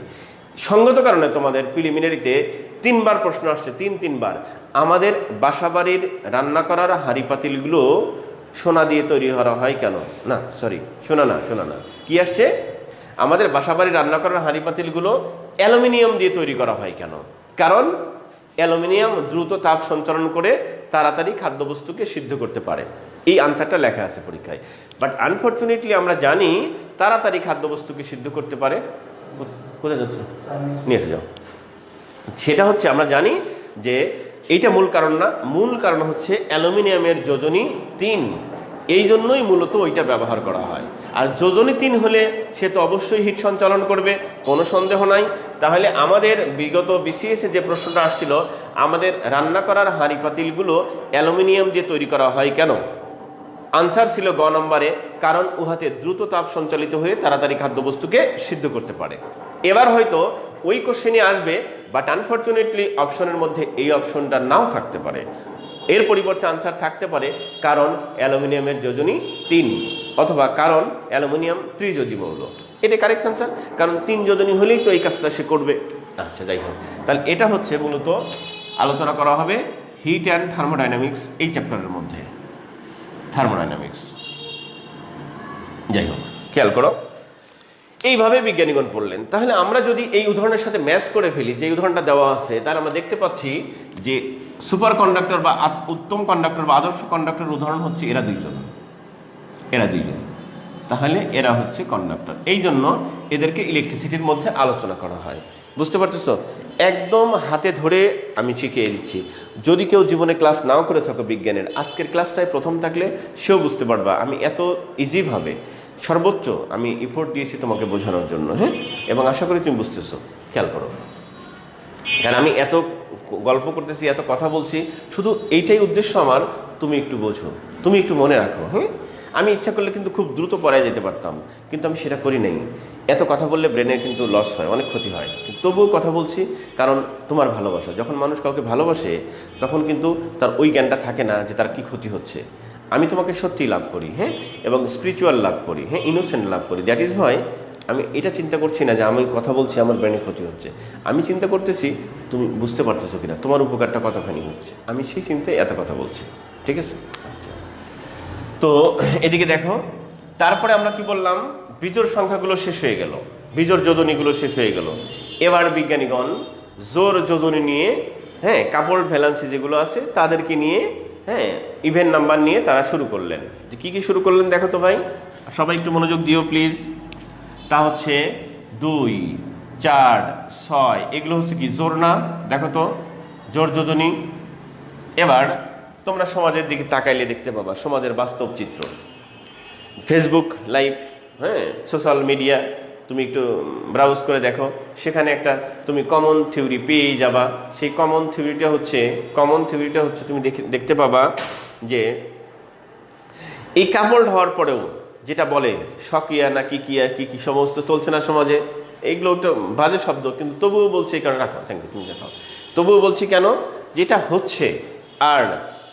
সঙ্গত কারণে তোমাদের প্রিলিমিনারিতে 3 বার প্রশ্ন আসছে, 3 বার। আমাদের বাসাবাড়ির রান্না করার হাঁড়ি পাতিলগুলো সোনা দিয়ে তৈরি করা হয় কেন? না সরি, সোনা না, কি আসছে? আমাদের বাসাবাড়ির রান্না করার হাঁড়ি পাতিলগুলো অ্যালুমিনিয়াম দিয়ে তৈরি করা হয় কেন? কারণ অ্যালুমিনিয়াম দ্রুত তাপ সঞ্চালন করে তাড়াতাড়ি খাদ্যবস্তুকে সিদ্ধ করতে পারে। এই আনসারটা লেখা আছে পরীক্ষায়। বাট আনফর্চুনেটলি আমরা জানি তাড়াতাড়ি খাদ্যবস্তুকে সিদ্ধ করতে পারে। কোথায় যাচ্ছ? নিয়ে এসে যাও। সেটা হচ্ছে আমরা জানি যে এইটা মূল কারণ না, মূল কারণ হচ্ছে অ্যালুমিনিয়ামের যোজনী 3, এই জন্যই মূলত ওইটা ব্যবহার করা হয়। আর যোজনী 3 হলে সে তো অবশ্যই হিট সঞ্চালন করবে, কোনো সন্দেহ নাই। তাহলে আমাদের বিগত বিসিএসে যে প্রশ্নটা আসছিল, আমাদের রান্না করার হাঁড়ি পাতিলগুলো অ্যালুমিনিয়াম দিয়ে তৈরি করা হয় কেন? আনসার ছিল গ নম্বরে, কারণ উহাতে দ্রুত তাপ সঞ্চালিত হয়ে তাড়াতাড়ি খাদ্যবস্তুকে সিদ্ধ করতে পারে। এবার হয়তো ওই কোশ্চেনই আসবে, বাট আনফর্চুনেটলি অপশনের মধ্যে এই অপশনটা নাও থাকতে পারে। এর পরিবর্তে আনসার থাকতে পারে কারণ অ্যালুমিনিয়ামের যোজনী 3, অথবা কারণ অ্যালুমিনিয়াম ত্রিযোজী মৌল। এটা কারেক্ট আনসার, কারণ 3 যোজনী হলেই তো এই কাজটা সে করবে। আচ্ছা, যাই হোক, তাহলে এটা হচ্ছে মূলত আলোচনা করা হবে হিট অ্যান্ড থার্মোডাইনামিক্স এই চ্যাপ্টারের মধ্যে, থার্মোডাইনামিক্স। যাই হোক, খেয়াল করো, এইভাবে বিজ্ঞানীগণ পড়লেন। তাহলে আমরা যদি এই উদাহরণের সাথে ম্যাচ করে ফেলি, যে উদাহরণটা দেওয়া আছে, তাহলে আমরা দেখতে পাচ্ছি যে সুপার কন্ডাক্টর বা উত্তম কন্ডাক্টর বা আদর্শ কন্ডাক্টর উদাহরণ হচ্ছে এরা দুইজন। তাহলে এরা হচ্ছে কন্ডাক্টর, এই জন্য এদেরকে ইলেকট্রিসিটির মধ্যে আলোচনা করা হয়। বুঝতে পারতেছো? একদম হাতে ধরে আমি শিখিয়ে দিচ্ছি। যদি কেউ জীবনে ক্লাস নাও করে থাকো বিজ্ঞানের, আজকের ক্লাসটায় প্রথম থাকলে সেও বুঝতে পারবা আমি এত ইজিভাবে সর্বোচ্চ আমি এফোর্ট দিয়েছি তোমাকে বোঝানোর জন্য। হ্যাঁ, এবং আশা করি তুমি বুঝতেছো। খেয়াল করো, কারণ আমি এত গল্প করতেছি, এত কথা বলছি, শুধু এইটাই উদ্দেশ্য আমার, তুমি একটু বোঝো, তুমি একটু মনে রাখো। হ্যাঁ, আমি ইচ্ছা করলে কিন্তু খুব দ্রুত পড়ায় যেতে পারতাম, কিন্তু আমি সেটা করি নাই। এত কথা বললে ব্রেনের কিন্তু লস হয়, অনেক ক্ষতি হয়, কিন্তু তবুও কথা বলছি কারণ তোমার ভালোবাসা। যখন মানুষ কাউকে ভালোবাসে তখন কিন্তু তার ওই জ্ঞানটা থাকে না যে তার কী ক্ষতি হচ্ছে। আমি তোমাকে সত্যিই লাভ করি, হ্যাঁ, এবং স্পিরিচুয়াল লাভ করি, হ্যাঁ, ইনোসেন্ট লাভ করি। দ্যাট ইজ হয় আমি এটা চিন্তা করছি না যে আমি কথা বলছি আমার ব্রেনের ক্ষতি হচ্ছে। আমি চিন্তা করতেছি তুমি বুঝতে পারতেছো কিনা, তোমার উপকারটা কতখানি হচ্ছে। আমি সেই চিন্তায় এত কথা বলছি, ঠিক আছে? তো এদিকে দেখো, তারপরে আমরা কি বললাম, বিজোড় সংখ্যাগুলো শেষ হয়ে গেল, বিজোড় যোজনীগুলো শেষ হয়ে গেল। এবার বিজ্ঞানীগণ জোর যোজনী নিয়ে, হ্যাঁ, কাপড় ভ্যালেন্সি যেগুলো আছে তাদেরকে নিয়ে, হ্যাঁ, ইভেন নাম্বার নিয়ে তারা শুরু করলেন। যে কী কী শুরু করলেন দেখো তো ভাই, সবাই একটু মনোযোগ দিও প্লিজ। তা হচ্ছে 2, 4, 6, এগুলো হচ্ছে কি জোর না? দেখো তো জোর যোজনী। এবার তোমরা সমাজের দিকে তাকাইলে দেখতে পাবা সমাজের বাস্তব চিত্র। ফেসবুক লাইভ, হ্যাঁ, সোশ্যাল মিডিয়া তুমি একটু ব্রাউজ করে দেখো, সেখানে একটা তুমি কমন থিওরি পেয়েই যাবা। সেই কমন থিওরিটা হচ্ছে তুমি দেখতে পাবা যে এই কাপড় হওয়ার পরেও যেটা বলে স্বকীয়া না কি কি সমস্ত চলছে না সমাজে, এইগুলো একটা বাজে শব্দ, কিন্তু তবুও বলছি এই কারণে রাখো, থ্যাংক ইউ, তুমি দেখাও। তবুও বলছি কেন, যেটা হচ্ছে আর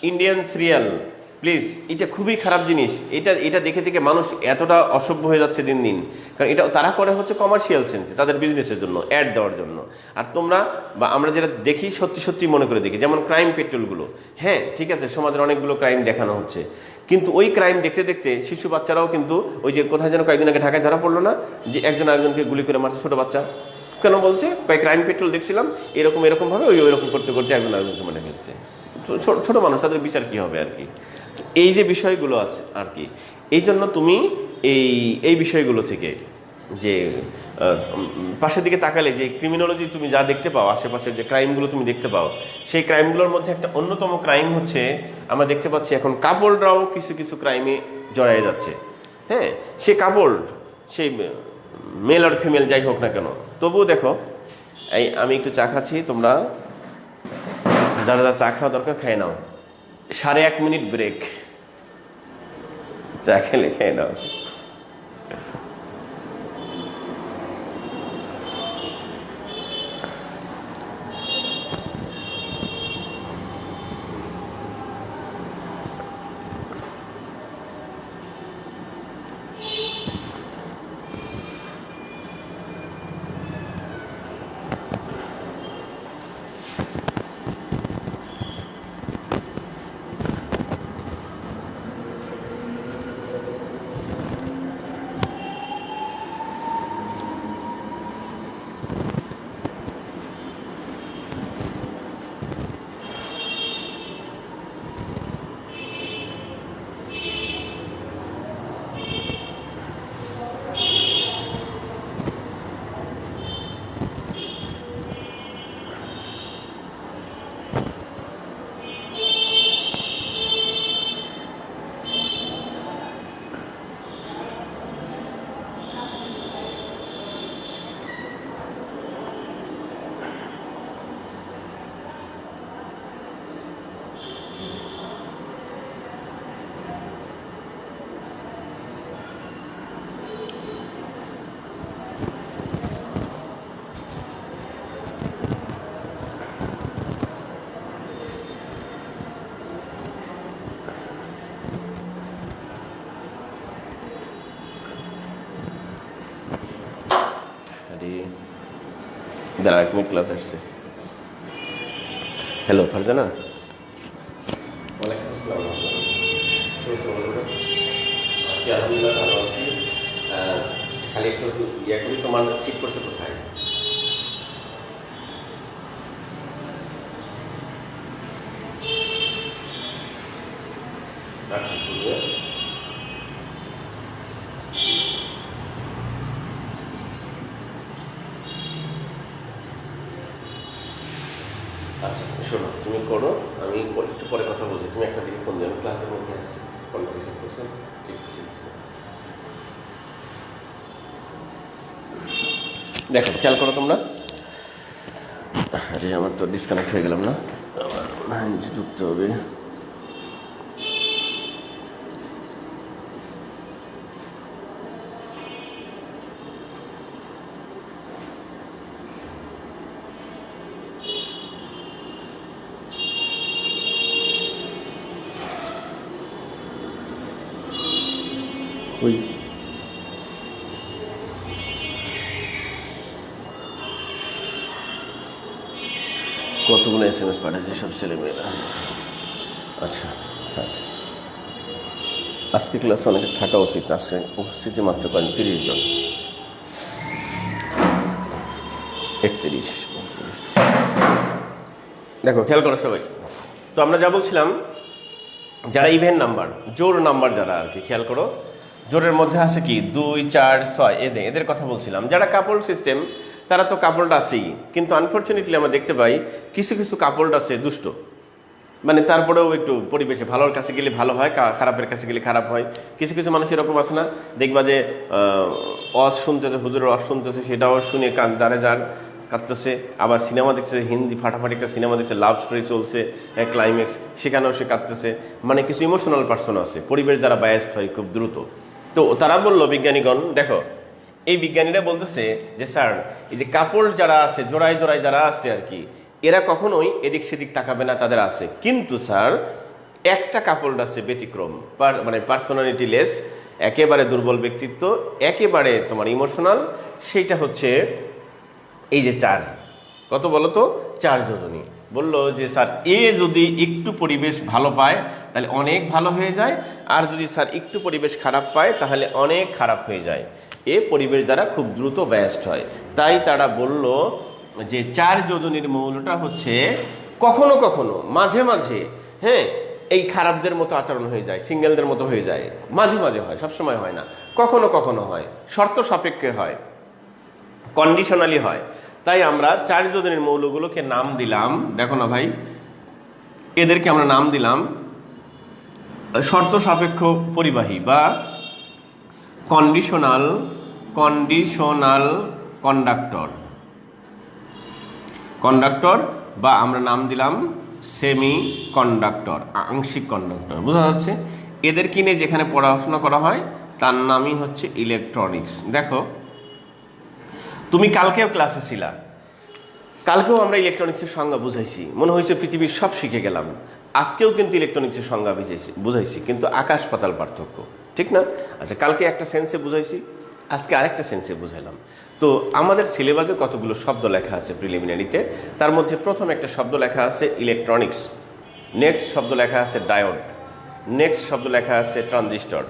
ইন্ডিয়ান সিরিয়াল, প্লিজ, এটা খুবই খারাপ জিনিস। এটা দেখে দেখে মানুষ এতটা অসভ্য হয়ে যাচ্ছে দিন দিন, কারণ এটা তারা করে হচ্ছে কমার্শিয়াল সেন্সে, তাদের বিজনেসের জন্য, অ্যাড দেওয়ার জন্য। আর তোমরা বা আমরা যেটা দেখি সত্যি সত্যি মনে করে দেখি, যেমন ক্রাইম পেট্রোলগুলো, হ্যাঁ ঠিক আছে, সমাজের অনেকগুলো ক্রাইম দেখানো হচ্ছে, কিন্তু ওই ক্রাইম দেখতে দেখতে শিশু বাচ্চারাও কিন্তু ওই যে কোথায় যেন কয়েকদিন আগে ঢাকায় ধরা পড়লো না, যে একজন আরেকজনকে গুলি করে মারছে ছোটো বাচ্চা, কেন বলছে ক্রাইম পেট্রোল দেখছিলাম, এরকমভাবে ওইরকম করতে করতে একজন আরেকজনকে মেরে ফেলছে। ছোটো মানুষ, তাদের বিচার কী হবে আর কি। এই যে বিষয়গুলো আছে আর কি, এই জন্য তুমি এই বিষয়গুলো থেকে যে পাশের দিকে তাকালে যে ক্রিমিনোলজি তুমি যা দেখতে পাও, আশেপাশের যে ক্রাইমগুলো তুমি দেখতে পাও, সেই ক্রাইমগুলোর মধ্যে একটা অন্যতম ক্রাইম হচ্ছে আমরা দেখতে পাচ্ছি এখন কাপড়রাও কিছু কিছু ক্রাইমে জড়ায় যাচ্ছে। হ্যাঁ, সে কাপড়, সেই মেল আর ফিমেল যাই হোক না কেন, তবুও দেখো, আমি একটু চা খাচ্ছি, তোমরা যারা যা চা খাওয়া দরকার খেয়ে নাও। 1.5 মিনিট ব্রেক, চা খেলে খেয়ে নাও। দাঁড়া, 1 মিনিট, ক্লাস আসছে। হ্যালো ফারজানা, ওয়ালাইকুম আসসালাম। আলহামদুলিল্লাহ ভালো আছি। খালি একটু ইয়ে করি, তোমার সিট করছে কোথায়? আচ্ছা, আচ্ছা শোনো, তুমি করো, আমি একটু পরে কথা বলছি। তুমি একটা দিকে ফোন দিও, ক্লাসের মধ্যে আসছি, ফোনটা রিসিভ করছো? ঠিক আছে। দেখো, খেয়াল করো তোমরা। আরে আমার তো ডিসকানেক্ট হয়ে গেলাম না, আমার ঢুকতে হবে। ওই কতগুলো SMS পাঠাচ্ছে সব ছেলেমেয়েরা। আচ্ছা থাক, আজকে ক্লাসে অনেকে থাকা উচিত, আজকে উপস্থিতি মাত্র করেন 30 জন, 31, 32। দেখো খেয়াল করো সবাই। তো আমরা যা বলছিলাম, যারা ইভেন নাম্বার, জোড় নাম্বার যারা আর কি, খেয়াল করো জোড়ের মধ্যে আছে কি 2, 4, 6, এদের কথা বলছিলাম। যারা কাপড় সিস্টেম তারা তো কাপড়টা আছেই, কিন্তু আনফর্চুনেটলি আমরা দেখতে পাই কিছু কিছু কাপড়টা আছে দুষ্ট, মানে তারপরেও একটু পরিবেশে ভালোর কাছে গেলে ভালো হয়, খারাপের কাছে গেলে খারাপ হয়। কিছু কিছু মানুষ এরকম আছে না, দেখবা যে ওয়াজ শুনতেছে, হুজুরের ওয়াজ শুনতেছে, সেটাও শুনে যার কাঁদতেছে, আবার সিনেমা দেখছে, হিন্দি ফাটাফাটি একটা সিনেমা দেখছে, লাভ স্টোরি চলছে, ক্লাইম্যাক্স, সেখানেও সে কাঁদতেছে। মানে কিছু ইমোশনাল পার্সন আছে, পরিবেশ দ্বারা বায়াসড হয় খুব দ্রুত। তো তারা বললো বিজ্ঞানীগণ, দেখো এই বিজ্ঞানীরা বলতেছে যে স্যার এই যে কাপড় যারা আছে, জোড়ায় জোড়ায় যারা আছে আর কি, এরা কখনোই এদিক সেদিক তাকাবে না, তাদের আছে। কিন্তু স্যার একটা কাপড় আছে ব্যতিক্রম, মানে পার্সোনালিটি লেস, একেবারে দুর্বল ব্যক্তিত্ব, একেবারে তোমার ইমোশনাল, সেইটা হচ্ছে এই যে 4, কত বলো তো 4 যোজনী। বললো যে স্যার যদি একটু পরিবেশ ভালো পায় তাহলে অনেক ভালো হয়ে যায়, আর যদি স্যার একটু পরিবেশ খারাপ পায় তাহলে অনেক খারাপ হয়ে যায়। পরিবেশ দ্বারা খুব দ্রুত ব্যস্ত হয়। তাই তারা বলল যে 4 যোজনীর মৌলটা হচ্ছে কখনো কখনো মাঝে মাঝে, হ্যাঁ, এই খারাপদের মতো আচরণ হয়ে যায়, সিঙ্গেলদের মতো হয়ে যায়, মাঝে মাঝে হয়, সবসময় হয় না, কখনো কখনো হয়, শর্ত সাপেক্ষে হয়, কন্ডিশনালি হয়। তাই আমরা 4 যোজনীর মৌলগুলোকে নাম দিলাম, দেখো না ভাই, এদেরকে আমরা নাম দিলাম শর্ত সাপেক্ষ পরিবাহী বা কন্ডিশনাল কন্ডাক্টর, বা আমরা নাম দিলাম সেমি কন্ডাক্টর, আংশিক কন্ডাক্টর। বোঝা যাচ্ছে? এদের কিনে যেখানে পড়াশোনা করা হয় তার নামই হচ্ছে ইলেকট্রনিক্স। দেখো তুমি কালকেও ক্লাসে ছিলা, কালকেও আমরা ইলেকট্রনিক্সের সংজ্ঞা বুঝাইছি, মনে হয়েছে পৃথিবীর সব শিখে গেলাম। আজকেও কিন্তু ইলেকট্রনিক্সের সংজ্ঞা বুঝাইছি, কিন্তু আকাশ পাতাল পার্থক্য, ঠিক না? আচ্ছা, কালকে একটা সেন্সে বুঝাইছি, আজকে আরেকটা সেন্সে বুঝাইলাম। তো আমাদের সিলেবাসে কতগুলো শব্দ লেখা আছে প্রিলিমিনারিতে, তার মধ্যে প্রথম একটা শব্দ লেখা আছে ইলেকট্রনিক্স, নেক্সট শব্দ লেখা আছে ডায়োড, নেক্সট শব্দ লেখা আছে ট্রানজিস্টর,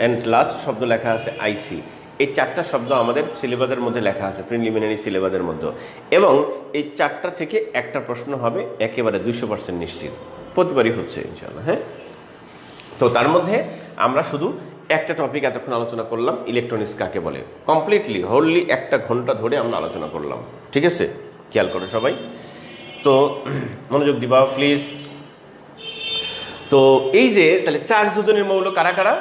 অ্যান্ড লাস্ট শব্দ লেখা আছে আইসি। এই 4টা শব্দ আমাদের সিলেবাসের মধ্যে লেখা আছে, প্রিলিমিনারি সিলেবাসের মধ্যে। এবং এই 4টা থেকে একটা প্রশ্ন হবে একেবারে 200% নিশ্চিত, প্রতিবারই হচ্ছে ইনশাআল্লাহ। হ্যাঁ, তো তার মধ্যে আমরা শুধু একটা টপিক এতক্ষণ আলোচনা করলাম, ইলেকট্রনিক্স কাকে বলে, কমপ্লিটলি হোললি 1 ঘন্টা ধরে আমরা আলোচনা করলাম। ঠিক আছে, খেয়াল করো সবাই, তো মনোযোগ দিবা প্লিজ। তো এই যে তাহলে 4 যোজনীর মৌল কারা কারা,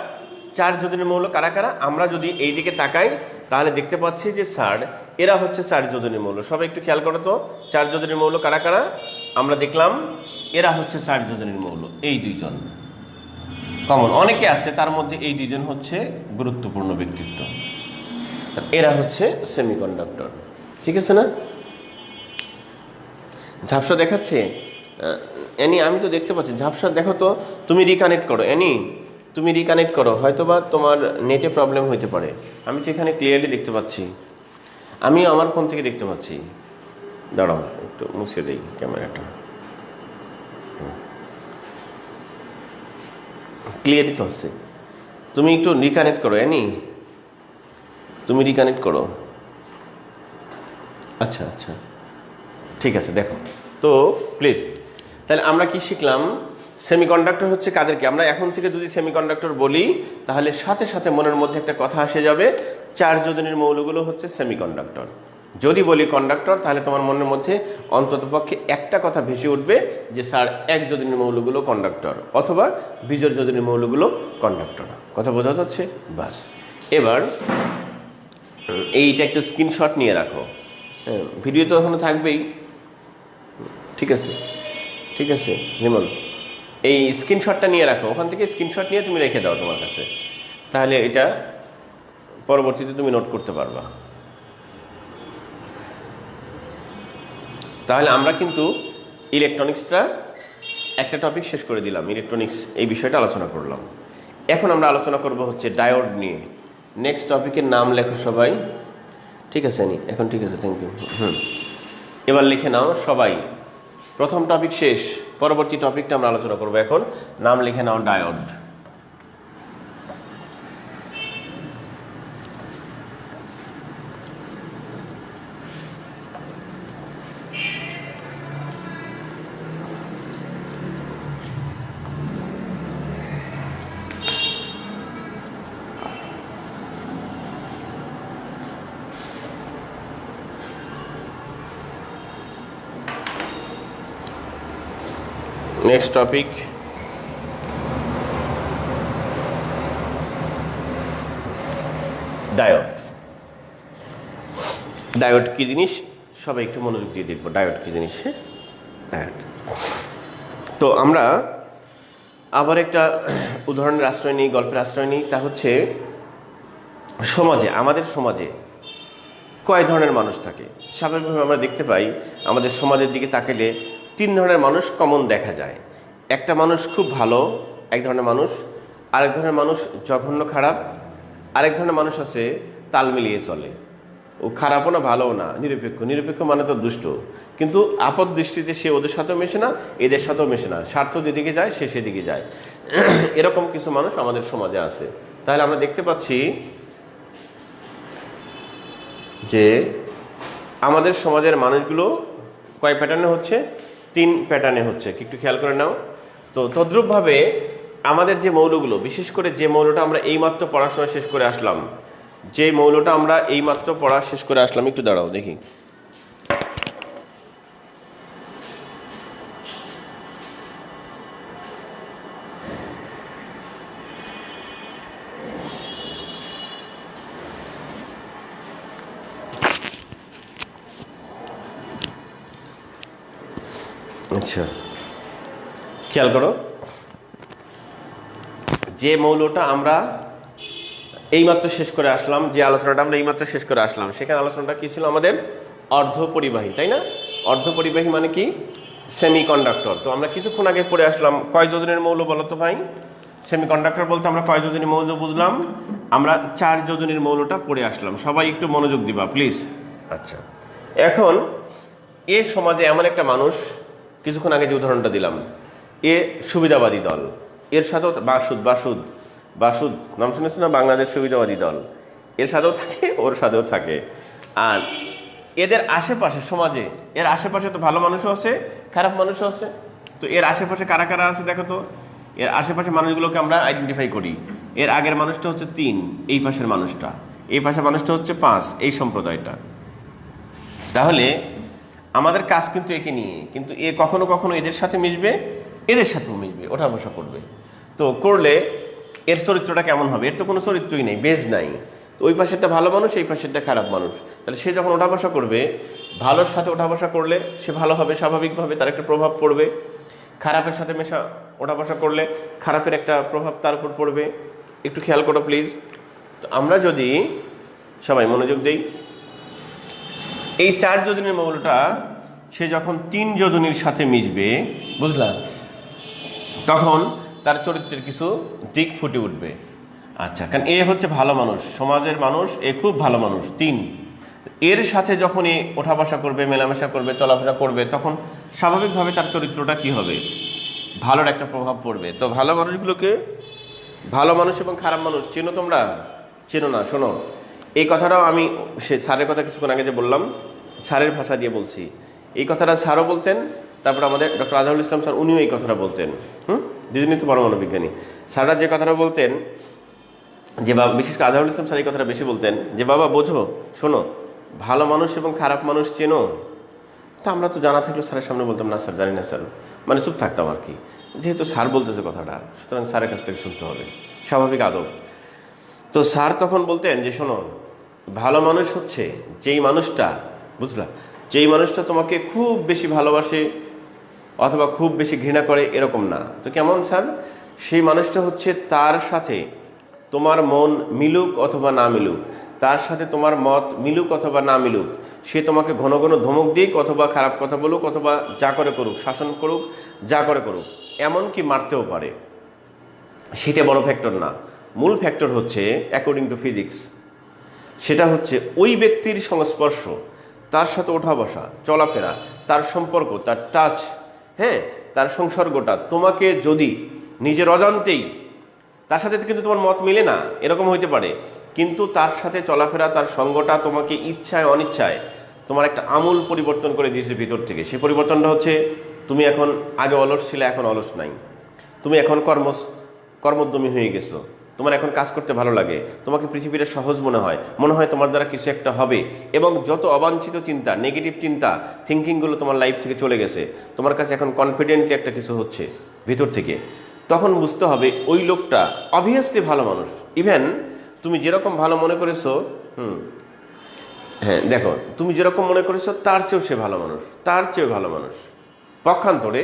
4 যোজনীর মৌল কারা কারা, আমরা যদি এই দিকে তাকাই তাহলে দেখতে পাচ্ছি যে স্যার এরা হচ্ছে 4 যোজনীর মৌল। সবাই একটু খেয়াল করো তো, 4 যোজনীর মৌল কারা কারা, আমরা দেখলাম এরা হচ্ছে 4 যোজনীর মৌল। এই 2 জন কমন, অনেকে আছে তার মধ্যে এই 2 জন হচ্ছে গুরুত্বপূর্ণ ব্যক্তিত্ব, এরা হচ্ছে সেমিকন্ডাক্টর। ঠিক আছে না? ঝাপসা দেখাচ্ছে এনি, আমি তো দেখতে পাচ্ছি ঝাপসা। দেখো তো, তুমি রিকানেক্ট করো এনি, তুমি রিকানেক্ট করো, হয়তোবা তোমার নেটে প্রবলেম হইতে পারে। আমি তো এখানে ক্লিয়ারলি দেখতে পাচ্ছি, আমি আমার ফোন থেকে দেখতে পাচ্ছি। দাঁড়াও একটু মুছে দেই ক্যামেরাটা, ক্লিয়ারই তো আছে। তুমি একটু রিকানেক্ট করো এনি, তুমি রিকানেক্ট করো। আচ্ছা আচ্ছা, ঠিক আছে। দেখো তো প্লিজ, তাহলে আমরা কি শিখলাম? সেমিকন্ডাক্টর হচ্ছে কাদেরকে, আমরা এখন থেকে যদি সেমিকন্ডাক্টর বলি তাহলে সাথে সাথে মনের মধ্যে একটা কথা আসে যাবে, 4 যোজনীর মৌলগুলো হচ্ছে সেমিকন্ডাক্টর। যদি বলি কন্ডাক্টর তাহলে তোমার মনের মধ্যে অন্ততপক্ষে একটা কথা ভেসে উঠবে যে স্যার 1 যোজনীর মৌলগুলো কন্ডাক্টর, অথবা বিজোড় যোজনীর মৌলগুলো কন্ডাক্টর। কথা বোঝা যাচ্ছে? বাস, এবার এইটা একটু স্ক্রিনশট নিয়ে রাখো। হ্যাঁ, ভিডিও তো এখনো থাকবেই। ঠিক আছে, ঠিক আছে নিমন, এই স্ক্রিনশটটা নিয়ে রাখো, ওখান থেকে স্ক্রিনশট নিয়ে তুমি রেখে দাও তোমার কাছে, তাহলে এটা পরবর্তীতে তুমি নোট করতে পারবা। তাহলে আমরা কিন্তু ইলেকট্রনিক্সটা একটা টপিক শেষ করে দিলাম, ইলেকট্রনিক্স এই বিষয়টা আলোচনা করলাম। এখন আমরা আলোচনা করব হচ্ছে ডায়োড নিয়ে। নেক্সট টপিকের নাম লেখো সবাই, ঠিক আছে নি? এখন ঠিক আছে, থ্যাংক ইউ। এবার লিখে নাও সবাই। প্রথম টপিক শেষ, পরবর্তী টপিকটা আমরা আলোচনা করব। এখন নাম লিখে নাও diode. Next topic diode. Diode কি জিনিস সবাই একটু মনোযোগ দিয়ে দেখবো। ডায়োড কি জিনিস? ডায়োড। তো আমরা আবার একটা উদাহরণের আশ্রয় নিই, গল্পের আশ্রয় নিই। তা হচ্ছে সমাজে, আমাদের সমাজে কয় ধরনের মানুষ থাকে? স্বাভাবিকভাবে আমরা দেখতে পাই আমাদের সমাজের দিকে তাকালে 3 ধরনের মানুষ কমন দেখা যায়। একটা মানুষ খুব ভালো, এক ধরনের মানুষ। আরেক ধরনের মানুষ জঘন্য খারাপ। আরেক ধরনের মানুষ আছে তাল মিলিয়ে চলে, ও খারাপও না ভালোও না, নিরপেক্ষ। নিরপেক্ষ মানে তো দুষ্ট, কিন্তু আপদ দৃষ্টিতে সে ওদের সাথেও মেশে না, এদের সাথেও মেশে না। স্বার্থ যেদিকে যায় সে সেদিকে যায়। এরকম কিছু মানুষ আমাদের সমাজে আছে। তাহলে আমরা দেখতে পাচ্ছি যে আমাদের সমাজের মানুষগুলো কয় প্যাটার্নে হচ্ছে? 3 প্যাটার্নে হচ্ছে। একটু খেয়াল করে নাও। তো তদ্রূপভাবে আমাদের যে মৌলগুলো, বিশেষ করে যে মৌলটা আমরা এইমাত্র পড়াশোনা শেষ করে আসলাম, যে মৌলটা আমরা এইমাত্র পড়া শেষ করে আসলাম, একটু দাঁড়াও দেখি। আচ্ছা, খেয়াল করো, যে মৌলটা আমরা এইমাত্র শেষ করে আসলাম, যে আলোচনাটা আমরা এইমাত্র শেষ করে আসলাম, সেখানে আলোচনাটা কি ছিল? আমাদের অর্ধপরিবাহী, তাই না? অর্ধপরিবাহী মানে কি? সেমিকন্ডাক্টর। তো আমরা কিছুক্ষণ আগে পড়ে আসলাম কয় যোজনের মৌল বলো তো ভাই? সেমিকন্ডাক্টর বলতে আমরা কয় যোজনের মৌল বুঝলাম? আমরা 4 যোজনের মৌলটা পড়ে আসলাম। সবাই একটু মনোযোগ দিবা প্লিজ। আচ্ছা, এখন এ সমাজে এমন একটা মানুষ, কিছুক্ষণ আগে যে উদাহরণটা দিলাম, এ সুবিধাবাদী দল, এর সাথেও বাসুদ নাম শুনেছ না? বাংলাদেশ সুবিধাবাদী দল, এর সাথেও থাকে, ওর সাথেও থাকে। আর এদের আশেপাশে, সমাজে এর আশেপাশে তো ভালো মানুষও আছে, খারাপ মানুষও আছে। তো এর আশেপাশে কারা কারা আছে দেখো তো। এর আশেপাশে মানুষগুলোকে আমরা আইডেন্টিফাই করি। এর আগের মানুষটা হচ্ছে 3, এই পাশের মানুষটা, এই পাশের মানুষটা হচ্ছে 5, এই সম্প্রদায়টা। তাহলে আমাদের কাজ কিন্তু একে নিয়ে, কিন্তু এ কখনো কখনো এদের সাথে মিশবে, এদের সাথেও মিশবে, ওঠা বসা করবে। তো করলে এর চরিত্রটা কেমন হবে? এর তো কোনো চরিত্রই নেই, বেজ নাই। তো ওই পাশেরটা ভালো মানুষ, এই পাশেরটা খারাপ মানুষ। তাহলে সে যখন ওঠা বসা করবে, ভালোর সাথে ওঠা বসা করলে সে ভালো হবে, স্বাভাবিকভাবে তার একটা প্রভাব পড়বে। খারাপের সাথে ওঠা বসা করলে খারাপের একটা প্রভাব তার উপর পড়বে। একটু খেয়াল করো প্লিজ। তো আমরা যদি সবাই মনোযোগ দেই, এই 4 যোজনীর মৌলটা সে যখন 3 যোজনীর সাথে মিশবে, বুঝলা, তখন তার চরিত্রের কিছু দিক ফুটে উঠবে। আচ্ছা, কারণ এ হচ্ছে ভালো মানুষ, সমাজের মানুষ, এ খুব ভালো মানুষ 3। এর সাথে যখন এ ওঠা বসা করবে, মেলামেশা করবে, চলাফেরা করবে, তখন স্বাভাবিকভাবে তার চরিত্রটা কি হবে? ভালোর একটা প্রভাব পড়বে। তো ভালো মানুষগুলোকে, ভালো মানুষ এবং খারাপ মানুষ চেনো তোমরা? চেনো না? শোনো, এই কথাটাও আমি সে স্যারের কথা কিছুক্ষণ আগে যে বললাম, স্যারের ভাষা দিয়ে বলছি। এই কথাটা স্যারও বলতেন, তারপর আমাদের ডক্টর আজহারুল ইসলাম স্যার, উনিও এই কথাটা বলতেন। দুজনই তো পরমাণু বিজ্ঞানী। স্যাররা যে কথাটা বলতেন, যে বাবা, বিশেষ করে আজহারুল ইসলাম স্যার এই কথাটা বেশি বলতেন, যে বাবা বোঝো, শোনো, ভালো মানুষ এবং খারাপ মানুষ চেনো। তো আমরা তো জানা থাকলেও স্যারের সামনে বলতাম না স্যার, জানি না স্যার, মানে চুপ থাকতাম আর কি। যেহেতু স্যার বলতেছে কথাটা, সুতরাং স্যারের কাছ থেকে শুনতে হবে, স্বাভাবিক আদব। তো স্যার তখন বলতেন যে শোনো, ভালো মানুষ হচ্ছে যেই মানুষটা, বুঝলা, যেই মানুষটা তোমাকে খুব বেশি ভালোবাসে অথবা খুব বেশি ঘৃণা করে, এরকম না। তো কেমন স্যার? সেই মানুষটা হচ্ছে তার সাথে তোমার মন মিলুক অথবা না মিলুক, তার সাথে তোমার মত মিলুক অথবা না মিলুক, সে তোমাকে ঘন ঘন ধমক দিক অথবা খারাপ কথা বলুক অথবা যা করে করুক, শাসন করুক, যা করে করুক, এমনকি মারতেও পারে। সেটা বড় ফ্যাক্টর না। মূল ফ্যাক্টর হচ্ছে অ্যাকর্ডিং টু ফিজিক্স, সেটা হচ্ছে ওই ব্যক্তির সংস্পর্শ, তার সাথে ওঠা বসা, চলাফেরা, তার সম্পর্ক, তার টাচ, হ্যাঁ, তার সংসর্গটা তোমাকে যদি নিজের অজান্তেই, তার সাথে কিন্তু তোমার মত মিলে না, এরকম হইতে পারে, কিন্তু তার সাথে চলাফেরা, তার সঙ্গটা তোমাকে ইচ্ছায় অনিচ্ছায় তোমার একটা আমূল পরিবর্তন করে দিয়েছে ভিতর থেকে। সেই পরিবর্তনটা হচ্ছে তুমি এখন আগে অলস ছিলে, এখন অলস নাই। তুমি এখন কর্মোদ্যমী হয়ে গেছো, তোমার এখন কাজ করতে ভালো লাগে, তোমাকে পৃথিবীটা সহজ মনে হয় তোমার দ্বারা কিছু একটা হবে। এবং যত অবাঞ্ছিত চিন্তা, নেগেটিভ চিন্তা, থিঙ্কিংগুলো তোমার লাইফ থেকে চলে গেছে, তোমার কাছে এখন কনফিডেন্টলি একটা কিছু হচ্ছে ভিতর থেকে। তখন বুঝতে হবে ওই লোকটা অবভিয়াসলি ভালো মানুষ। ইভেন তুমি যেরকম ভালো মনে করেছো, হ্যাঁ দেখো, তুমি যেরকম মনে করেছো তার চেয়েও সে ভালো মানুষ, তার চেয়েও ভালো মানুষ। পক্ষান্তরে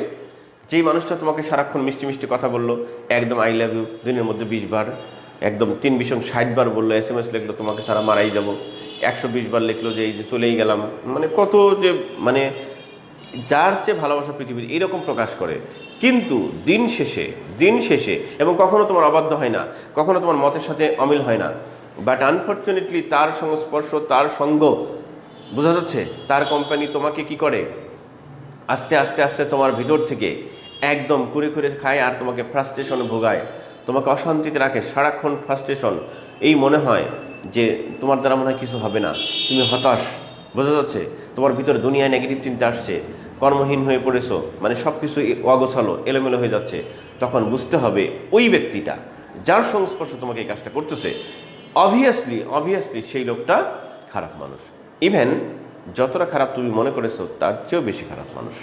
যেই মানুষটা তোমাকে সারাক্ষণ মিষ্টি মিষ্টি কথা বললো, একদম আই লাভ ইউ দিনের মধ্যে 20 বার, একদম 3 বিষম 60 বার বললো, SMS লিখলো তোমাকে সারা মারাই যাব, 120 বার লিখলো যে এই যে চলেই গেলাম, মানে কত যে, মানে যার চেয়ে ভালোবাসা পৃথিবীর এরকম প্রকাশ করে। কিন্তু দিন শেষে এবং কখনো তোমার অবাধ্য হয় না, কখনো তোমার মতের সাথে অমিল হয় না, বাট আনফর্চুনেটলি তার সংস্পর্শ, তার সঙ্গ, বোঝা যাচ্ছে, তার কোম্পানি তোমাকে কি করে, আস্তে আস্তে আস্তে তোমার ভিতর থেকে একদম কুড়ে খায় আর তোমাকে ফ্রাস্ট্রেশনে ভোগায়, তোমাকে অশান্তিতে রাখে, সারাক্ষণ ফ্রাস্ট্রেশন। এই মনে হয় যে তোমার দ্বারা মনে হয় কিছু হবে না, তুমি হতাশ, বোঝা যাচ্ছে, তোমার ভিতরে দুনিয়ায় নেগেটিভ চিন্তা আসছে, কর্মহীন হয়ে পড়েছো, মানে সব কিছু অগোছালো, এলোমেলো হয়ে যাচ্ছে। তখন বুঝতে হবে ওই ব্যক্তিটা যার সংস্পর্শ তোমাকে এই কাজটা করতেছে, অবভিয়াসলি সেই লোকটা খারাপ মানুষ। ইভেন যতটা খারাপ তুমি মনে করেছো তার চেয়েও বেশি খারাপ মানুষ।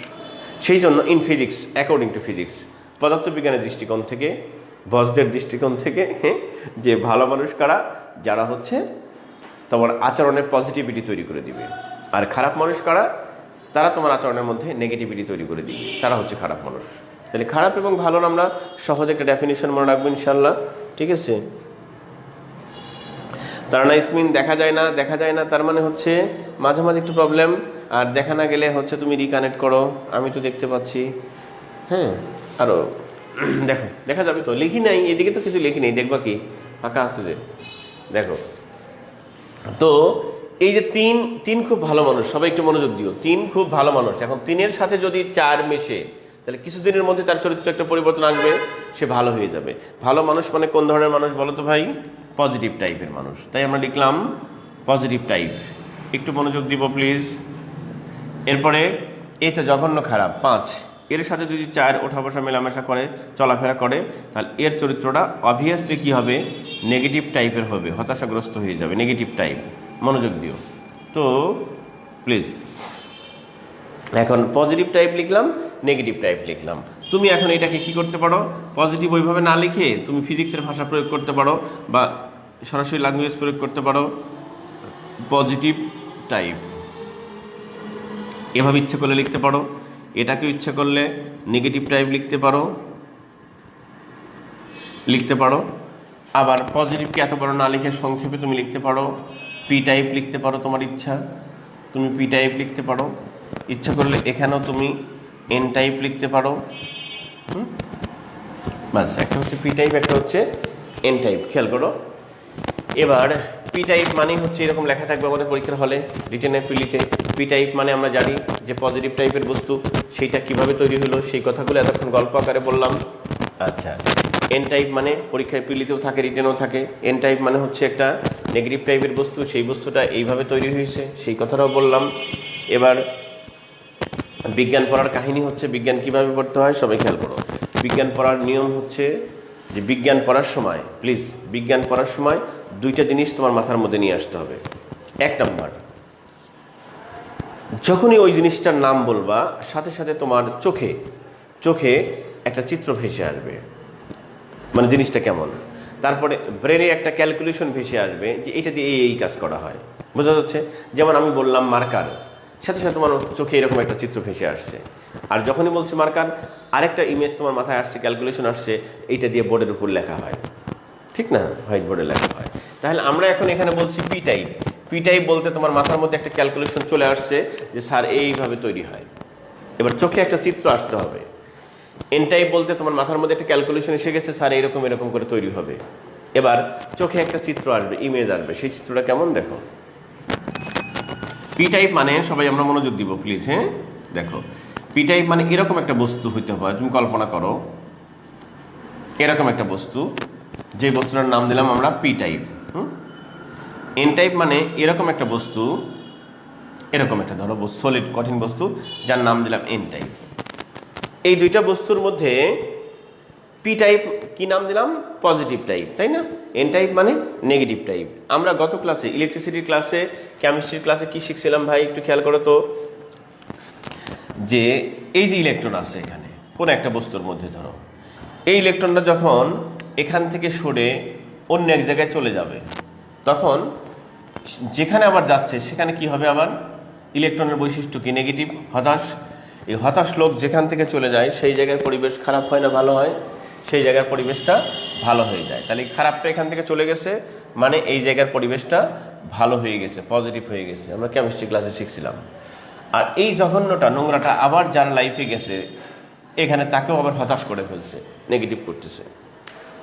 সেই জন্য in physics, according to physics, পদার্থবিজ্ঞানের দৃষ্টিকোণ থেকে, বসদের দৃষ্টিকোণ থেকে, যে ভালো মানুষ কারা, যারা হচ্ছে তোমার আচরণে পজিটিভিটি তৈরি করে দিবে, আর খারাপ মানুষ কারা, তারা তোমার আচরণের মধ্যে নেগেটিভিটি তৈরি করে দিবে, তারা হচ্ছে খারাপ মানুষ। তাহলে খারাপ এবং ভালোর আমরা সহজে একটা ডেফিনিশন মনে রাখবো ইনশাল্লাহ, ঠিক আছে। তার না ইসমিন দেখা যায় না, তার মানে হচ্ছে মাঝে মাঝে একটু প্রবলেম, আর দেখা না গেলে হচ্ছে তুমি রিকানেক্ট করো, আমি তো দেখতে পাচ্ছি, হ্যাঁ, আরও দেখো, দেখা যাবে তো, লিখি নাই এদিকে, তো কিছু লিখি নেই, দেখবা কি ফাঁকা আছে যে, দেখো তো এই যে তিন খুব ভালো মানুষ, সবাই একটু মনোযোগ দিও, 3 খুব ভালো মানুষ। এখন 3-এর সাথে যদি 4 মেশে, তাহলে কিছুদিনের মধ্যে তার চরিত্র একটা পরিবর্তন আসবে, সে ভালো হয়ে যাবে। ভালো মানুষ মানে কোন ধরনের মানুষ বলো তো ভাই? পজিটিভ টাইপের মানুষ। তাই আমরা লিখলাম পজিটিভ টাইপ, একটু মনোযোগ দিব প্লিজ। এরপরে এটা জঘন্য খারাপ 5, এর সাথে যদি 4 ওঠা বসা মেলামেশা করে, চলাফেরা করে, তাহলে এর চরিত্রটা অবভিয়াসলি কি হবে? নেগেটিভ টাইপের হবে, হতাশাগ্রস্ত হয়ে যাবে, নেগেটিভ টাইপ। মনোযোগ দিও তো প্লিজ। এখন পজিটিভ টাইপ লিখলাম, নেগেটিভ টাইপ লিখলাম। তুমি এখন এটাকে কি করতে পারো? পজিটিভ ওইভাবে না লিখে তুমি ফিজিক্সের ভাষা প্রয়োগ করতে পারো, বা সরাসরি ল্যাঙ্গুয়েজ প্রয়োগ করতে পারো। পজিটিভ টাইপ এভাবে ইচ্ছা করলে লিখতে পারো, এটাকেও ইচ্ছা করলে নেগেটিভ টাইপ লিখতে পারো। আবার পজিটিভকে এত বড় না লিখে সংক্ষেপে তুমি লিখতে পারো পি টাইপ লিখতে পারো, তোমার ইচ্ছা, তুমি পি টাইপ লিখতে পারো। ইচ্ছা করলে এখানেও তুমি এন টাইপ লিখতে পারো। বাস, একটা হচ্ছে পি টাইপ, একটা হচ্ছে এন টাইপ, খেয়াল করো। এবার পি টাইপ মানে হচ্ছে এরকম লেখা থাকবে আমাদের পরীক্ষার হলে, রিটেনে পিলিতে। পি টাইপ মানে আমরা জানি যে পজিটিভ টাইপের বস্তু, সেইটা কিভাবে তৈরি হলো সেই কথাগুলো এতক্ষণ গল্প আকারে বললাম। আচ্ছা, এন টাইপ মানে পরীক্ষায় পিলিতেও থাকে, রিটেনেও থাকে। এন টাইপ মানে হচ্ছে একটা নেগেটিভ টাইপের বস্তু, সেই বস্তুটা এইভাবে তৈরি হয়েছে, সেই কথাটাও বললাম। এবার বিজ্ঞান পড়ার কাহিনী হচ্ছে বিজ্ঞান কিভাবে পড়তে হয়, সবাই খেয়াল করো। বিজ্ঞান পড়ার নিয়ম হচ্ছে যে বিজ্ঞান পড়ার সময়, প্লিজ বিজ্ঞান পড়ার সময় 2টা জিনিস তোমার মাথার মধ্যে নিয়ে আসতে হবে। 1 নম্বর, যখনই ওই জিনিসটার নাম বলবা, সাথে সাথে তোমার চোখে একটা চিত্র ভেসে আসবে, মানে জিনিসটা কেমন। তারপরে ব্রেনে একটা ক্যালকুলেশন ভেসে আসবে যে এটা দিয়ে এই কাজ করা হয়, বোঝা যাচ্ছে। যেমন আমি বললাম মার্কার, সাথে সাথে তোমার চোখে এরকম একটা চিত্র ভেসে আসছে। আর যখনই বলছি মার্কার, আরেকটা ইমেজ তোমার মাথায় আসছে, ক্যালকুলেশন আসছে, এইটা দিয়ে বোর্ডের উপর লেখা হয়, ঠিক না, হোয়াইট বোর্ডে লেখা হয়। তাহলে আমরা এখন এখানে বলছি পি টাইপ। পি টাইপ বলতে তোমার মাথার মধ্যে একটা ক্যালকুলেশন চলে আসছে যে স্যার এইভাবে তৈরি হয়। এবার চোখে একটা চিত্র আসতে হবে। এন টাইপ বলতে তোমার মাথার মধ্যে একটা ক্যালকুলেশন এসে গেছে, স্যার এরকম এরকম করে তৈরি হবে। এবার চোখে একটা চিত্র আসবে, ইমেজ আসবে, সেই চিত্রটা কেমন দেখো। পি টাইপ মানে, সবাই আমরা মনোযোগ দিব প্লিজ, হ্যাঁ দেখো, পি টাইপ মানে এরকম একটা বস্তু হইতে হবে। তুমি কল্পনা করো এরকম একটা বস্তু, যে বস্তুটার নাম দিলাম আমরা পি টাইপ। এন টাইপ মানে এরকম একটা বস্তু, এরকম একটা ধরো সলিড কঠিন বস্তু, যার নাম দিলাম এন টাইপ। এই দুইটা বস্তুর মধ্যে পি টাইপ কি নাম দিলাম? পজিটিভ টাইপ, তাই না? এন টাইপ মানে নেগেটিভ টাইপ। আমরা গত ক্লাসে ইলেকট্রিসিটির ক্লাসে, কেমিস্ট্রির ক্লাসে কি শিখছিলাম ভাই একটু খেয়াল করো তো, যে এই যে ইলেকট্রন আছে এখানে কোন একটা বস্তুর মধ্যে, ধরো এই ইলেকট্রনটা যখন এখান থেকে সরে অন্য এক জায়গায় চলে যাবে, তখন যেখানে আবার যাচ্ছে সেখানে কি হবে? আবার ইলেকট্রনের বৈশিষ্ট্য কি? নেগেটিভ, হতাশ। এই হতাশ লোক যেখান থেকে চলে যায় সেই জায়গার পরিবেশ খারাপ হয় না ভালো হয়? সেই জায়গার পরিবেশটা ভালো হয়ে যায়। তাহলে খারাপটা এখান থেকে চলে গেছে মানে এই জায়গার পরিবেশটা ভালো হয়ে গেছে, পজিটিভ হয়ে গেছে, আমরা কেমিস্ট্রি ক্লাসে শিখছিলাম। আর এই জঘন্যটা, নোংরাটা আবার যার লাইফে গেছে এখানে তাকেও আবার হতাশ করে ফেলছে, নেগেটিভ করতেছে।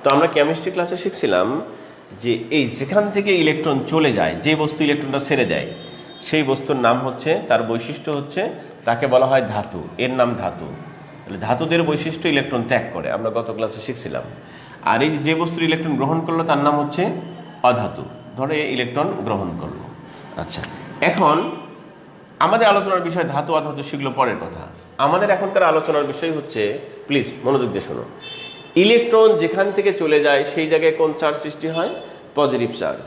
তো আমরা কেমিস্ট্রি ক্লাসে শিখছিলাম যে এই যেখান থেকে ইলেকট্রন চলে যায়, যে বস্তু ইলেকট্রনটা ছেড়ে দেয়, সেই বস্তুর নাম হচ্ছে, তার বৈশিষ্ট্য হচ্ছে, তাকে বলা হয় ধাতু। এর নাম ধাতু। তাহলে ধাতুদের বৈশিষ্ট্য ইলেকট্রন ত্যাগ করে, আমরা গত ক্লাসে শিখছিলাম। আর এই যে বস্তুর ইলেকট্রন গ্রহণ করলো তার নাম হচ্ছে অধাতু। ধরো ইলেকট্রন গ্রহণ করলো। আচ্ছা, এখন আমাদের আলোচনার বিষয় ধাতু অধাতু শিখলো পরের কথা। আমাদের এখনকার আলোচনার বিষয় হচ্ছে, প্লিজ মনোযোগ দিয়ে শোনো, ইলেকট্রন যেখান থেকে চলে যায় সেই জায়গায় কোন চার্জ সৃষ্টি হয়? Positive charge.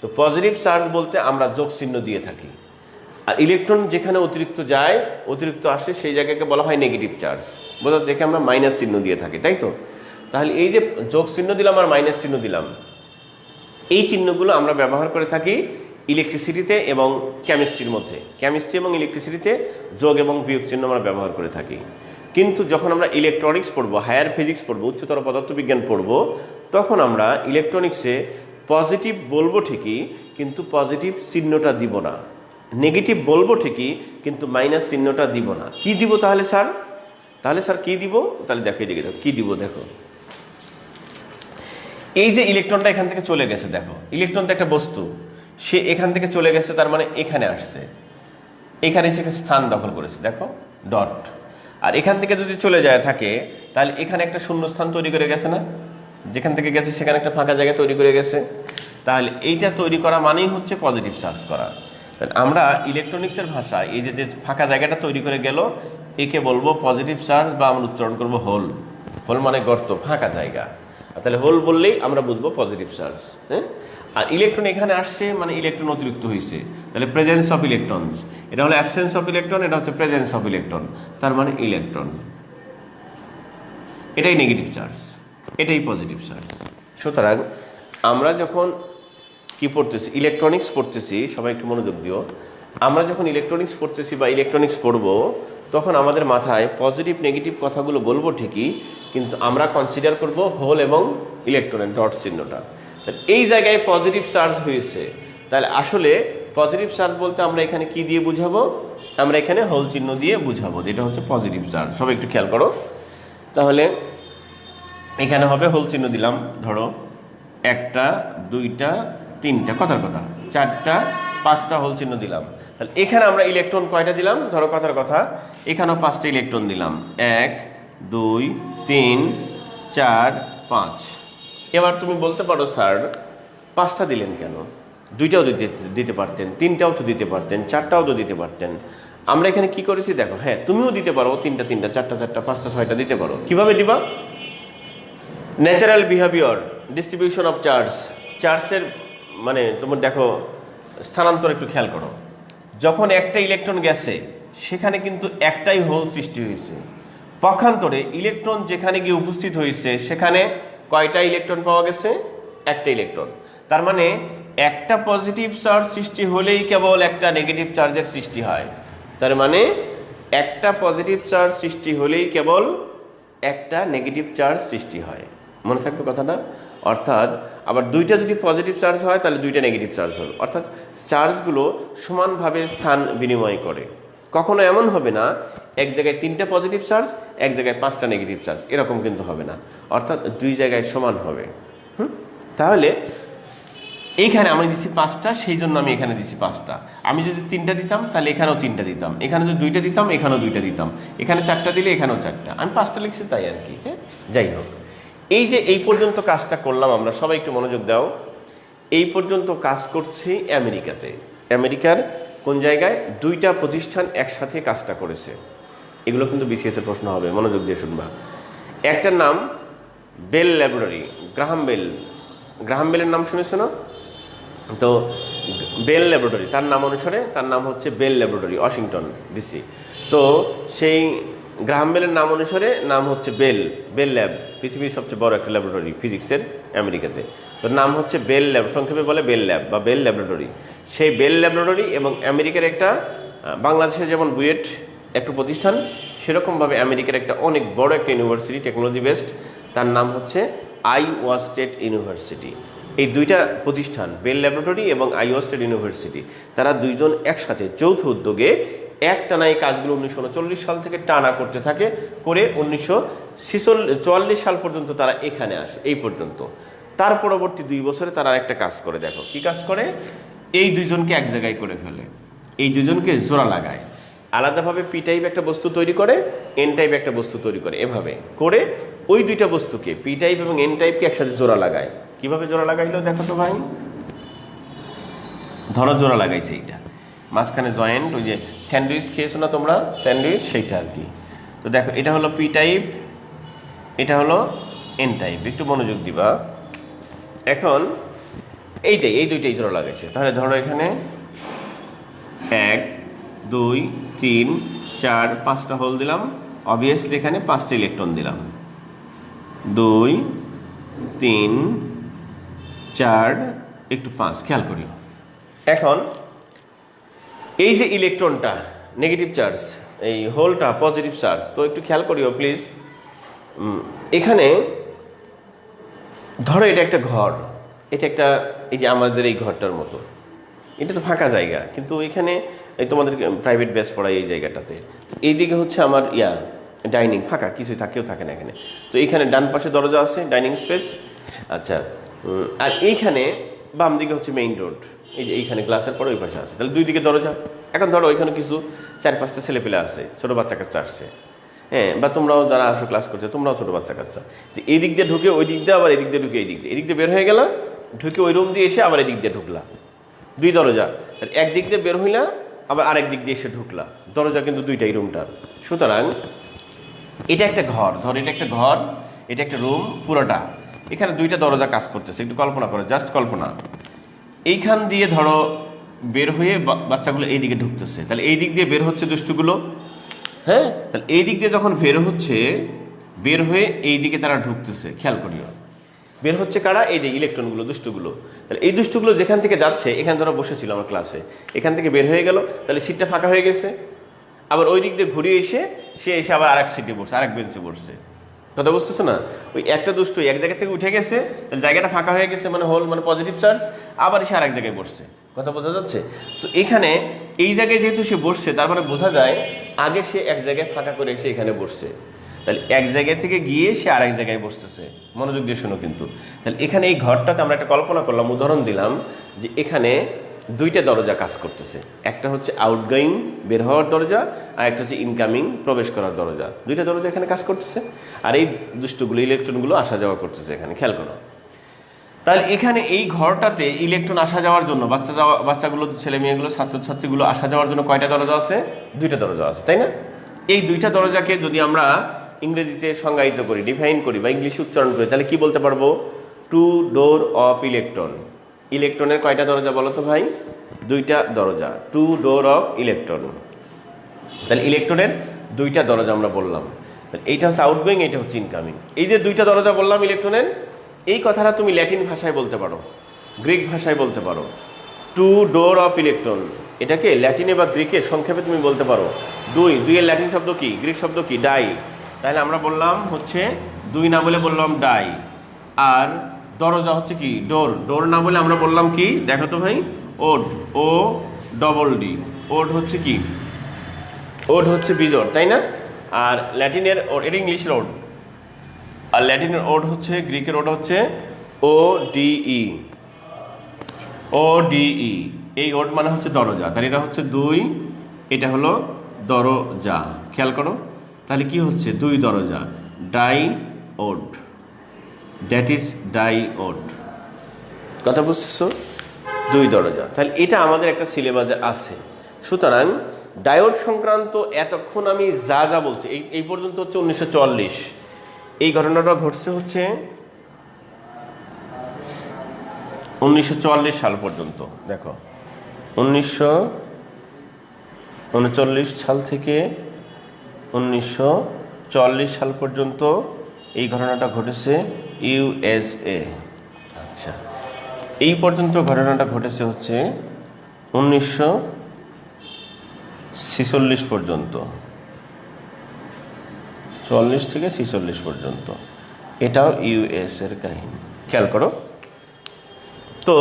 তো পজিটিভ চার্জ বলতে আমরা যোগ চিহ্ন দিয়ে থাকি। আর ইলেকট্রন যেখানে অতিরিক্ত যায়, অতিরিক্ত আসে, সেই জায়গাকে বলা হয় নেগেটিভ চার্জ। বোঝা যাচ্ছে আমরা মাইনাস চিহ্ন দিয়ে থাকি, তাই তো? তাহলে এই যে যোগ চিহ্ন দিলাম আর মাইনাস চিহ্ন দিলাম, এই চিহ্নগুলো আমরা ব্যবহার করে থাকি ইলেকট্রিসিটিতে এবং কেমিস্ট্রির মধ্যে। কেমিস্ট্রি এবং ইলেকট্রিসিটিতে যোগ এবং বিয়োগ চিহ্ন আমরা ব্যবহার করে থাকি। কিন্তু যখন আমরা ইলেকট্রনিক্স পড়বো, হায়ার ফিজিক্স পড়বো, উচ্চতর পদার্থবিজ্ঞান পড়বো, তখন আমরা ইলেকট্রনিক্সে পজিটিভ বলবো ঠিকই, কিন্তু পজিটিভ চিহ্নটা দিব না। নেগেটিভ বলবো ঠিকই, কিন্তু মাইনাস চিহ্নটা দিব না। কি দিব তাহলে স্যার? তাহলে স্যার কি দিব? তাহলে দেখো এদিকে দেখো কি দিব। দেখো এই যে ইলেকট্রনটা এখান থেকে চলে গেছে, দেখো ইলেকট্রনটা একটা বস্তু, সে এখান থেকে চলে গেছে, তার মানে এখানে আসছে, এখানে এসে স্থান দখল করেছে, দেখো ডট। আর এখান থেকে যদি চলে যায় থাকে, তাহলে এখানে একটা শূন্য স্থান তৈরি করে গেছে না? যেখান থেকে গেছে সেখানে একটা ফাঁকা জায়গা তৈরি করে গেছে। তাহলে এইটা তৈরি করা মানেই হচ্ছে পজিটিভ চার্জ করা। আমরা ইলেকট্রনিক্সের ভাষায় এই যে ফাঁকা জায়গাটা তৈরি করে গেল, একে বলবো পজিটিভ চার্জ, বা আমরা উচ্চারণ করবো হোল। হোল মানে গর্ত, ফাঁকা জায়গা। তাহলে হোল বললেই আমরা বুঝবো পজিটিভ চার্জ। হ্যাঁ, আর ইলেকট্রন এখানে আসছে মানে ইলেকট্রন অতিরিক্ত হয়েছে, তাহলে প্রেজেন্স অফ ইলেকট্রনস। এটা হলো অ্যাবসেন্স অফ ইলেকট্রন, এটা হচ্ছে প্রেজেন্স অফ ইলেকট্রন, তার মানে ইলেকট্রন। এটাই নেগেটিভ চার্জ, এটাই পজিটিভ চার্জ। সুতরাং আমরা যখন কি পড়তেছি, ইলেকট্রনিক্স পড়তেছি, সবাই একটু মনোযোগ দিও। আমরা যখন ইলেকট্রনিক্স পড়তেছি বা ইলেকট্রনিক্স পড়বো, তখন আমাদের মাথায় পজিটিভ নেগেটিভ কথাগুলো বলবো ঠিকই, কিন্তু আমরা কনসিডার করব হোল এবং ইলেকট্রনের ডট চিহ্নটা। এই জায়গায় পজিটিভ চার্জ হয়েছে, তাহলে আসলে পজিটিভ চার্জ বলতে আমরা এখানে কি দিয়ে বুঝাবো? আমরা এখানে হোল চিহ্ন দিয়ে বুঝাবো, যেটা হচ্ছে পজিটিভ চার্জ। সবাই একটু খেয়াল করো। তাহলে এখানে হবে হোল চিহ্ন দিলাম, ধরো একটা, দুইটা, তিনটা, কথার কথা, চারটা, পাঁচটা হোল চিহ্ন দিলাম। তাহলে এখানে আমরা ইলেকট্রন কয়টা দিলাম? ধরো কথার কথা, এখানেও 5টা ইলেকট্রন দিলাম, 1 2 3 4 5। এবার তুমি বলতে পারো স্যার 5টা দিলেন কেন? 2টাও দিতে পারতেন, 3টাও তো দিতে পারতেন, 4টাও তো দিতে পারতেন। আমরা এখানে কি করেছি দেখো, হ্যাঁ তুমিও দিতে পারো 3টা 3টা, 4টা 4টা, 5টা 6টা দিতে পারো। কিভাবে দিবা? Natural behaviour, distribution of charge. চার্জের মানে তোমার দেখো স্থানান্তর একটু খেয়াল করো। যখন একটা ইলেকট্রন গেছে সেখানে কিন্তু একটাই হোল সৃষ্টি হয়েছে। পক্ষান্তরে ইলেকট্রন যেখানে গিয়ে উপস্থিত হয়েছে সেখানে কয়টা ইলেকট্রন পাওয়া গেছে? একটা ইলেকট্রন। তার মানে একটা পজিটিভ চার্জ সৃষ্টি হলেই কেবল একটা নেগেটিভ চার্জের সৃষ্টি হয়। তার মানে একটা পজিটিভ চার্জ সৃষ্টি হলেই কেবল একটা নেগেটিভ চার্জ সৃষ্টি হয়। মনে থাকবে কথাটা? অর্থাৎ আবার 2টা যদি পজিটিভ চার্জ হয় তাহলে 2টা নেগেটিভ চার্জ হবে। অর্থাৎ চার্জগুলো সমানভাবে স্থান বিনিময় করে। কখনো এমন হবে না এক জায়গায় 3টা পজিটিভ চার্জ, এক জায়গায় 5টা নেগেটিভ চার্জ, এরকম কিন্তু হবে না, অর্থাৎ দুই জায়গায় সমান হবে। তাহলে এইখানে আমি দিচ্ছি 5টা, সেই জন্য আমি এখানে দিচ্ছি 5টা। আমি যদি 3টা দিতাম তাহলে এখানেও 3টা দিতাম, এখানে যদি 2টা দিতাম এখানেও 2টা দিতাম, এখানে 4টা দিলে এখানেও 4টা, আমি 5টা লিখছি তাই আর কি। হ্যাঁ, যাই হোক, এই যে এই পর্যন্ত কাজটা করলাম আমরা, সবাই একটু মনোযোগ দাও। এই পর্যন্ত কাজ করছি আমেরিকাতে। আমেরিকার কোন জায়গায়? 2টা প্রতিষ্ঠান একসাথে কাজটা করেছে। এগুলো কিন্তু বিসিএস এর প্রশ্ন হবে, মনোযোগ দিয়ে শুনবা। একটার নাম Bell laboratory, Graham Bell. Graham বেলের নাম শুনেছো না? তো বেল ল্যাবরেটরি, তার নাম অনুসারে তার নাম হচ্ছে বেল ল্যাবরেটরি, ওয়াশিংটন ডিসি। তো সেই গ্রাহাম বেলের নাম অনুসারে নাম হচ্ছে বেল ল্যাব, পৃথিবীর সবচেয়ে বড় একটা ল্যাবরেটরি ফিজিক্সের আমেরিকাতে। তো নাম হচ্ছে বেল ল্যাব, সংক্ষেপে বলে বেল ল্যাব বা বেল ল্যাবরেটরি। সেই বেল ল্যাবরেটরি এবং আমেরিকার একটা, বাংলাদেশের যেমন বুয়েট একটা প্রতিষ্ঠান, সেরকমভাবে আমেরিকার একটা অনেক বড় একটা ইউনিভার্সিটি, টেকনোলজি বেসড, তার নাম হচ্ছে আইওয়া স্টেট ইউনিভার্সিটি। এই 2টা প্রতিষ্ঠান, বেল ল্যাবরেটরি এবং আইওয়া স্টেট ইউনিভার্সিটি, তারা দুইজন একসাথে যৌথ উদ্যোগে একটানা এই কাজগুলো 1939 সাল থেকে টানা করতে থাকে, করে 1944 সাল পর্যন্ত তারা এখানে আসে, এই পর্যন্ত। তার পরবর্তী 2 বছরে তারা একটা কাজ করে, দেখো কি কাজ করে। এই দুইজনকে এক জায়গায় করে ফেলে, এই দুজনকে জোড়া লাগায়, আলাদাভাবে পি টাইপ একটা বস্তু তৈরি করে, এন টাইপ একটা বস্তু তৈরি করে, এভাবে করে ওই 2টা বস্তুকে, পি টাইপ এবং এন টাইপকে একসাথে জোড়া লাগায়। কিভাবে জোড়া লাগাইলো দেখো তো ভাই। ধরো জোড়া লাগাইছে, এইটা মাঝখানে জয়েন্ট, ওই যে স্যান্ডউইচ খেয়েছো না তোমরা, স্যান্ডউইচ, সেইটা আর কি। তো দেখো এটা হলো পি টাইপ, এটা হলো এন টাইপ, একটু মনোযোগ দিবা। এখন এই 2টাই জোড়া লাগাইছে। তাহলে ধরো এখানে 1 2 3 4 5টা হোল দিলাম, অবভিয়াসলি এখানে 5টা ইলেকট্রন দিলাম, 2 3 4 একটু 5, খেয়াল করিও। এখন এই যে ইলেকট্রনটা নেগেটিভ চার্জ, এই হোলটা পজিটিভ চার্জ, তো একটু খেয়াল করিও প্লিজ। এখানে ধরো এটা একটা ঘর, এটা একটা, এই যে আমাদের এই ঘরটার মতো, এটা তো ফাঁকা জায়গা, কিন্তু এখানে এই তোমাদের প্রাইভেট ব্যাচ পড়ায় এই জায়গাটাতে, এইদিকে হচ্ছে আমার ডাইনিং, ফাঁকা, কিছুই থাকেও থাকে না এখানে। তো এইখানে ডান পাশে দরজা আছে, ডাইনিং স্পেস। আচ্ছা, আর এইখানে বাম দিকে হচ্ছে মেইন রোড, এই যে এইখানে গ্লাসের পরে ওই পাশে আছে, তাহলে 2 দিকে দরজা। এখন ধরো ওইখানে কিছু 4-5টা ছেলেপেলে আছে, ছোটো বাচ্চা কাচ্চা আসছে, হ্যাঁ, বা তোমরাও যারা আসো ক্লাস করছো, তোমরাও ছোটো বাচ্চা কাচ্চা, এই দিক দিয়ে ঢুকে ওই দিক দিয়ে, আবার এদিক দিয়ে ঢুকে এই দিক দিয়ে বের হয়ে গেল, ঢুকে ওই রুম দিয়ে এসে আবার এদিক দিয়ে ঢুকলা, 2 দরজা, একদিক দিয়ে বের হইলা, আবার আরেক দিক দিয়ে এসে ঢুকলা, দরজা কিন্তু 2টাই রুমটার। সুতরাং এটা একটা ঘর, ধর এটা একটা ঘর, এটা একটা রুম পুরোটা, এখানে 2টা দরজা কাজ করতেছে, একটু কল্পনা করো, জাস্ট কল্পনা। এইখান দিয়ে ধরো বের হয়ে বাচ্চাগুলো এই দিকে ঢুকতেছে, তাহলে এই দিক দিয়ে বের হচ্ছে দুষ্টুগুলো, হ্যাঁ, তাহলে এই দিক দিয়ে যখন বের হচ্ছে, বের হয়ে এই দিকে তারা ঢুকতেছে, খেয়াল করিও। বের হচ্ছে কারা? এই যে ইলেকট্রনগুলো, দুষ্টুগুলো। তাহলে এই দুষ্টুগুলো যেখান থেকে যাচ্ছে, এখানে ধরো বসেছিল আমার ক্লাসে, এখান থেকে বের হয়ে গেল, তাহলে সিটটা ফাঁকা হয়ে গেছে, আবার ওই দিক দিয়ে ঘুরিয়ে এসে সে এসে আবার আরেক সিটে বসছে, আরেক বেঞ্চে বসছে, কথা বুঝতেছো না? ওই একটা দুষ্টু এক জায়গা থেকে উঠে গেছে, জায়গাটা ফাঁকা হয়ে গেছে, মানে হোল, মানে পজিটিভ চার্জ, আবার এসে আরেক জায়গায় বসছে, কথা বোঝা যাচ্ছে? তো এখানে এই জায়গায় যেহেতু সে বসছে, তার মানে বোঝা যায় আগে সে এক জায়গায় ফাঁকা করে এসে এখানে বসছে, তাহলে এক জায়গা থেকে গিয়ে সে আরেক জায়গায় বসতেছে, মনোযোগ দিয়ে শোনো কিন্তু। তাহলে এখানে এই ঘরটাতে আমরা একটা কল্পনা করলাম, উদাহরণ দিলাম, যে এখানে 2টা দরজা কাজ করতেছে, একটা হচ্ছে আউটগোয়িং, বের হওয়ার দরজা, আর একটা হচ্ছে ইনকামিং, প্রবেশ করার দরজা। 2টা দরজা এখানে কাজ করতেছে, আর এই দুষ্টুগুলো, ইলেকট্রনগুলো আসা যাওয়া করতেছে এখানে, খেয়াল করো। তাহলে এখানে এই ঘরটাতে ইলেকট্রন আসা যাওয়ার জন্য, বাচ্চাগুলো, ছেলে মেয়েগুলো, ছাত্রছাত্রীগুলো আসা যাওয়ার জন্য কয়টা দরজা আছে? 2টা দরজা আছে, তাই না? এই 2টা দরজাকে যদি আমরা ইংরেজিতে সংজ্ঞায়িত করি, ডিফাইন করি বা ইংলিশে উচ্চারণ করি, তাহলে কি বলতে পারবো? 2 ডোর অফ ইলেকট্রন। ইলেকট্রনের কয়টা দরজা বলো তো ভাই? 2টা দরজা, 2 ডোর অফ ইলেকট্রন। তাহলে ইলেকট্রনের 2টা দরজা আমরা বললাম, এইটা হচ্ছে আউটগোয়িং, এইটা হচ্ছে ইনকামিং। এই যে 2টা দরজা বললাম ইলেকট্রনের, এই কথাটা তুমি ল্যাটিন ভাষায় বলতে পারো, গ্রিক ভাষায় বলতে পারো, 2 ডোর অফ ইলেকট্রন। এটাকে ল্যাটিনে বা গ্রিকে সংক্ষেপে তুমি বলতে পারো 2। 2 এর ল্যাটিন শব্দ কি? গ্রিক শব্দ কি? ডাই। তাহলে আমরা বললাম হচ্ছে 2 না বলে বললাম ডাই। আর দরজা হচ্ছে কি? ডোর। ডোর না বলে আমরা বললাম কি? দেখো তো ভাই, ওড, ও ডবল ডি। ওড হচ্ছে কি? ওড হচ্ছে বিজোড়, তাই না? আর ল্যাটিনের ওড, এটা ইংলিশের ওড, আর ল্যাটিনের ওড হচ্ছে, গ্রিকের ওড হচ্ছে ও ডিই। ও ডিই, এই ওড মানে হচ্ছে দরজা, তাহলে এটা হচ্ছে 2, এটা হলো দরজা। খেয়াল করো, তাহলে কি হচ্ছে 2 দরজা, diode, that is diode. কথা বুঝতেছো? 2 দরজা, তাহলে এটা আমাদের একটা সিলেবাসে আছে। সুতরাং ডায়োড সংক্রান্ত এতক্ষণ আমি যা যা বলছি এই পর্যন্ত হচ্ছে 1944। এই ঘটনাটা ঘটছে হচ্ছে 1944 সাল পর্যন্ত। দেখো 1939 সাল থেকে 1940 সাল পর্যন্ত এই ঘটনাটা ঘটেছে ইউএসএ। আচ্ছা, এই পর্যন্ত ঘটনাটা ঘটেছে হচ্ছে 1946 পর্যন্ত, 40 থেকে 46 পর্যন্ত, এটাও ইউএস এর কাহিনী। খেয়াল করো তো,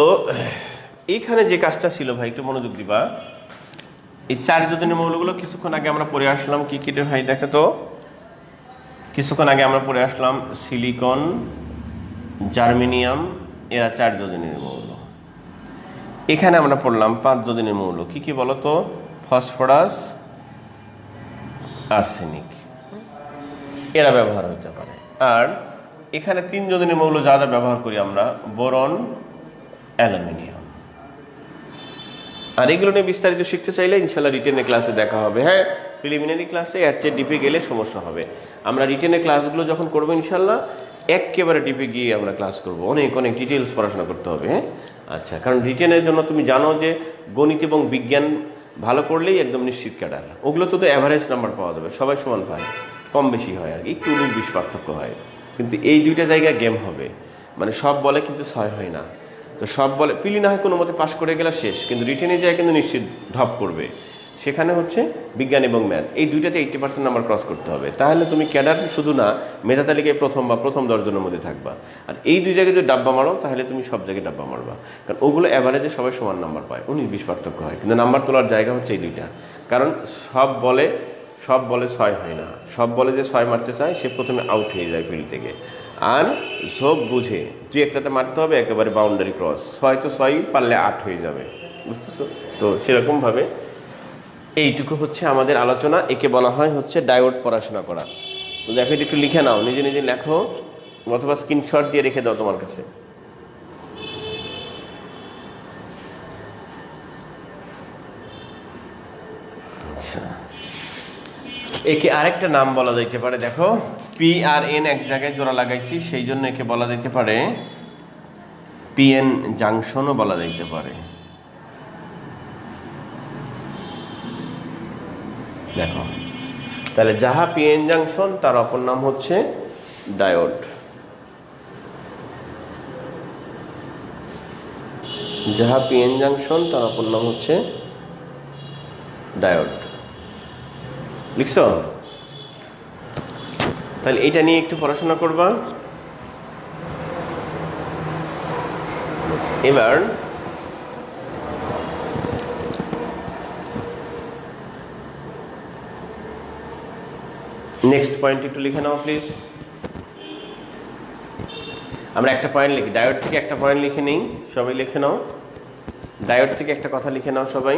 এইখানে যে কাজটা ছিল ভাই, একটু মনোযোগ দিবা। এই 4 যোজনের মৌলগুলো কিছুক্ষণ আগে আমরা পড়ে আসলাম। কি কি রে ভাই দেখো তো, কিছুক্ষণ আগে আমরা পড়ে আসলাম সিলিকন, জার্মেনিয়াম, এরা 4 যোজনের মৌল। এখানে আমরা পড়লাম 5 যোজনের মৌল। কি কি বলো তো? ফসফরাস, আর্সেনিক, এরা ব্যবহার হতে পারে। আর এখানে 3 যোজনের মৌল যা যা ব্যবহার করি আমরা, বোরন, অ্যালুমিনিয়াম। আর এগুলো নিয়ে বিস্তারিত শিখতে চাইলে ইনশাল্লাহ রিটেনের ক্লাসে দেখা হবে। হ্যাঁ, প্রিলিমিনারি ক্লাসে এর চেয়ে ডিপে গেলে সমস্যা হবে। আমরা রিটেনের ক্লাসগুলো যখন করবো ইনশাল্লাহ একেবারে ডিপে গিয়ে আমরা ক্লাস করব, অনেক অনেক ডিটেলস পড়াশোনা করতে হবে। হ্যাঁ, আচ্ছা, কারণ রিটেনের জন্য তুমি জানো যে গণিত এবং বিজ্ঞান ভালো করলেই একদম নিশ্চিত ক্যাডার। ওগুলো তো অ্যাভারেজ নাম্বার পাওয়া যাবে, সবাই সমান পায়, কম বেশি হয় আর একটু 19-20 পার্থক্য হয়। কিন্তু এই 2টা জায়গায় গেম হবে, মানে সব বলে কিন্তু 6 হয় না। তো সব বলে পিলি না হয় কোনো মতে পাশ করে গেলে শেষ, কিন্তু রিটেনে যায় কিন্তু নিশ্চিত ঢপ করবে। সেখানে হচ্ছে বিজ্ঞান এবং ম্যাথ, এই 2টাতে 80% নাম্বার ক্রস করতে হবে। তাহলে তুমি ক্যাডার শুধু না, মেধা তালিকায় প্রথম বা প্রথম 10 জনের মধ্যে থাকবা। আর এই 2 জায়গায় যদি ডাব্বা মারো তাহলে তুমি সব জায়গায় ডাব্বা মারবা, কারণ ওগুলো অ্যাভারেজে সবাই সমান নাম্বার পায়, 19-20 পার্থক্য হয়। কিন্তু নাম্বার তোলার জায়গা হচ্ছে এই 2টা, কারণ সব বলে 6 হয় না। সব বলে যে 6 মারতে চায় সে প্রথমে আউট হয়ে যায় ফিল্ড থেকে। আর সব বুঝে 2-1টাতে মারতে হবে, একেবারে বাউন্ডারি ক্রস। 6 তো 6, পারলে 8 হয়ে যাবে, বুঝতেছো তো? সেরকমভাবে এইটুকু হচ্ছে আমাদের আলোচনা। একে বলা হয় হচ্ছে ডায়োড পড়াশোনা করা। তো দেখো, এটা একটু লিখে নাও, নিজে নিজে লেখো অথবা স্ক্রিনশট দিয়ে রেখে দাও তোমার কাছে। আচ্ছা, একে আরেকটা নাম বলা যাইতে পারে, দেখো পি আর এন এক জায়গায় জোড়া লাগাইছি, সেই জন্য একে বলা যাইতে পারে পিএন জাংশনও বলা যাইতে পারে। দেখো, তাহলে যাহা পিএন জাংশন তার অপর নাম হচ্ছে ডায়োড। যাহা পিএন জাংশন তার অপর নাম হচ্ছে ডায়োড। লিখছ? তাহলে এটা নিয়ে একটু পড়াশোনা করবা। এবার নেক্সট পয়েন্ট একটু লিখে নাও প্লিজ। আমরা একটা পয়েন্ট লিখি, ডায়োড থেকে একটা পয়েন্ট লিখে নিই, সবাই লিখে নাও। ডায়োড থেকে একটা কথা লিখে নাও সবাই,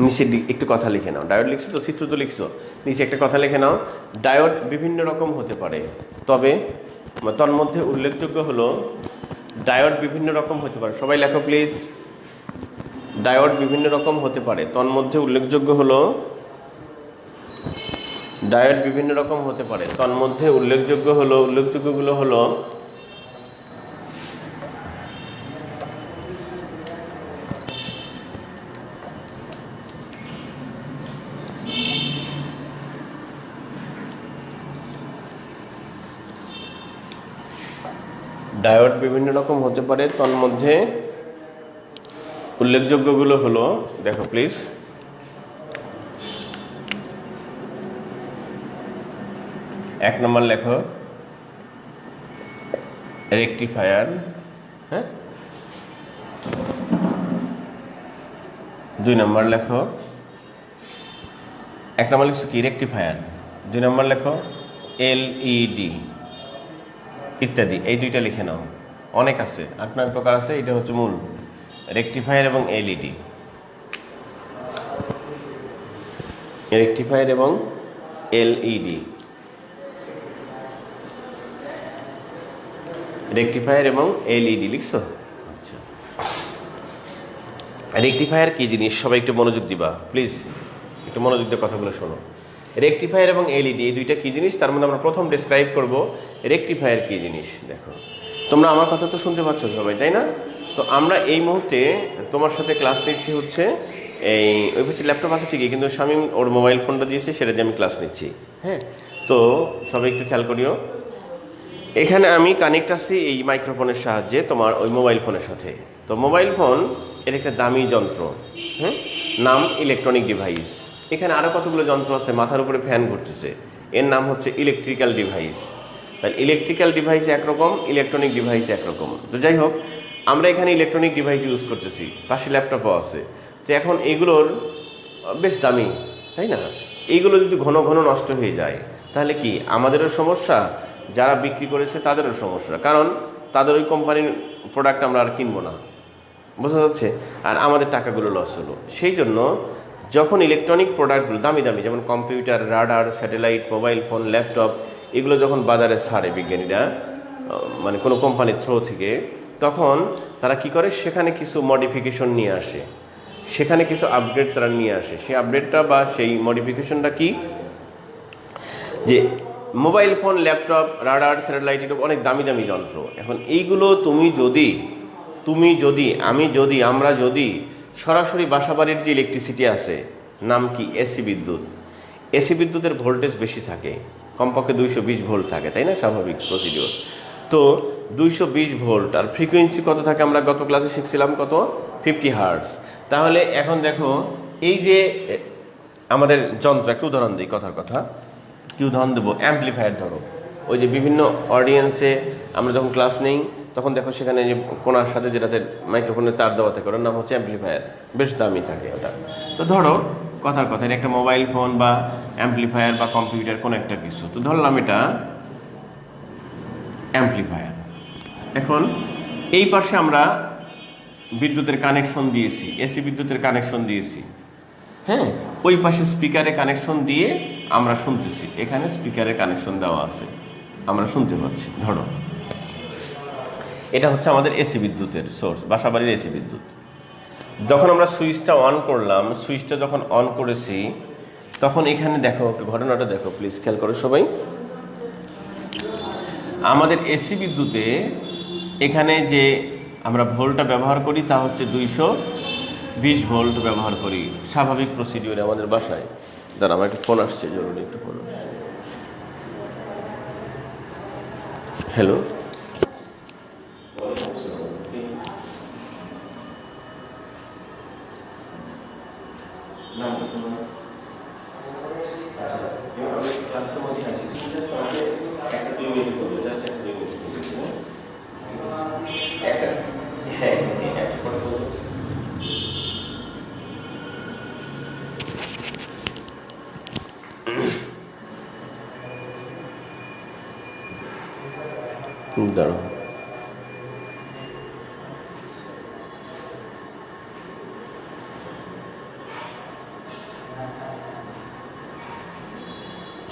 নিচে একটু কথা লিখে নাও। ডায়োড লিখছো তো, চিত্র তো লিখছো, নিচে একটা কথা লিখে নাও। ডায়োড বিভিন্ন রকম হতে পারে, তবে তন্মধ্যে উল্লেখযোগ্য হলো ডায়োড বিভিন্ন রকম হতে পারে। সবাই লেখো প্লিজ। ডায়োড বিভিন্ন রকম হতে পারে, তন্মধ্যে উল্লেখযোগ্য হলো ডায়োড বিভিন্ন রকম হতে পারে, তন্মধ্যে উল্লেখযোগ্যগুলো হলো ডায়োড বিভিন্ন রকম হতে পারে, তন্মধ্যে উল্লেখযোগ্যগুলো হলো, দেখো প্লিজ, এক নম্বর লেখো রেকটিফায়ার। হ্যাঁ, 2 নম্বর লেখো, 1 নম্বর লিখছো কি রেকটিফায়ার, 2 নম্বর লেখো এলইডি ইত্যাদি, এই দুইটা লিখে নাও। অনেক আছে, 8-9 প্রকার আছে, এটা হচ্ছে মূল, রেকটিফায়ার এবং এলইডি। রেকটিফায়ার এবং এলইডি, রেকটিফায়ার এবং এলইডি লিখছো? আচ্ছা, রেকটিফায়ার কি জিনিস সবাই একটু মনোযোগ দিবা প্লিজ, একটু মনোযোগ দিয়ে কথাগুলো শোনো। রেকটিফায়ার এবং এলইডি এই দুইটা কি জিনিস, তার মধ্যে আমরা প্রথম ডেসক্রাইব করব রেকটিফায়ার কি জিনিস। দেখো, তোমরা আমার কথা তো শুনতে পাচ্ছ সবাই, তাই না? তো আমরা এই মুহূর্তে তোমার সাথে ক্লাস নিচ্ছি হচ্ছে এই, ওই পাশে ল্যাপটপ আছে ঠিকই, কিন্তু শামীম ওর মোবাইল ফোনটা দিয়েছে, সেটা দিয়ে আমি ক্লাস নিচ্ছি। হ্যাঁ, তো সবাই একটু খেয়াল করিও। এখানে আমি কানেক্ট আছি এই মাইক্রোফোনের সাহায্যে তোমার ওই মোবাইল ফোনের সাথে। তো মোবাইল ফোন এর একটা দামি যন্ত্র, হ্যাঁ, নাম ইলেকট্রনিক ডিভাইস। এখানে আরও কতগুলো যন্ত্র আছে, মাথার উপরে ফ্যান ঘুরতেছে, এর নাম হচ্ছে ইলেকট্রিক্যাল ডিভাইস। তাহলে ইলেকট্রিক্যাল ডিভাইস একরকম, ইলেকট্রনিক ডিভাইস একরকম। তো যাই হোক, আমরা এখানে ইলেকট্রনিক ডিভাইস ইউজ করতেছি, পাশে ল্যাপটপও আছে। তো এখন এগুলোর বেশ দামি, তাই না? এইগুলো যদি ঘন ঘন নষ্ট হয়ে যায় তাহলে কি আমাদেরও সমস্যা, যারা বিক্রি করেছে তাদেরও সমস্যা, কারণ তাদের ওই কোম্পানির প্রোডাক্ট আমরা আর কিনবো না, বোঝা যাচ্ছে? আর আমাদের টাকাগুলো লস হলো। সেই জন্য যখন ইলেকট্রনিক প্রোডাক্টগুলো দামি দামি, যেমন computer, radar, satellite, mobile phone, laptop, এগুলো যখন বাজারে ছাড়ে বিজ্ঞানীরা, মানে কোনো কোম্পানির থ্রো থেকে, তখন তারা কি করে, সেখানে কিছু মডিফিকেশন নিয়ে আসে, সেখানে কিছু আপডেট তারা নিয়ে আসে। সেই আপডেটটা বা সেই মডিফিকেশনটা কি, যে mobile phone, laptop, radar, satellite, এটা অনেক দামি দামি যন্ত্র। এখন এইগুলো তুমি যদি আমরা যদি সরাসরি বাসাবাড়ির যে ইলেকট্রিসিটি আছে, নাম কি এসি বিদ্যুৎ, এসি বিদ্যুতের ভোল্টেজ বেশি থাকে, কমপক্ষে 220 ভোল্ট থাকে, তাই না? স্বাভাবিক প্রসিডিওর। তো 220 ভোল্ট আর ফ্রিকোয়েন্সি কত থাকে, আমরা গত ক্লাসে শিখছিলাম কত, 50 হার্টজ। তাহলে এখন দেখো, এই যে আমাদের যন্ত্র, একটা উদাহরণ দিই, কথার কথা কি উদাহরণ দেবো, অ্যাম্পলিফায়ার ধরো। ওই যে বিভিন্ন অডিয়েন্সে আমরা যখন ক্লাস নেই, তখন দেখো সেখানে যে কোনার সাথে যেটাতে মাইক্রোফোনের তার দেওয়া থাকে, ওটার নাম হচ্ছে অ্যাম্পলিফায়ার, বেশ দামি থাকে ওটা। তো ধরো কথার কথা, একটা মোবাইল ফোন বা অ্যাম্পলিফায়ার বা কম্পিউটার কোনো একটা কিছু, তো ধরলাম এটা অ্যাম্পলিফায়ার। এখন এই পাশে আমরা বিদ্যুতের কানেকশন দিয়েছি, এসি বিদ্যুতের কানেকশন দিয়েছি, হ্যাঁ, ওই পাশে স্পিকারে কানেকশন দিয়ে আমরা শুনতেছি, এখানে স্পিকারে কানেকশন দেওয়া আছে, আমরা শুনতে পাচ্ছি। ধরো এটা হচ্ছে আমাদের এসি বিদ্যুতের সোর্স, বাসাবাড়ির এসি বিদ্যুৎ। যখন আমরা সুইচটা অন করলাম, সুইচটা যখন অন করেছি, তখন এখানে দেখো, একটু ঘটনাটা দেখো প্লিজ, খেয়াল করো সবাই। আমাদের এসি বিদ্যুতে এখানে যে আমরা ভোল্টটা ব্যবহার করি তা হচ্ছে 220 ভোল্ট ব্যবহার করি, স্বাভাবিক প্রসিডিওরে আমাদের বাসায়। দাঁড়া, আমার একটা ফোন আসছে, জরুরি একটু ফোন আসছে। হ্যালো, দাঁড়াও,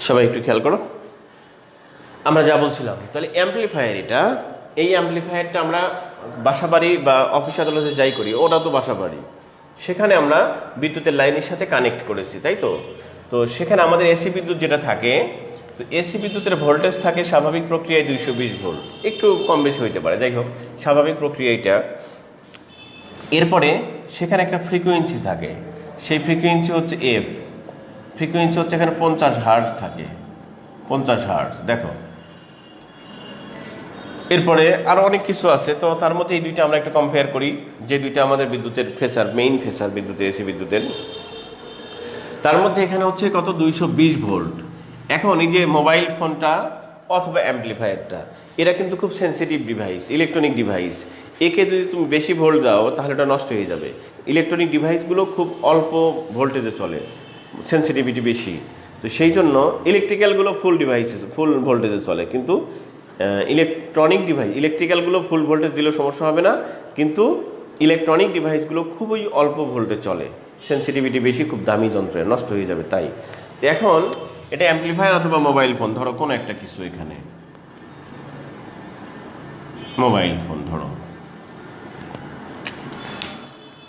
সবাই একটু খেয়াল করো, আমরা যা বলছিলাম। তাহলে অ্যাম্পলিফায়ার, এটা এই অ্যাম্পলিফায়ারটা আমরা বাসাবাড়ি বা অফিস আদালতে যাই করি, ওটা তো বাসাবাড়ি, সেখানে আমরা বিদ্যুতের লাইনের সাথে কানেক্ট করেছি, তাই তো? তো সেখানে আমাদের এসি বিদ্যুৎ যেটা থাকে, তো এসি বিদ্যুতের ভোল্টেজ থাকে স্বাভাবিক প্রক্রিয়ায় 220 ভোল্ট, একটু কম বেশি হইতে পারে, যাই হোক স্বাভাবিক প্রক্রিয়া এটা। এরপরে সেখানে একটা ফ্রিকোয়েন্সি থাকে, সেই ফ্রিকোয়েন্সি হচ্ছে এফ, ফ্রিকোয়েন্সি হচ্ছে এখানে 50 হার্টজ থাকে, 50 হার্টজ। দেখো এরপরে আরও অনেক কিছু আছে, তো তার মধ্যে এই দুইটা আমরা একটু কম্পেয়ার করি, যে দুইটা আমাদের বিদ্যুতের ফেসার, মেইন ফেসার বিদ্যুতের, এসি বিদ্যুতের। তার মধ্যে এখানে হচ্ছে কত, 220 ভোল্ট। এখন এই যে মোবাইল ফোনটা অথবা অ্যাম্পলিফায়ারটা, এরা কিন্তু খুব সেন্সিটিভ ডিভাইস, ইলেকট্রনিক ডিভাইস। একে যদি তুমি বেশি ভোল্ট দাও তাহলে এটা নষ্ট হয়ে যাবে। ইলেকট্রনিক ডিভাইসগুলো খুব অল্প ভোল্টেজে চলে, সেন্সিটিভিটি বেশি, তো সেই জন্য ইলেকট্রিক্যালগুলো ফুল ভোল্টেজে চলে, কিন্তু ইলেকট্রিক্যালগুলো ফুল ভোল্টেজ দিলেও সমস্যা হবে না, কিন্তু ইলেকট্রনিক ডিভাইসগুলো খুবই অল্প ভোল্টেজ চলে, সেন্সিটিভিটি বেশি, খুব দামি যন্ত্রে নষ্ট হয়ে যাবে। তাই তো এখন এটা অ্যাম্প্লিফায়ার অথবা মোবাইল ফোন, ধরো কোনো একটা কিছু, এখানে মোবাইল ফোন ধরো,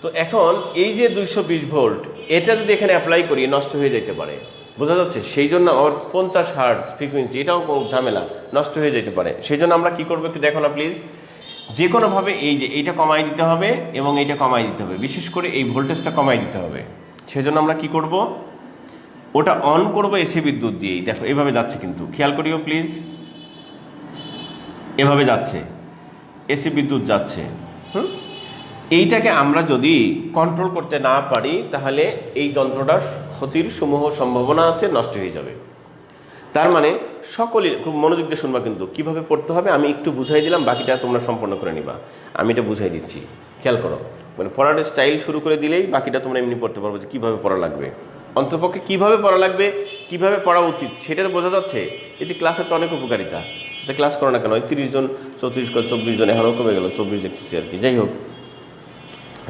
তো এখন এই যে 220 ভোল্ট এটা যদি এখানে অ্যাপ্লাই করি নষ্ট হয়ে যেতে পারে, বোঝা যাচ্ছে? সেই জন্য আমার 50 হার্টজ ফ্রিকোয়েন্সি, এটাও কোনো ঝামেলা, নষ্ট হয়ে যেতে পারে। সেই জন্য আমরা কি করবো একটু দেখো না প্লিজ, যে কোনোভাবে এই যে এইটা কমাই দিতে হবে এবং এইটা কমাই দিতে হবে, বিশেষ করে এই ভোল্টেজটা কমাই দিতে হবে। সেই জন্য আমরা কি করব, ওটা অন করব এসি বিদ্যুৎ দিয়েই। দেখো এভাবে যাচ্ছে, কিন্তু খেয়াল করিও প্লিজ, এভাবে যাচ্ছে, এসি বিদ্যুৎ যাচ্ছে। এইটাকে আমরা যদি কন্ট্রোল করতে না পারি তাহলে এই যন্ত্রটার ক্ষতির সমূহ সম্ভাবনা আছে, নষ্ট হয়ে যাবে। তার মানে সকলে খুব মনোযোগ দিয়ে শুনবা, কিন্তু কিভাবে পড়তে হবে আমি একটু বুঝাই দিলাম, বাকিটা তোমরা সম্পন্ন করে নিবা। আমি এটা বুঝাই দিচ্ছি, খেয়াল করো। মানে পড়ার স্টাইল শুরু করে দিলেই বাকিটা তোমরা এমনি পড়তে পারবো, যে কীভাবে পড়া লাগবে, অন্তপক্ষে কীভাবে পড়া লাগবে, কীভাবে পড়া উচিত সেটা তো বোঝা যাচ্ছে। এতে ক্লাসের তো অনেক উপকারিতা, এটা ক্লাস করো না কেন? 30 জন 34 24 জন, এখনও কমে গেল, 24 দেখতেছি আর কি। যাই হোক,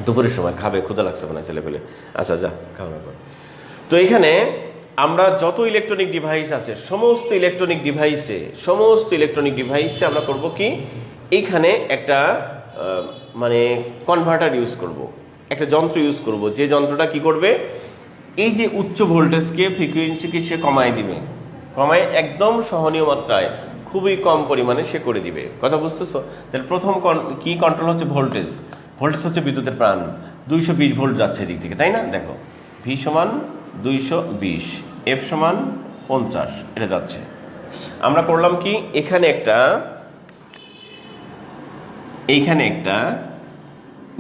দুপুরের সময় খাবে, ক্ষুধা লাগছে না ছেলে পেলে, আচ্ছা যা খাওয়া করো। তো এখানে আমরা যত ইলেকট্রনিক ডিভাইস আছে, সমস্ত ইলেকট্রনিক ডিভাইসে আমরা করব কি, এইখানে একটা মানে কনভার্টার ইউজ করব, একটা যন্ত্র ইউজ করব, যে যন্ত্রটা কি করবে, এই যে উচ্চ ভোল্টেজকে, ফ্রিকোয়েন্সিকে সে কমায় দিবে, কমায় একদম সহনীয় মাত্রায়, খুবই কম পরিমাণে সে করে দিবে। কথা বুঝতেছো? তাহলে প্রথম কি কন্ট্রোল হচ্ছে ভোল্টেজ। ভোল্টেজ হচ্ছে বিদ্যুতের প্রাণ, 220 ভোল্ট যাচ্ছে এদিক থেকে, তাই না? দেখো ভি সমান 220, এফ সমান 50, এটা যাচ্ছে। আমরা করলাম কি, এইখানে একটা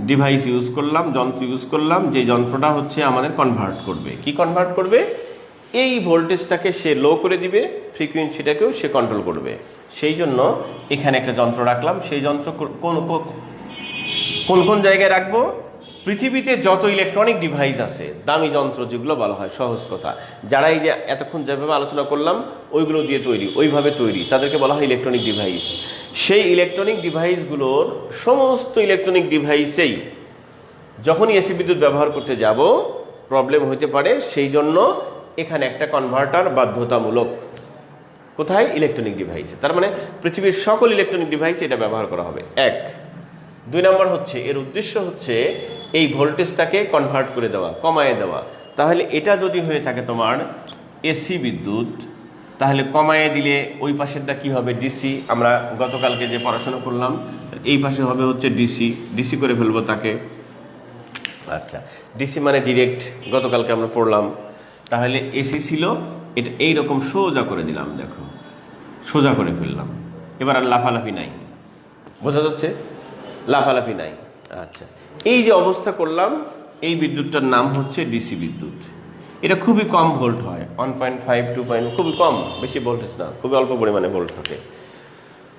ডিভাইস ইউজ করলাম, যন্ত্র ইউজ করলাম, যে যন্ত্রটা হচ্ছে আমাদের কনভার্ট করবে। কি কনভার্ট করবে? এই ভোল্টেজটাকে সে লো করে দিবে, ফ্রিকোয়েন্সিটাকেও সে কন্ট্রোল করবে। সেই জন্য এখানে একটা যন্ত্র রাখলাম। সেই যন্ত্র কোন কোন জায়গায় রাখবো? পৃথিবীতে যত ইলেকট্রনিক ডিভাইস আছে, দামি যন্ত্র যেগুলো বলা হয়, সহজ কথা, যারা এই যে এতক্ষণ যেভাবে আলোচনা করলাম ওইগুলো দিয়ে তৈরি, ওইভাবে তৈরি, তাদেরকে বলা হয় ইলেকট্রনিক ডিভাইস। সেই ইলেকট্রনিক ডিভাইসগুলোর সমস্ত ইলেকট্রনিক ডিভাইসেই যখনই এসি বিদ্যুৎ ব্যবহার করতে যাব প্রবলেম হতে পারে। সেই জন্য এখানে একটা কনভার্টার বাধ্যতামূলক। কোথায়? ইলেকট্রনিক ডিভাইসে। তার মানে পৃথিবীর সকল ইলেকট্রনিক ডিভাইসে এটা ব্যবহার করা হবে। 1 2 নম্বর হচ্ছে, এর উদ্দেশ্য হচ্ছে এই ভোল্টেজটাকে কনভার্ট করে দেওয়া, কমায় দেওয়া। তাহলে এটা যদি হয়ে থাকে তোমার এসি বিদ্যুৎ, তাহলে কমায় দিলে ওই পাশেরটা কি হবে? ডিসি। আমরা গতকালকে যে পড়াশোনা করলাম, এই পাশে হবে হচ্ছে ডিসি করে ফেলবো তাকে। আচ্ছা, ডিসি মানে ডিরেক্ট, গতকালকে আমরা পড়লাম। তাহলে এসি ছিল, এটা এইরকম সোজা করে দিলাম, দেখো সোজা করে ফেললাম। এবার আর লাফালাফি নাই, বোঝা যাচ্ছে? লাফালাফি নাই। আচ্ছা, এই যে অবস্থা করলাম, এই বিদ্যুৎটার নাম হচ্ছে ডিসি বিদ্যুৎ। এটা খুবই কম ভোল্ট হয়, 1.5 2, খুবই কম, বেশি ভোল্টেজ না, খুবই অল্প পরিমাণে ভোল্ট থাকে।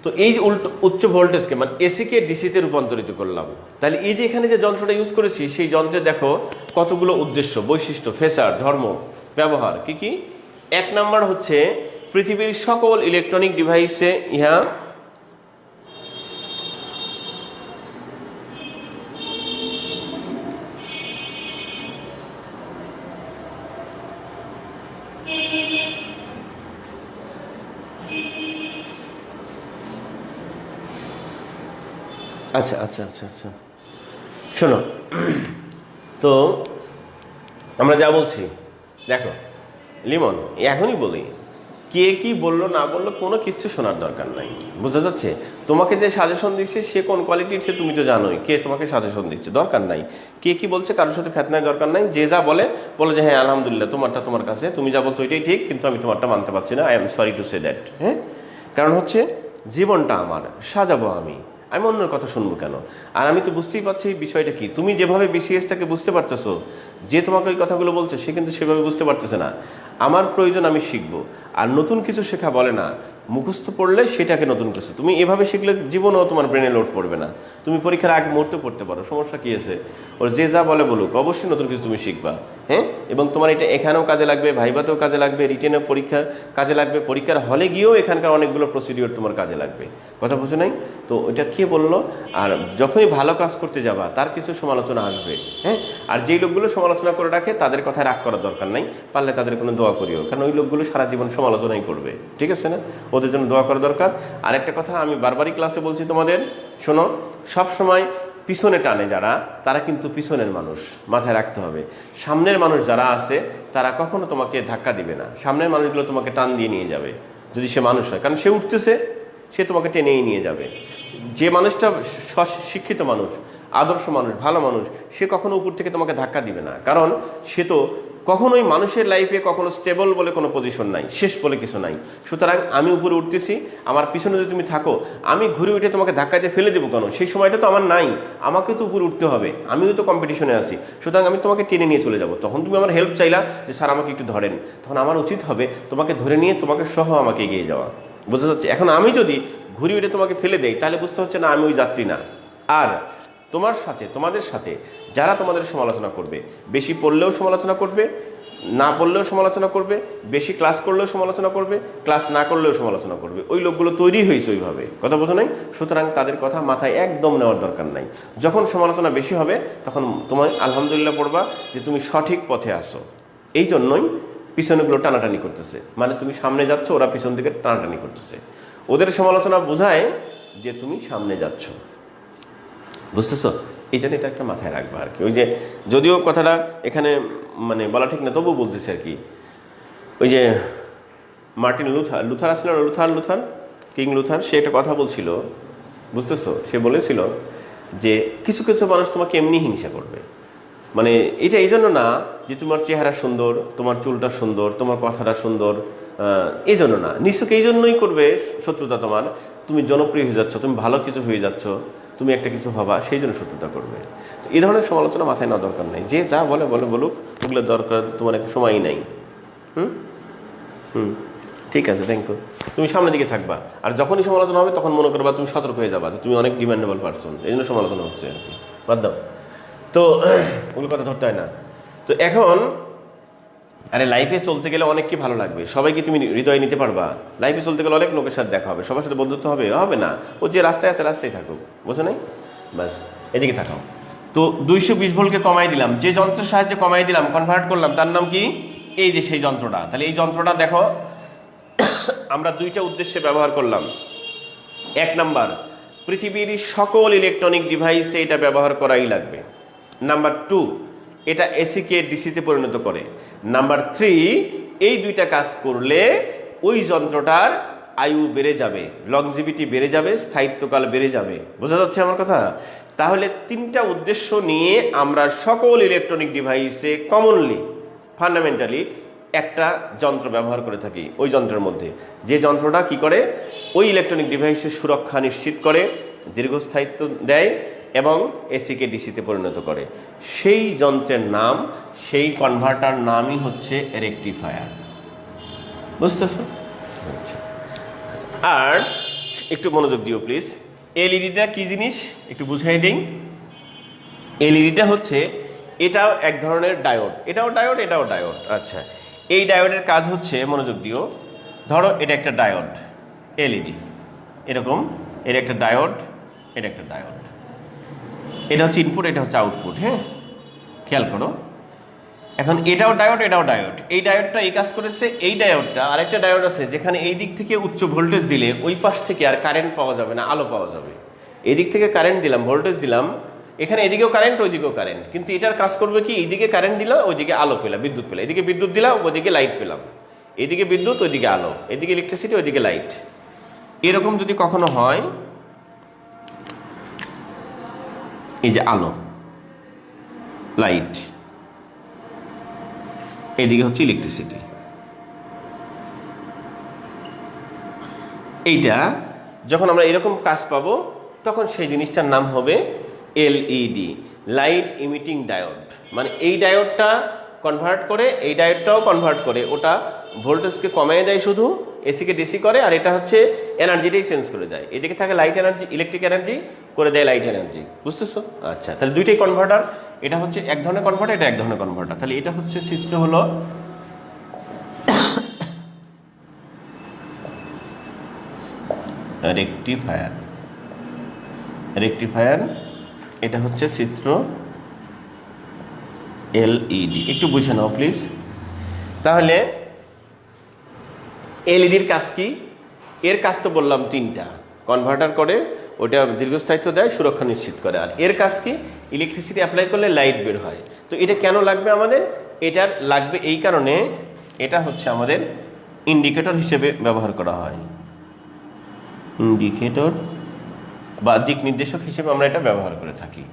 তো এই যে উচ্চ ভোল্টেজকে মানে এসিকে ডিসিতে রূপান্তরিত করলাম। তাহলে এই যে এখানে যে যন্ত্রটা ইউজ করেছি, সেই যন্ত্রে দেখো কতগুলো উদ্দেশ্য, বৈশিষ্ট্য, ফেসার, ধর্ম, ব্যবহার। কি কি? 1 নম্বর হচ্ছে পৃথিবীর সকল ইলেকট্রনিক ডিভাইসে ইহা আচ্ছা আচ্ছা আচ্ছা আচ্ছা শোনো, তো আমরা যা বলছি দেখো লিমন, এখনই বলি, কে কি বললো না বললো কোনো কিছু শোনার দরকার নাই, বোঝা যাচ্ছে? তোমাকে যে সাজেশন দিচ্ছে সে কোন কোয়ালিটির সে তুমি তো জানোই, কে তোমাকে সাজেশন দিচ্ছে, দরকার নাই। কে কি বলছে কারোর সাথে ফেতনায় দরকার নাই। যে যা বলে যে হ্যাঁ আলহামদুলিল্লাহ তোমারটা তোমার কাছে, তুমি যা বলছো ওইটাই ঠিক, কিন্তু আমি তোমারটা মানতে পারছি না, I am sorry to say that. হ্যাঁ, কারণ হচ্ছে জীবনটা আমার, সাজাবো আমি অন্যের কথা শুনবো কেন? আর আমি তো বুঝতেই পারছি বিষয়টা কি। তুমি যেভাবে বিসিএসটাকে বুঝতে পারতেছো, যে তোমাকে ওই কথাগুলো বলছে সে কিন্তু সেভাবে বুঝতে পারতেছে না। আমার প্রয়োজন আমি শিখবো, আর নতুন কিছু শেখা বলে না, মুখস্থ পড়লে সেটাকে নতুন কিছু, তুমি এভাবে শিখলে জীবনেও তোমার ব্রেনে লোড পড়বে না। তুমি পরীক্ষার আগে মুহূর্তে পড়তে পারো, সমস্যা কী আছে? ওর যে যা বলে বলুক, অবশ্যই নতুন কিছু তুমি শিখবা। হ্যাঁ, এবং তোমার এটা এখানেও কাজে লাগবে, ভাইভাতেও কাজে লাগবে, রিটেনেও পরীক্ষার কাজে লাগবে, পরীক্ষার হলে গিয়েও এখানকার অনেকগুলো প্রসিডিওর তোমার কাজে লাগবে। কথা বুঝো নাই? তো এটা কে বললো? আর যখনই ভালো কাজ করতে যাবা তার কিছু সমালোচনা আসবে। হ্যাঁ, আর যেই লোকগুলো সমালোচনা করে রাখে তাদের কথায় রাগ করার দরকার নাই, পারলে তাদের কোনো দোয়া করিও, কারণ ওই লোকগুলো সারা জীবন সমালোচনাই করবে। ঠিক আছে না? ওদের জন্য দোয়া করা দরকার। আর একটা কথা আমি বারবারই ক্লাসে বলছি তোমাদের, শোনো, সবসময় পিছনে টানে যারা, তারা কিন্তু পিছনের মানুষ, মাথায় রাখতে হবে। সামনের মানুষ যারা আছে তারা কখনো তোমাকে ধাক্কা দিবে না, সামনের মানুষগুলো তোমাকে টান দিয়ে নিয়ে যাবে যদি সে মানুষ হয়, কারণ সে উঠতেছে, সে তোমাকে টেনেই নিয়ে যাবে। যে মানুষটা শিক্ষিত মানুষ, আদর্শ মানুষ, ভালো মানুষ, সে কখনো উপর থেকে তোমাকে ধাক্কা দিবে না, কারণ সে তো কখনোই মানুষের লাইফে কখনো স্টেবল বলে কোনো পজিশন নাই, শেষ বলে কিছু নাই। সুতরাং আমি উপরে উঠতেছি, আমার পিছনে যদি তুমি থাকো, আমি ঘুরে উঠে তোমাকে ধাক্কা দিয়ে ফেলে দেবো কেন? সেই সময়টা তো আমার নাই, আমাকে তো উপরে উঠতে হবে, আমিও তো কম্পিটিশনে আছি। সুতরাং আমি তোমাকে টেনে নিয়ে চলে যাব। তখন তুমি আমার হেল্প চাইলা যে স্যার আমাকে একটু ধরেন, তখন আমার উচিত হবে তোমাকে ধরে নিয়ে তোমাকে সহ আমাকে এগিয়ে যাওয়া। বোঝা যাচ্ছে? এখন আমি যদি ঘুরে উঠে তোমাকে ফেলে দেই, তাহলে বুঝতে হচ্ছে না আমি ওই যাত্রী না। আর তোমার সাথে, তোমাদের সাথে যারা তোমাদের সমালোচনা করবে, বেশি পড়লেও সমালোচনা করবে, না পড়লেও সমালোচনা করবে, বেশি ক্লাস করলেও সমালোচনা করবে, ক্লাস না করলেও সমালোচনা করবে, ওই লোকগুলো তৈরি হয়েছে ওইভাবে। কথা বোঝো নাই? সুতরাং তাদের কথা মাথায় একদম নেওয়ার দরকার নাই। যখন সমালোচনা বেশি হবে তখন তোমায় আলহামদুলিল্লাহ পড়বা যে তুমি সঠিক পথে আসো। এই জন্যই পিছনেগুলো টানাটানি করতেছে, মানে তুমি সামনে যাচ্ছ, ওরা পিছন দিকে টানাটানি করতেছে। ওদের সমালোচনা বোঝায় যে তুমি সামনে যাচ্ছ। বুঝতেছো? এই জন্য এটা একটা মাথায় রাখবা আর কি। ওই যে যদিও কথাটা এখানে মানে বলা ঠিক না, তবুও বলতেছে আর কি। ওই যে মার্টিন লুথার আসলে লুথার কিং লুথার, সে একটা কথা বলছিল, বুঝতেছো? সে বলেছিল যে কিছু কিছু মানুষ তোমাকে এমনি হিংসা করবে, মানে এটা এই জন্য না যে তোমার চেহারা সুন্দর, তোমার চুলটা সুন্দর, তোমার কথাটা সুন্দর, এই জন্য না, নিশ্চয় এই জন্যই করবে শত্রুতা তোমার। তুমি জনপ্রিয় হয়ে যাচ্ছ, তুমি ভালো কিছু হয়ে যাচ্ছ, তুমি একটা কিছু হবা, সেই জন্য শত্রুতা করবে। তো এই ধরনের সমালোচনা মাথায় নেওয়া দরকার নাই। যে যা বলে বলুক, ওগুলো দরকার তোমার একটা সময়ই নাই। ঠিক আছে, থ্যাংক ইউ। তুমি সামনের দিকে থাকবা, আর যখনই সমালোচনা হবে তখন মনে করবা তুমি সতর্ক হয়ে যাবা যে তুমি অনেক ডিমান্ডেবল পারসন, এই জন্য সমালোচনা হচ্ছে আর কি। বাদ দাও তো, ওগুলো কথা ধরতে হয় না। তো এখন আরে লাইফে চলতে গেলে অনেক কি ভালো লাগবে, সবাইকে তুমি হৃদয়ে নিতে পারবা? লাইফে চলতে গেলে অনেক লোকের সাথে দেখা হবে, সবার সাথে বন্ধুত্ব হবে? হবে না। ও যে রাস্তায় আছে রাস্তায় থাকুক, বোঝো নাই? বাস এদিকে থাকাও। তো 220 ভোল্টকে কমাই দিলাম, যে যন্ত্রের সাহায্যে কমাই দিলাম, কনভার্ট করলাম, তার নাম কি? এই যে সেই যন্ত্রটা। তাহলে এই যন্ত্রটা দেখো আমরা দুইটা উদ্দেশ্যে ব্যবহার করলাম। 1 নাম্বার, পৃথিবীর সকল ইলেকট্রনিক ডিভাইসে এটা ব্যবহার করাই লাগবে। নাম্বার 2, এটা এসিকে ডিসিতে পরিণত করে। নাম্বার 3, এই দুইটা কাজ করলে ওই যন্ত্রটার আয়ু বেড়ে যাবে, লংজিভিটি বেড়ে যাবে, স্থায়িত্বকাল বেড়ে যাবে। বোঝা যাচ্ছে আমার কথা? তাহলে 3টা উদ্দেশ্য নিয়ে আমরা সকল ইলেকট্রনিক ডিভাইসে কমনলি ফান্ডামেন্টালি একটা যন্ত্র ব্যবহার করে থাকি। ওই যন্ত্রের মধ্যে যে যন্ত্রটা কি করে, ওই ইলেকট্রনিক ডিভাইসের সুরক্ষা নিশ্চিত করে, দীর্ঘস্থায়িত্ব দেয় এবং এসিকে ডিসিতে পরিণত করে, সেই যন্ত্রের নাম, সেই কনভার্টার নামই হচ্ছে রেকটিফায়ার। বুঝতেছো? আচ্ছা, আর একটু মনোযোগ দিও প্লিজ। এলইডিটা কি জিনিস একটু বুঝাই দিই। এলইডিটা হচ্ছে, এটাও এক ধরনের ডায়োড, এটাও ডায়োড, এটাও ডায়োড। আচ্ছা, এই ডায়োডের কাজ হচ্ছে, মনোযোগ দিও, ধরো এটা একটা ডায়োড এলইডি, এরকম, এর একটা ডায়োড, এটা একটা ডায়োড, এটা হচ্ছে ইনপুট, এটা হচ্ছে আউটপুট। হ্যাঁ, খেয়াল করো। এখন এটাও ডায়োড, এটাও ডায়োড। এই ডায়োডটা এই কাজ করেছে, এই ডায়োডটা, আরেকটা ডায়োড আছে যেখানে এই দিক থেকে উচ্চ ভোল্টেজ দিলে ওই পাশ থেকে আর কারেন্ট পাওয়া যাবে না, আলো পাওয়া যাবে। এই দিক থেকে কারেন্ট দিলাম, ভোল্টেজ দিলাম, এখানে এদিকেও কারেন্ট, ওইদিকেও কারেন্ট, কিন্তু এটার কাজ করবে কি, এইদিকে কারেন্ট দিলাম, ওইদিকে আলো পেলাম, বিদ্যুৎ পেলাম, এদিকে বিদ্যুৎ দিলাম, ওইদিকে লাইট পেলাম, এদিকে বিদ্যুৎ, ওইদিকে আলো, এদিকে ইলেকট্রিসিটি, ওইদিকে লাইট। এরকম যদি কখনো হয়, এই যে আলো, লাইট, এইদিকে হচ্ছে ইলেকট্রিসিটি, এইটা যখন আমরা এরকম কাজ পাবো তখন সেই জিনিসটার নাম হবে এলইডি, লাইট ইমিটিং ডায়োড। মানে এই ডায়োডটা কনভার্ট করে, এই ডায়োডটাও কনভার্ট করে, ওটা ভোল্টেজকে কমিয়ে দেয় শুধু, এসিকে ডিসি করে, আর এটা হচ্ছে এনার্জিটাই চেঞ্জ করে দেয়। এদিকে থাকে লাইট এনার্জি, ইলেকট্রিক এনার্জি করে দেয় লাইট এনার্জি, বুঝতেছো? আচ্ছা, তাহলে দুইটাই কনভার্টার, এটা হচ্ছে এক ধরনের কনভার্টার, এটা এক ধরনের কনভার্টার। তাহলে এটা হচ্ছে চিত্র হলো রেকটিফায়ার। রেকটিফায়ার এটা হচ্ছে চিত্র এলইডি। একটু বুঝে নাও প্লিজ। তাহলে এলইডির কাজ কি? এর কাজ তো বললাম তিনটা, কনভার্টার করে, ওটা দীর্ঘস্থায়িত্ব দেয়, সুরক্ষা নিশ্চিত করে। আর এর কাজ কি? ইলেকট্রিসিটি অ্যাপ্লাই করলে লাইট বের হয়। তো এটা কেন লাগবে আমাদের? এটার লাগবে এই কারণে, এটা হচ্ছে আমাদের ইন্ডিকেটর হিসেবে ব্যবহার করা হয়। ইন্ডিকেটর বা দিক নির্দেশক হিসেবে আমরা এটা ব্যবহার করে থাকি।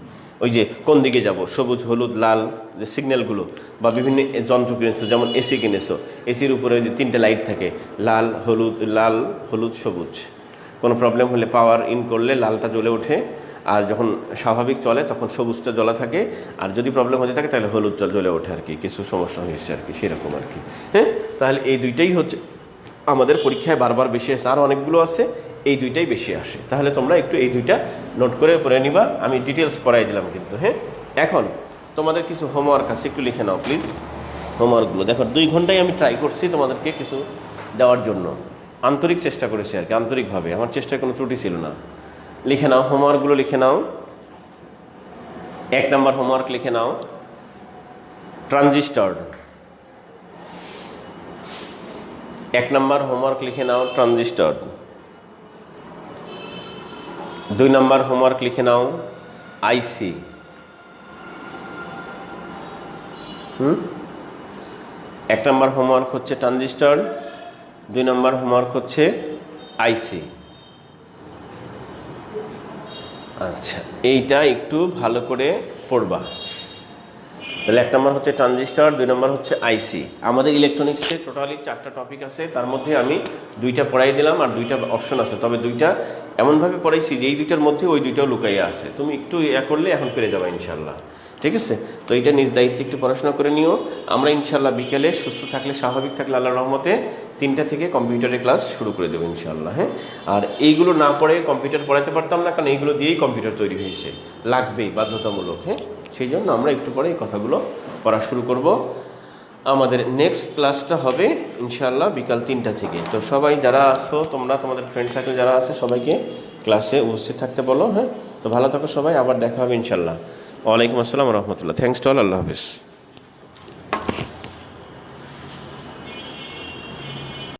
ওই যে কোন দিকে যাব, সবুজ হলুদ লাল যে সিগন্যালগুলো, বা বিভিন্ন যন্ত্র কিনেছো, যেমন এসি কিনেছো, এসির উপরে যে তিনটে লাইট থাকে, লাল হলুদ সবুজ। কোনো প্রবলেম হলে পাওয়ার ইন করলে লালটা জ্বলে ওঠে, আর যখন স্বাভাবিক চলে তখন সবুজটা জ্বলা থাকে, আর যদি প্রবলেম হতে থাকে তাহলে হলুদটা জ্বলে ওঠে আর কি, কিছু সমস্যা হয়েছে আর কি, সেরকম আর কি। হ্যাঁ, তাহলে এই দুইটাই হচ্ছে আমাদের পরীক্ষায় বারবার বেশি আসে, আর অনেকগুলো আছে, এই দুইটাই বেশি আসে। তাহলে তোমরা একটু এই দুইটা নোট করে পড়ে নিবা, আমি ডিটেলস পড়াই দিলাম কিন্তু। হ্যাঁ, এখন তোমাদের কিছু হোমওয়ার্ক আছে, একটু লিখে নাও প্লিজ হোমওয়ার্কগুলো। দেখো 2 ঘন্টায় আমি ট্রাই করছি তোমাদেরকে কিছু দেওয়ার জন্য, আন্তরিক চেষ্টা করেছি আর কি, আন্তরিকভাবে, আমার চেষ্টায় কোনো ত্রুটি ছিল না। লিখে নাও হোমওয়ার্কগুলো, লিখে নাও। 1 নম্বর হোমওয়ার্ক লিখে নাও, ট্রানজিস্টর। 1 নম্বর হোমওয়ার্ক লিখে নাও, ট্রানজিস্টর। 2 নম্বর হোমওয়ার্ক লিখে নাও, আইসি। 1 নম্বর হোমওয়ার্ক হচ্ছে ট্রানজিস্টর, 2 নম্বর হোমওয়ার্ক হচ্ছে আইসি। আচ্ছা, এইটা একটু ভালো করে পড়বা। তাহলে 1 নম্বর হচ্ছে ট্রানজিস্টর, 2 নম্বর হচ্ছে আইসি। আমাদের ইলেকট্রনিক্সে টোটালি 4টা টপিক আছে, তার মধ্যে আমি 2টা পড়াই দিলাম, আর 2টা অপশন আছে, তবে 2টা এমনভাবে পড়াইছি যে এই 2টার মধ্যে ওই 2টাও লুকাইয়া আছে। তুমি একটু করলে এখন পেরে যাবে ইনশাল্লাহ, ঠিক আছে? তো এটা নিজ দায়িত্বে একটু পড়াশোনা করে নিও। আমরা ইনশাল্লাহ বিকেলে সুস্থ থাকলে, স্বাভাবিক থাকলে আল্লাহর রহমতে 3টা থেকে কম্পিউটারের ক্লাস শুরু করে দেবো ইনশাল্লাহ। হ্যাঁ, আর এইগুলো না পড়ে কম্পিউটার পড়াতে পারতাম না, কারণ এইগুলো দিয়েই কম্পিউটার তৈরি হয়েছে, লাগবেই, বাধ্যতামূলক। হ্যাঁ, সেই জন্য আমরা একটু পরে এই কথাগুলো পড়া শুরু করব। আমাদের নেক্সট ক্লাসটা হবে ইনশাআল্লাহ বিকাল 3টা থেকে। তো সবাই যারা আসো, তোমরা তোমাদের ফ্রেন্ড সার্কেল যারা আছে সবাইকে ক্লাসে উপস্থিত থাকতে বলো। হ্যাঁ, তো ভালো থাকো সবাই, আবার দেখা হবে ইনশাআল্লাহ। ওয়ালাইকুম আসসালাম রহমতুল্লাহ। থ্যাংকস টু অল, আল্লাহ হাফিজ।